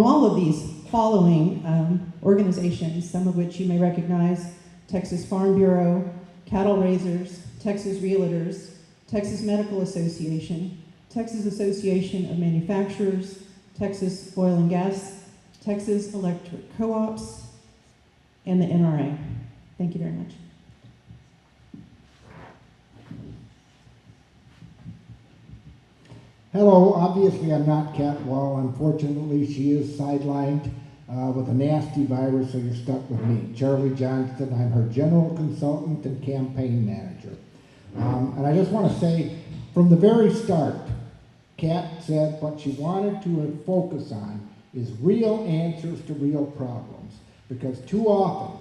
all of these following organizations, some of which you may recognize: Texas Farm Bureau, Cattle Raisers, Texas Realtors, Texas Medical Association, Texas Association of Manufacturers, Texas Oil and Gas, Texas Electric Co-ops, and the NRA. Thank you very much. Hello, obviously I'm not Cat Wall. Unfortunately, she is sidelined with a nasty virus, so you're stuck with me. Charlie Johnston, I'm her general consultant and campaign manager. And I just want to say, from the very start, Cat said what she wanted to focus on is real answers to real problems. Because too often,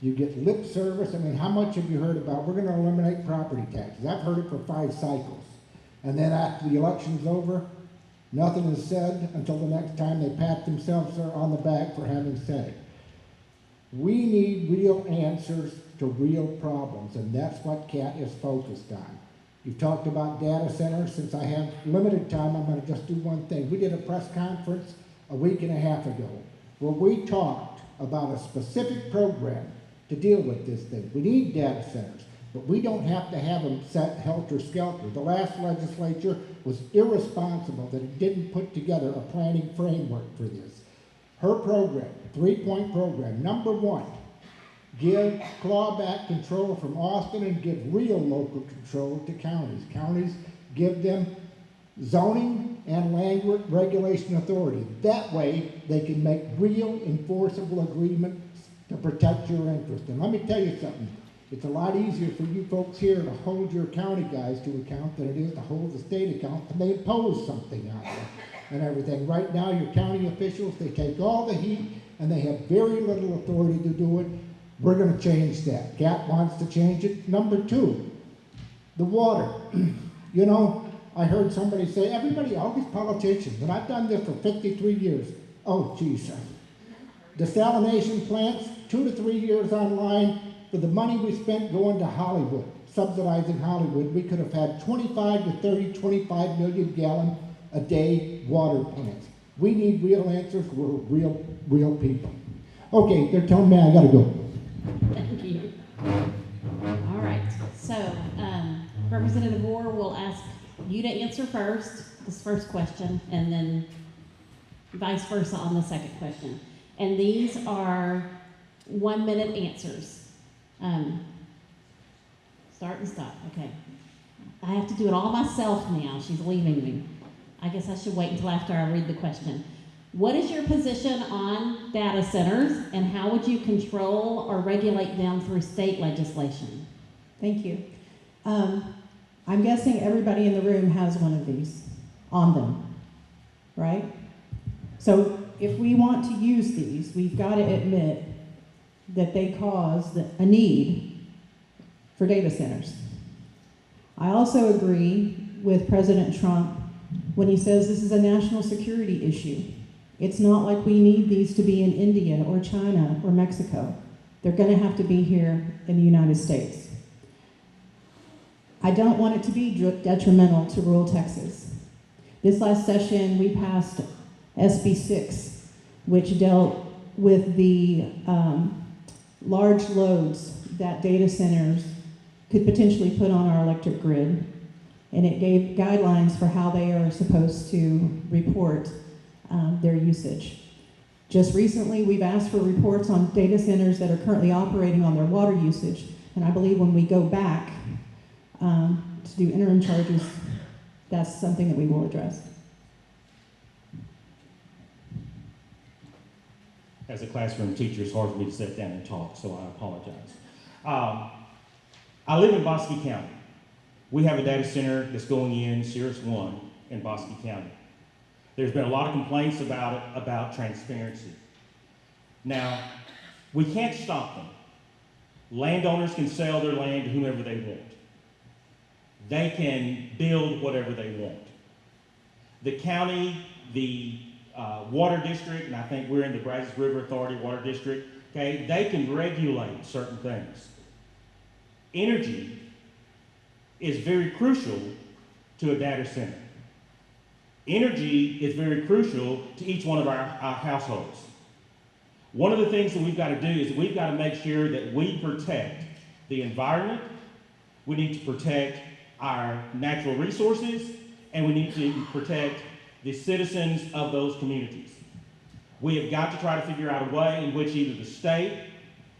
you get lip service. I mean, how much have you heard about, we're going to eliminate property taxes? I've heard it for 5 cycles. And then after the election's over, nothing is said until the next time they pat themselves on the back for having said it. We need real answers to real problems, and that's what Cat is focused on. You've talked about data centers. Since I have limited time, I'm going to just do one thing. We did a press conference a week and a half ago where we talked about a specific program to deal with this thing. We need data centers, but we don't have to have them set helter-skelter. The last legislature was irresponsible that it didn't put together a planning framework for this. Her program, 3-point program, number 1, give clawback control from Austin and give real local control to counties. Counties, give them zoning and land regulation authority. That way, they can make real enforceable agreements to protect your interest. And let me tell you something. It's a lot easier for you folks here to hold your county guys to account than it is to hold the state account, and they impose something on you and everything. Right now, your county officials, they take all the heat, and they have very little authority to do it. We're going to change that. Cat wants to change it. Number 2, the water. You know, I heard somebody say, everybody, all these politicians, and I've done this for 53 years. Oh, Jesus. Desalination plants, 2 to 3 years online. For the money we spent going to Hollywood, subsidizing Hollywood, we could have had 25 to 30, 25 million gallon a day water plants. We need real answers. We're real people. Okay, they're telling me I gotta go. Thank you. All right, so Representative Orr will ask you to answer first, this first question, and then vice versa on the second question. And these are 1-minute answers. Start and stop, okay. I have to do it all myself now. She's leaving me. I guess I should wait until after I read the question. What is your position on data centers, and how would you control or regulate them through state legislation? Thank you. I'm guessing everybody in the room has one of these on them, right? So if we want to use these, we've got to admit that they cause a need for data centers. I also agree with President Trump when he says this is a national security issue. It's not like we need these to be in India or China or Mexico. They're going to have to be here in the United States. I don't want it to be detrimental to rural Texas. This last session, we passed SB 6, which dealt with the large loads that data centers could potentially put on our electric grid. And it gave guidelines for how they are supposed to report their usage. Just recently, we've asked for reports on data centers that are currently operating on their water usage. And I believe when we go back to do interim charges, that's something that we will address. As a classroom teacher, it's hard for me to sit down and talk, so I apologize. I live in Bosque County. We have a data center that's going in, Cirrus 1, in Bosque County. There's been a lot of complaints about it, about transparency. Now, we can't stop them. Landowners can sell their land to whomever they want. They can build whatever they want. The county, the water district, and I think we're in the Brazos River Authority Water District, okay, they can regulate certain things. Energy is very crucial to a data center. Energy is very crucial to each one of our households. One of the things that we've got to do is we've got to make sure that we protect the environment, we need to protect our natural resources, and we need to protect the citizens of those communities. We have got to try to figure out a way in which either the state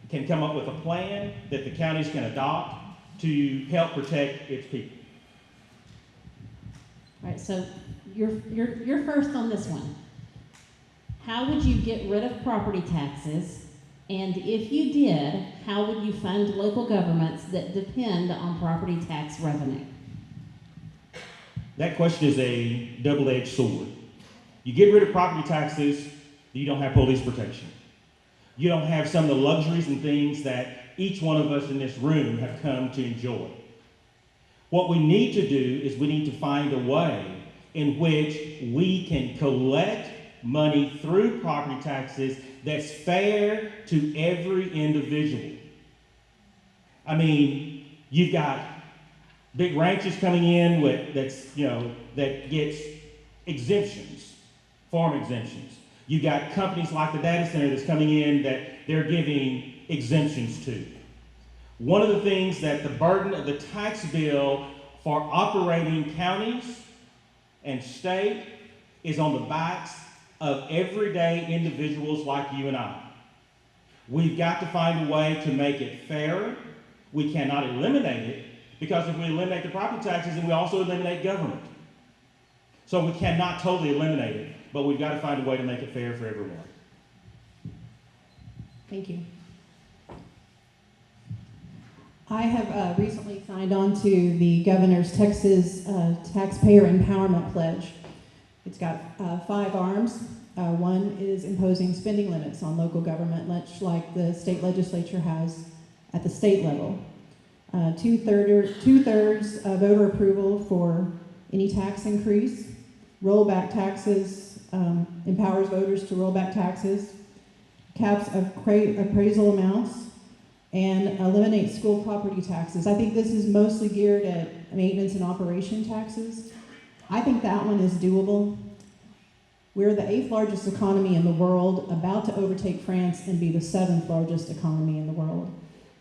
can come up with a plan that the counties can adopt to help protect its people. All right, so you're first on this one. How would you get rid of property taxes? And if you did, how would you fund local governments that depend on property tax revenue? That question is a double-edged sword. You get rid of property taxes, you don't have police protection. You don't have some of the luxuries and things that each one of us in this room have come to enjoy. What we need to do is we need to find a way in which we can collect money through property taxes that's fair to every individual. I mean, you've got big ranches coming in that gets exemptions, farm exemptions. You got companies like the data center that's coming in that they're giving exemptions to. One of the things that the burden of the tax bill for operating counties and state is on the backs of everyday individuals like you and I. We've got to find a way to make it fairer. We cannot eliminate it, because if we eliminate the property taxes, then we also eliminate government. So we cannot totally eliminate it, but we've got to find a way to make it fair for everyone. Thank you. I have recently signed on to the governor's Texas Taxpayer Empowerment Pledge. It's got 5 arms. One is imposing spending limits on local government, much like the state legislature has at the state level. Two-thirds voter approval for any tax increase. Rollback taxes, empowers voters to roll back taxes. Caps appraisal amounts, and eliminate school property taxes. I think this is mostly geared at maintenance and operation taxes. I think that one is doable. We're the 8th largest economy in the world, about to overtake France and be the 7th largest economy in the world.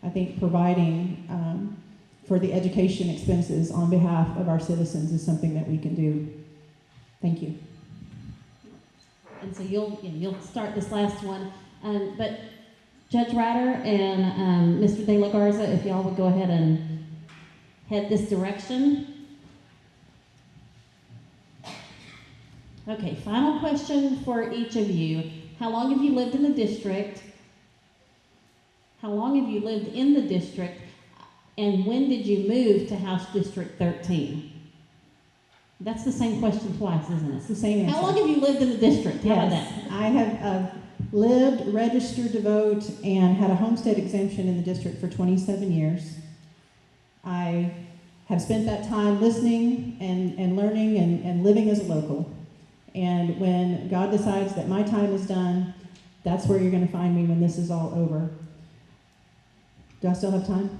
I think providing for the education expenses on behalf of our citizens is something that we can do. Thank you. And so you'll start this last one, but Judge Ryder and Mr. De La Garza, if y'all would go ahead and head this direction. Okay, final question for each of you. How long have you lived in the district? How long have you lived in the district? And when did you move to House District 13? That's the same question twice, isn't it? It's the same answer. How long have you lived in the district? How about Yes, that? I have lived, registered to vote, and had a homestead exemption in the district for 27 years. I have spent that time listening and learning and living as a local. And when God decides that my time is done, that's where you're going to find me when this is all over. Do I still have time?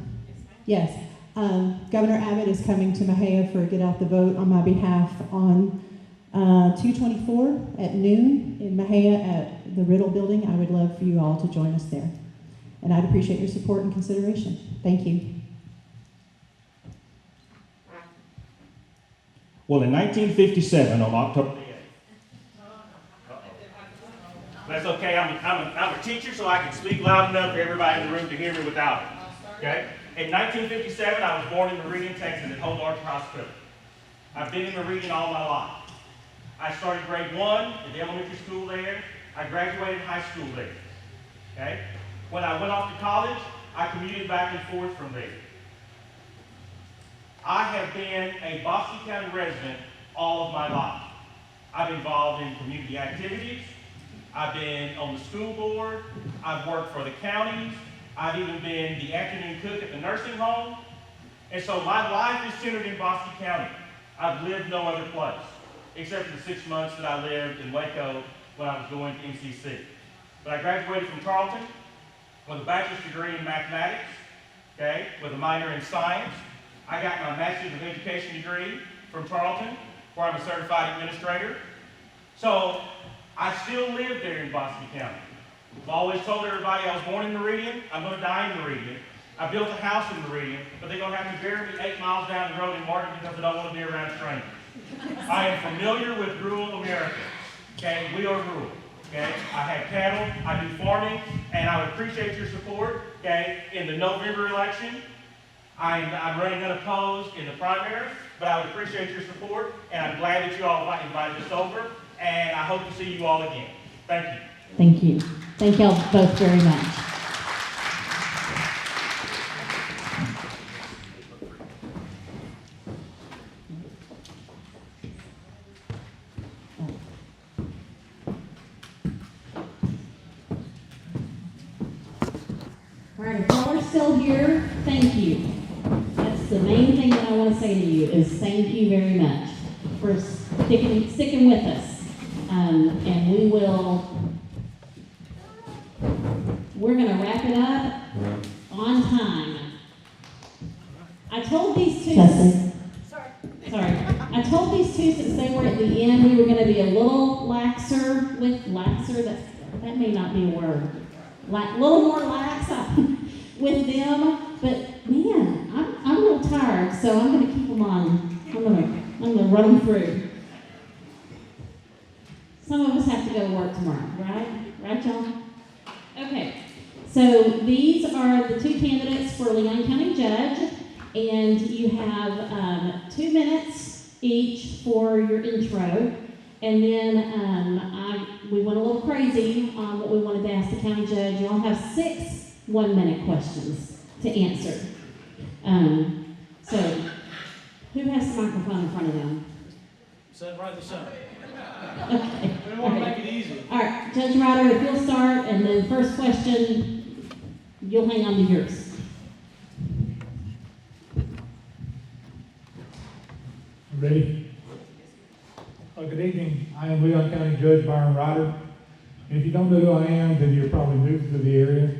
Yes. Governor Abbott is coming to Mexia for a Get Out the Vote on my behalf on 2/24 at noon in Mexia at the Riddle Building. I would love for you all to join us there. And I'd appreciate your support and consideration. Thank you. Well, in 1957, on October the 8th, that's okay, I'm a teacher, so I can speak loud enough for everybody in the room to hear me without it, okay? In 1957, I was born in Meridian, Texas, at Whole Arch Hospital. I've been in Meridian all my life. I started grade 1 at the elementary school there. I graduated high school there, okay? When I went off to college, I commuted back and forth from there. I have been a Bosque County resident all of my life. I've been involved in community activities. I've been on the school board. I've worked for the counties. I've even been the afternoon cook at the nursing home. And so my life is centered in Bosque County. I've lived no other place, except for the 6 months that I lived in Waco when I was going to MCC. But I graduated from Tarleton with a bachelor's degree in mathematics, okay, with a minor in science. I got my master's of education degree from Tarleton, where I'm a certified administrator. So I still live there in Bosque County. I've always told everybody I was born in Meridian, I'm going to die in Meridian. I built a house in Meridian, but they're going to have to bury me 8 miles down the road in Martin because I don't want to be around strangers. I am familiar with rural America. Okay, we are rural. Okay, I have cattle, I do farming, and I would appreciate your support. Okay, in the November election, I'm running unopposed in the primary, but I would appreciate your support, and I'm glad that you all invited us over, and I hope to see you all again. Thank you. Thank you. Thank y'all both very much. All right, if y'all are still here, thank you. That's the main thing that I want to say to you is thank you very much for sticking with us. And we're going to wrap it up on time. I told these two, sorry. I told these two since they were at the end, we were going to be a little laxer, that may not be a word. A little more lax with them, but man, I'm a little tired, so I'm going to keep them on. I'm going to run them through. Some of us have to go to work tomorrow, right? Right, y'all? Okay, so these are the two candidates for Leon County Judge, and you have 2 minutes each for your intro, and then we went a little crazy on what we wanted to ask the county judge. You all have 6 1-minute questions to answer. So, who has the microphone in front of them? Set right in the center. Okay. We don't want to make it easy. All right, Judge Ryder, if you'll start, and then first question, you'll hang on to yours. Ready? Good evening. I am Leon County Judge Byron Ryder. And if you don't know who I am, then you're probably new to the area.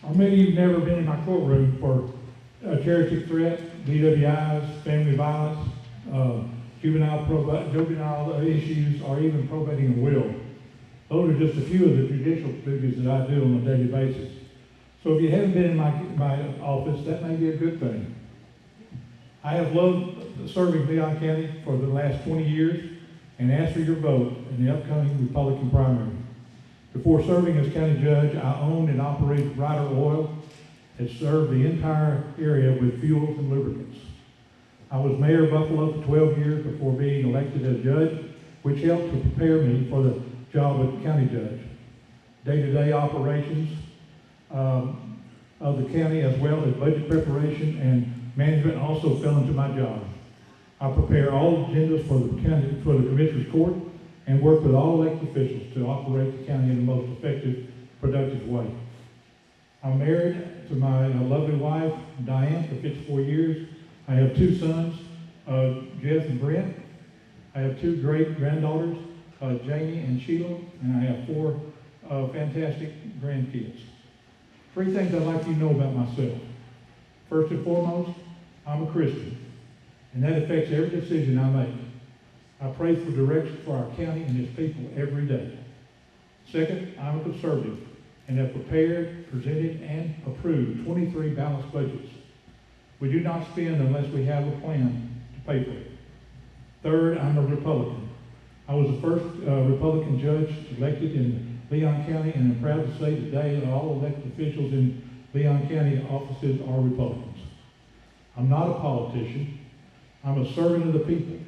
Or maybe you've never been in my courtroom for a terroristic threat, DWIs, family violence, juvenile issues, or even probating a will. Those are just a few of the judicial duties that I do on a daily basis. So if you haven't been in my office, that may be a good thing. I have loved serving Leon County for the last 20 years and ask for your vote in the upcoming Republican primary. Before serving as county judge, I owned and operated Ryder Oil and served the entire area with fuels and lubricants. I was mayor of Buffalo for 12 years before being elected as judge, which helped to prepare me for the job of county judge. Day-to-day operations of the county, as well as budget preparation and management, also fell into my job. I prepare all agendas for the Commissioner's Court and work with all elected officials to operate the county in the most effective, productive way. I'm married to my lovely wife, Diane, for 54 years. I have 2 sons, Jeff and Brent. I have 2 great granddaughters, Jamie and Sheila, and I have 4 fantastic grandkids. 3 things I'd like you to know about myself. First and foremost, I'm a Christian, and that affects every decision I make. I pray for direction for our county and its people every day. Second, I'm a conservative and have prepared, presented, and approved 23 balanced budgets. We do not spend unless we have a plan to pay for it. Third, I'm a Republican. I was the first Republican judge elected in Leon County, and I'm proud to say today that all elected officials in Leon County offices are Republicans. I'm not a politician. I'm a servant of the people.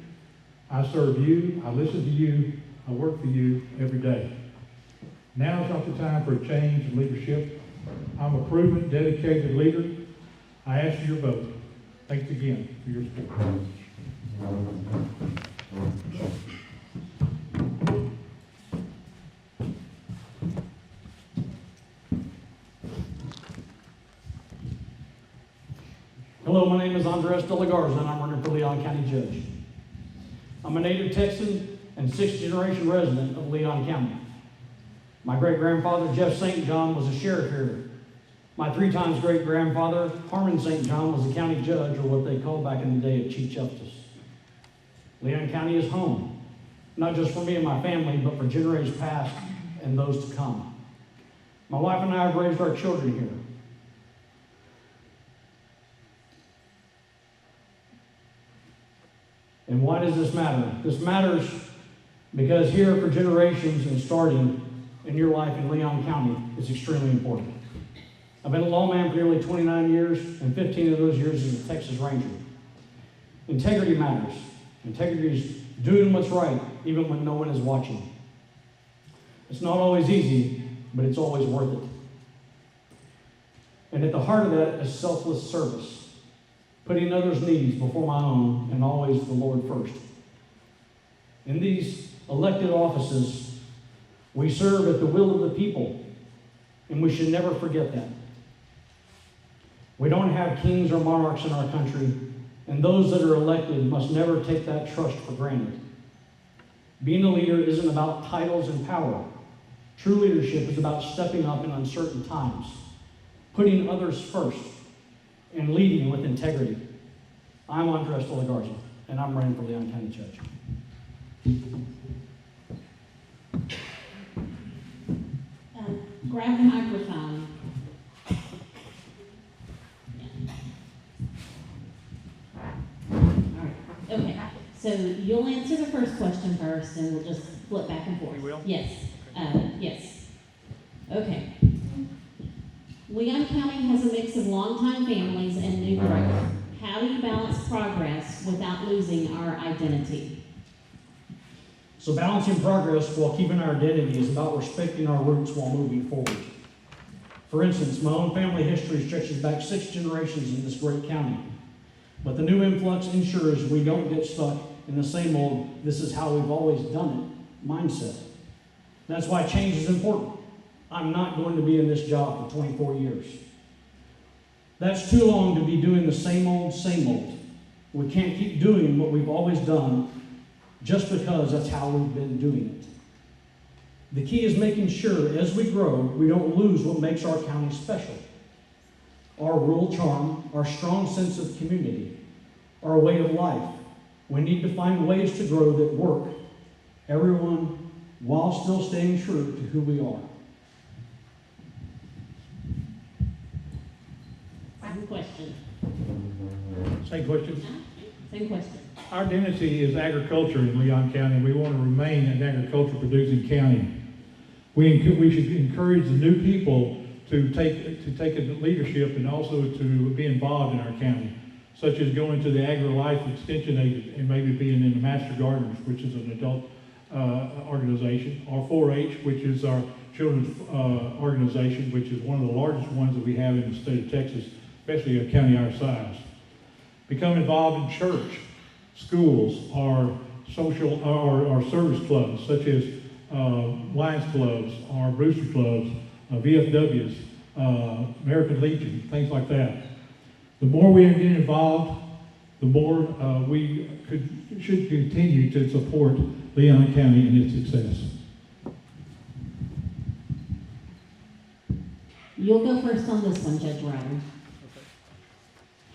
I serve you, I listen to you, I work for you every day. Now is not the time for a change in leadership. I'm a proven, dedicated leader. I ask for your vote. Thanks again for your support. Hello, my name is Andres De La Garza, and I'm running for Leon County Judge. I'm a native Texan and 6th-generation resident of Leon County. My great-grandfather, Jeff St. John, was a sheriff here. My 3 times great-grandfather, Harmon St. John, was a county judge, or what they called back in the day a Chief Justice. Leon County is home, not just for me and my family, but for generations past and those to come. My wife and I have raised our children here. And why does this matter? This matters because here for generations and starting in your life in Leon County is extremely important. I've been a lawman for nearly 29 years, and 15 of those years as a Texas Ranger. Integrity matters. Integrity is doing what's right, even when no one is watching. It's not always easy, but it's always worth it. And at the heart of that is selfless service, putting others' needs before my own, and always the Lord first. In these elected offices, we serve at the will of the people, and we should never forget that. We don't have kings or monarchs in our country, and those that are elected must never take that trust for granted. Being a leader isn't about titles and power. True leadership is about stepping up in uncertain times, putting others first, and leading with integrity. I'm Andres de la Garza, and I'm running for Leon County Judge. Grab the microphone. Okay, so you'll answer the first question first, and we'll just flip back and forth. We will? Yes. Yes. Okay. Leon County has a mix of longtime families and new growth. How do you balance progress without losing our identity? So balancing progress while keeping our identity is about respecting our roots while moving forward. For instance, my own family history stretches back 6 generations in this great county. But the new influx ensures we don't get stuck in the same old, this is how we've always done it mindset. That's why change is important. I'm not going to be in this job for 24 years. That's too long to be doing the same old, same old. We can't keep doing what we've always done just because that's how we've been doing it. The key is making sure as we grow, we don't lose what makes our county special. Our rural charm, our strong sense of community, our way of life. We need to find ways to grow that work, everyone, while still staying true to who we are. Same question. Same question. Same question. Our identity is agriculture in Leon County. We want to remain an agriculture producing county. We should encourage the new people to take a leadership and also to be involved in our county, such as going to the Agri-Life Extension Agent and maybe being in the Master Gardeners, which is an adult organization, or 4-H, which is our children's organization, which is one of the largest ones that we have in the state of Texas, especially a county our size. Become involved in church, schools, or social or service clubs, such as Lions clubs, or Brewster clubs, VFWs, American Legion, things like that. The more we get involved, the more we should continue to support Leon County and its success. You'll go first on this one, Judge Ryder.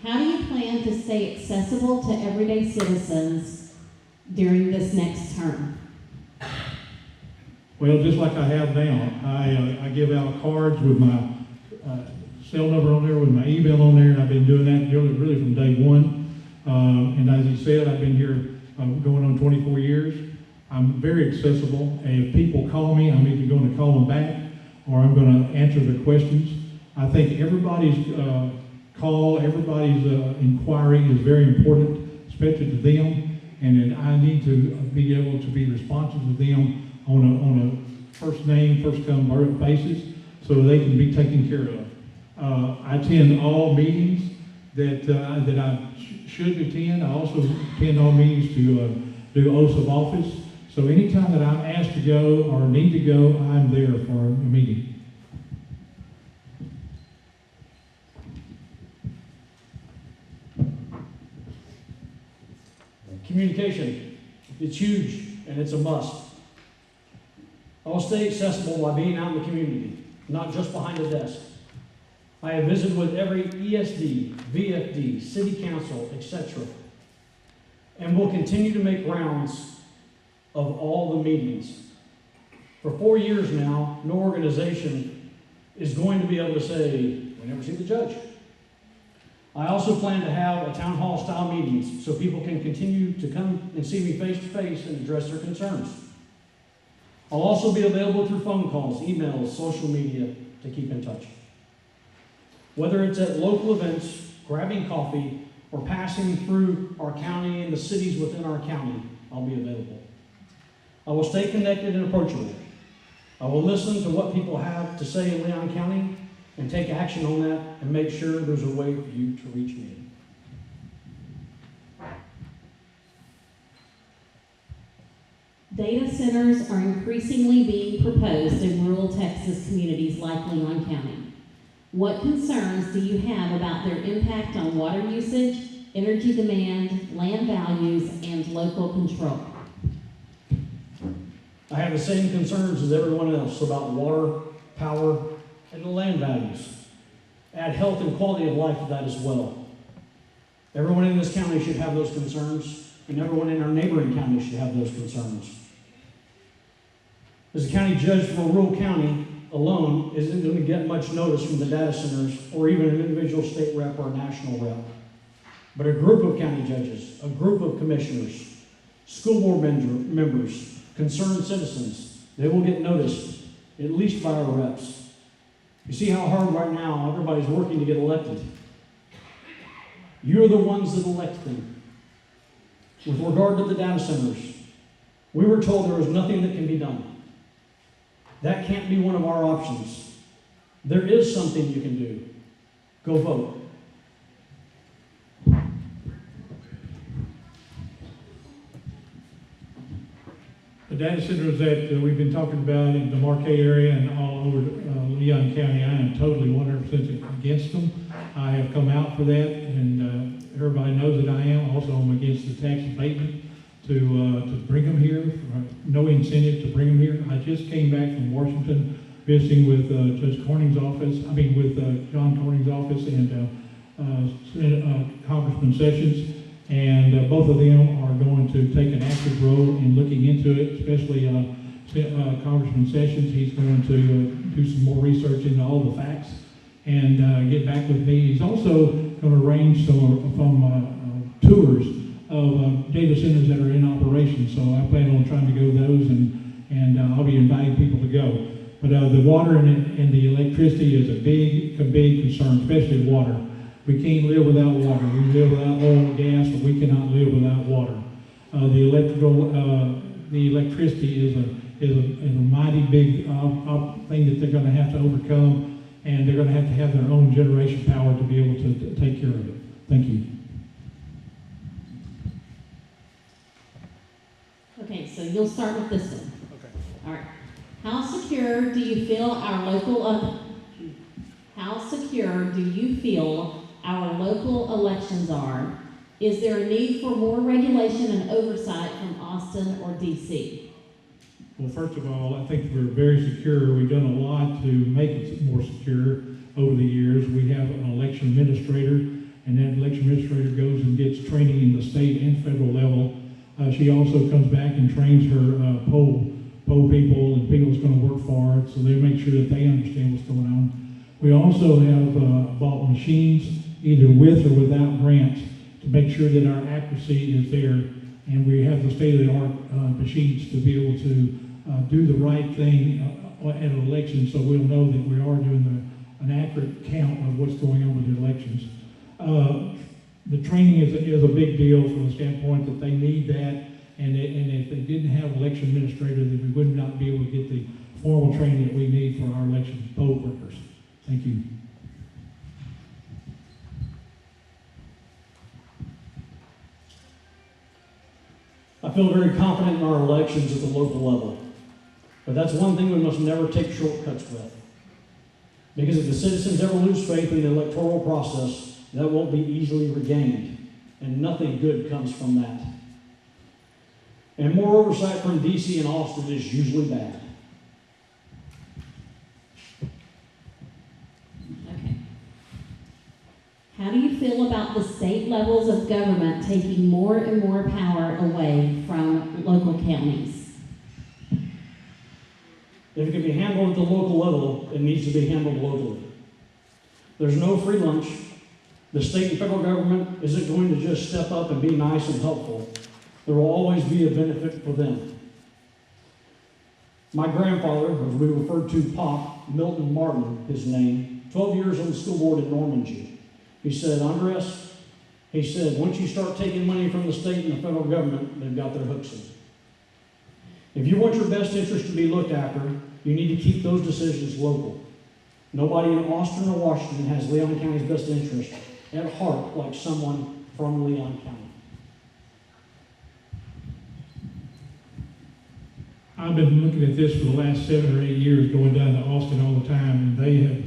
How do you plan to stay accessible to everyday citizens during this next term? Well, just like I have now, I give out cards with my cell number on there, with my email on there, and I've been doing that really from day one. And as he said, I've been here going on 24 years. I'm very accessible, and if people call me, I'm either going to call them back or I'm going to answer their questions. I think everybody's call, everybody's inquiry is very important, especially to them, and I need to be able to be responsive to them on a first name, first come basis, so they can be taken care of. I attend all meetings that I should attend. I also attend all meetings to do oaths of office. So anytime that I'm asked to go or need to go, I'm there for a meeting. Communication, it's huge and it's a must. I'll stay accessible by being out in the community, not just behind a desk. I have visited with every ESD, VFD, city council, etc. And will continue to make rounds of all the meetings. For 4 years now, no organization is going to be able to say, we never see the judge. I also plan to have a town hall style meetings so people can continue to come and see me face to face and address their concerns. I'll also be available through phone calls, emails, social media to keep in touch. Whether it's at local events, grabbing coffee, or passing through our county and the cities within our county, I'll be available. I will stay connected and approachable. I will listen to what people have to say in Leon County and take action on that and make sure there's a way for you to reach me. Data centers are increasingly being proposed in rural Texas communities like Leon County. What concerns do you have about their impact on water usage, energy demand, land values, and local control? I have the same concerns as everyone else about water, power, and the land values. Add health and quality of life to that as well. Everyone in this county should have those concerns, and everyone in our neighboring county should have those concerns. As a county judge for a rural county alone isn't going to get much notice from the data centers or even an individual state rep or a national rep. But a group of county judges, a group of commissioners, school board members, concerned citizens, they will get noticed, at least by our reps. You see how hard right now everybody's working to get elected. You're the ones that elect them. With regard to the data centers, we were told there was nothing that can be done. That can't be one of our options. There is something you can do. Go vote. The data centers that we've been talking about in the Marquette area and all over Leon County, I am totally 100% against them. I have come out for that, and everybody knows that I am. Also, I'm against the tax abatement to bring them here. No incentive to bring them here. I just came back from Washington visiting with Judge Corning's office, with John Corning's office and Congressman Sessions. And both of them are going to take an active role in looking into it, especially Congressman Sessions. He's going to do some more research into all the facts and get back with me. He's also going to arrange some tours of data centers that are in operation. So I plan on trying to go to those, and I'll be inviting people to go. But the water and the electricity is a big concern, especially water. We can't live without water. We live without oil and gas, but we cannot live without water. The electricity is a mighty big thing that they're going to have to overcome, and they're going to have their own generation power to be able to take care of it. Thank you. Okay, so you'll start with this one. Okay. All right. How secure do you feel our local elections are? Is there a need for more regulation and oversight from Austin or DC? Well, first of all, I think we're very secure. We've done a lot to make it more secure over the years. We have an election administrator, and that election administrator goes and gets training in the state and federal level. She also comes back and trains her poll people and people that's going to work for it, so they make sure that they understand what's going on. We also have bought machines, either with or without grants, to make sure that our accuracy is there, and we have the state-of-the-art machines to be able to do the right thing at an election, so we'll know that we are doing an accurate count of what's going on with the elections. The training is a big deal from the standpoint that they need that, and if they didn't have election administrator, then we would not be able to get the formal training that we need for our election poll workers. Thank you. I feel very confident in our elections at the local level. But that's one thing we must never take shortcuts with. Because if the citizens ever lose faith in the electoral process, that won't be easily regained. And nothing good comes from that. And more oversight from DC and Austin is usually bad. Okay. How do you feel about the state levels of government taking more and more power away from local counties? If it can be handled at the local level, it needs to be handled locally. There's no free lunch. The state and federal government isn't going to just step up and be nice and helpful. There will always be a benefit for them. My grandfather, as we referred to Pop, Milton Martin, his name, 12 years on the school board in Normandy. He said, Andres, he said, once you start taking money from the state and the federal government, they've got their hooks in. If you want your best interest to be looked after, you need to keep those decisions local. Nobody in Austin or Washington has Leon County's best interest at heart like someone from Leon County. I've been looking at this for the last 7 or 8 years, going down to Austin all the time, and they have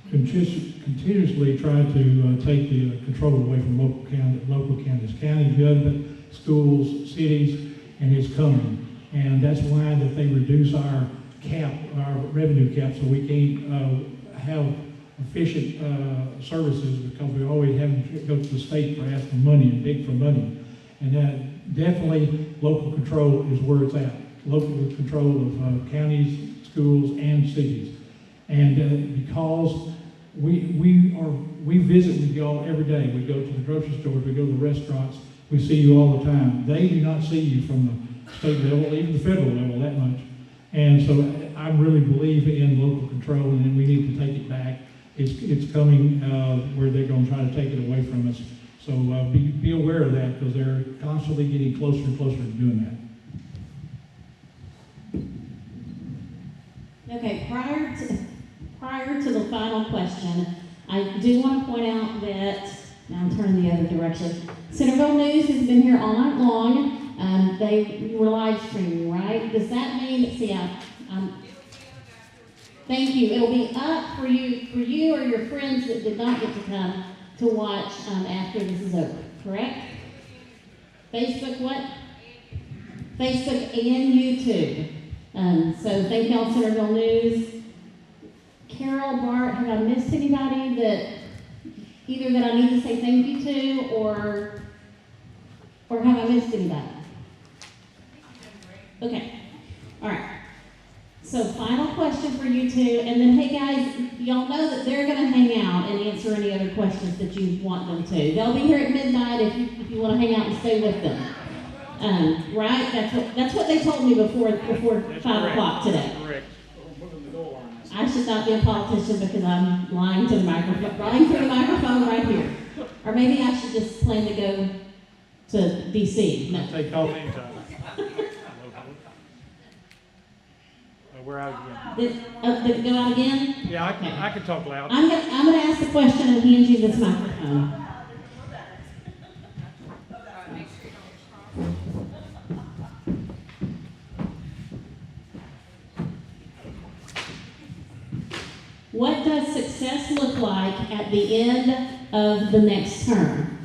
continuously tried to take the control away from local counties, county government, schools, cities, and it's coming. And that's why that they reduce our cap, our revenue cap, so we can't have efficient services, because we always have to go to the state for asking money and beg for money. And that definitely local control is where it's at. Local control of counties, schools, and cities. And because we visit with y'all every day. We go to the grocery stores, we go to the restaurants, we see you all the time. They do not see you from the state level, even the federal level, that much. And so I really believe in local control, and we need to take it back. It's coming where they're going to try to take it away from us. So be aware of that, because they're constantly getting closer and closer to doing that. Okay, prior to the final question, I do want to point out that, now I'm turning the other direction, Centerville News has been here all night long. They were live streaming, right? Does that mean, thank you. It'll be up for you or your friends that did not get to come to watch after this is over, correct? Facebook what? Facebook and YouTube. So thank y'all, Centerville News. Carol, Bart, have I missed anybody that either that I need to say thank you to, or have I missed anybody? Okay, all right. So final question for you two, and then hey guys, y'all know that they're gonna hang out and answer any other questions that you want them to. They'll be here at midnight if you want to hang out and stay with them. Right? That's what they told me before 5 o'clock today. Correct. I should not be a politician because I'm lying to the microphone, right here. Or maybe I should just plan to go to D.C. No. Take off anytime. We're out again. Did it go out again? Yeah, I can talk loud. I'm gonna ask the question and hand you this microphone. What does success look like at the end of the next term?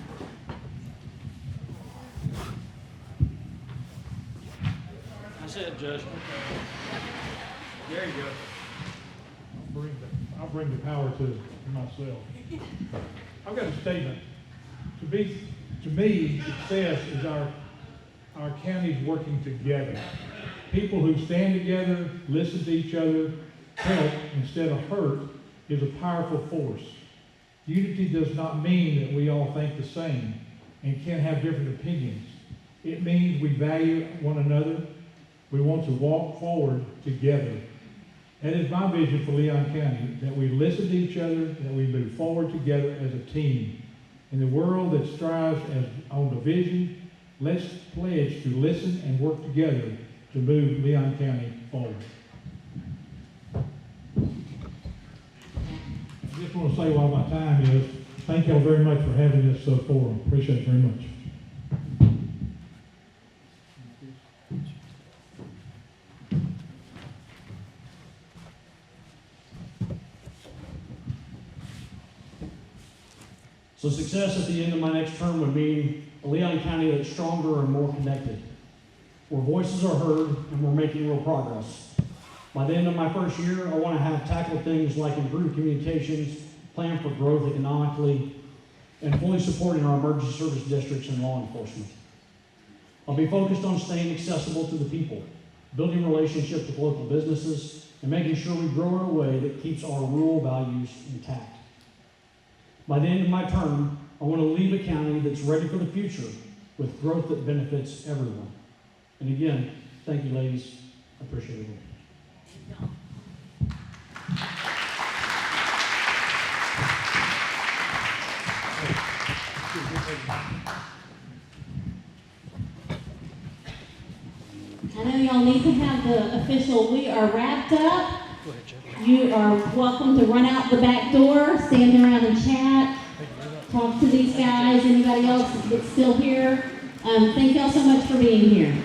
That's it, Judge. There you go. I'll bring the power to myself. I've got a statement. To me, success is our counties working together. People who stand together, listen to each other, help instead of hurt is a powerful force. Unity does not mean that we all think the same and can have different opinions. It means we value one another. We want to walk forward together. That is my vision for Leon County, that we listen to each other, that we move forward together as a team. In the world that strives on division, let's pledge to listen and work together to move Leon County forward. I just want to say while my time is, thank y'all very much for having this forum. Appreciate it very much. So success at the end of my next term would mean a Leon County that's stronger and more connected, where voices are heard and we're making real progress. By the end of my first year, I want to have tackled things like improved communications, plan for growth economically, and fully supporting our emergency service districts and law enforcement. I'll be focused on staying accessible to the people, building relationships with local businesses, and making sure we grow in a way that keeps our rural values intact. By the end of my term, I want to leave a county that's ready for the future with growth that benefits everyone. And again, thank you, ladies. I appreciate it. need to have the official, we are wrapped up. You are welcome to run out the back door, stand around and chat, talk to these guys, anybody else that's still here. Thank y'all so much for being here.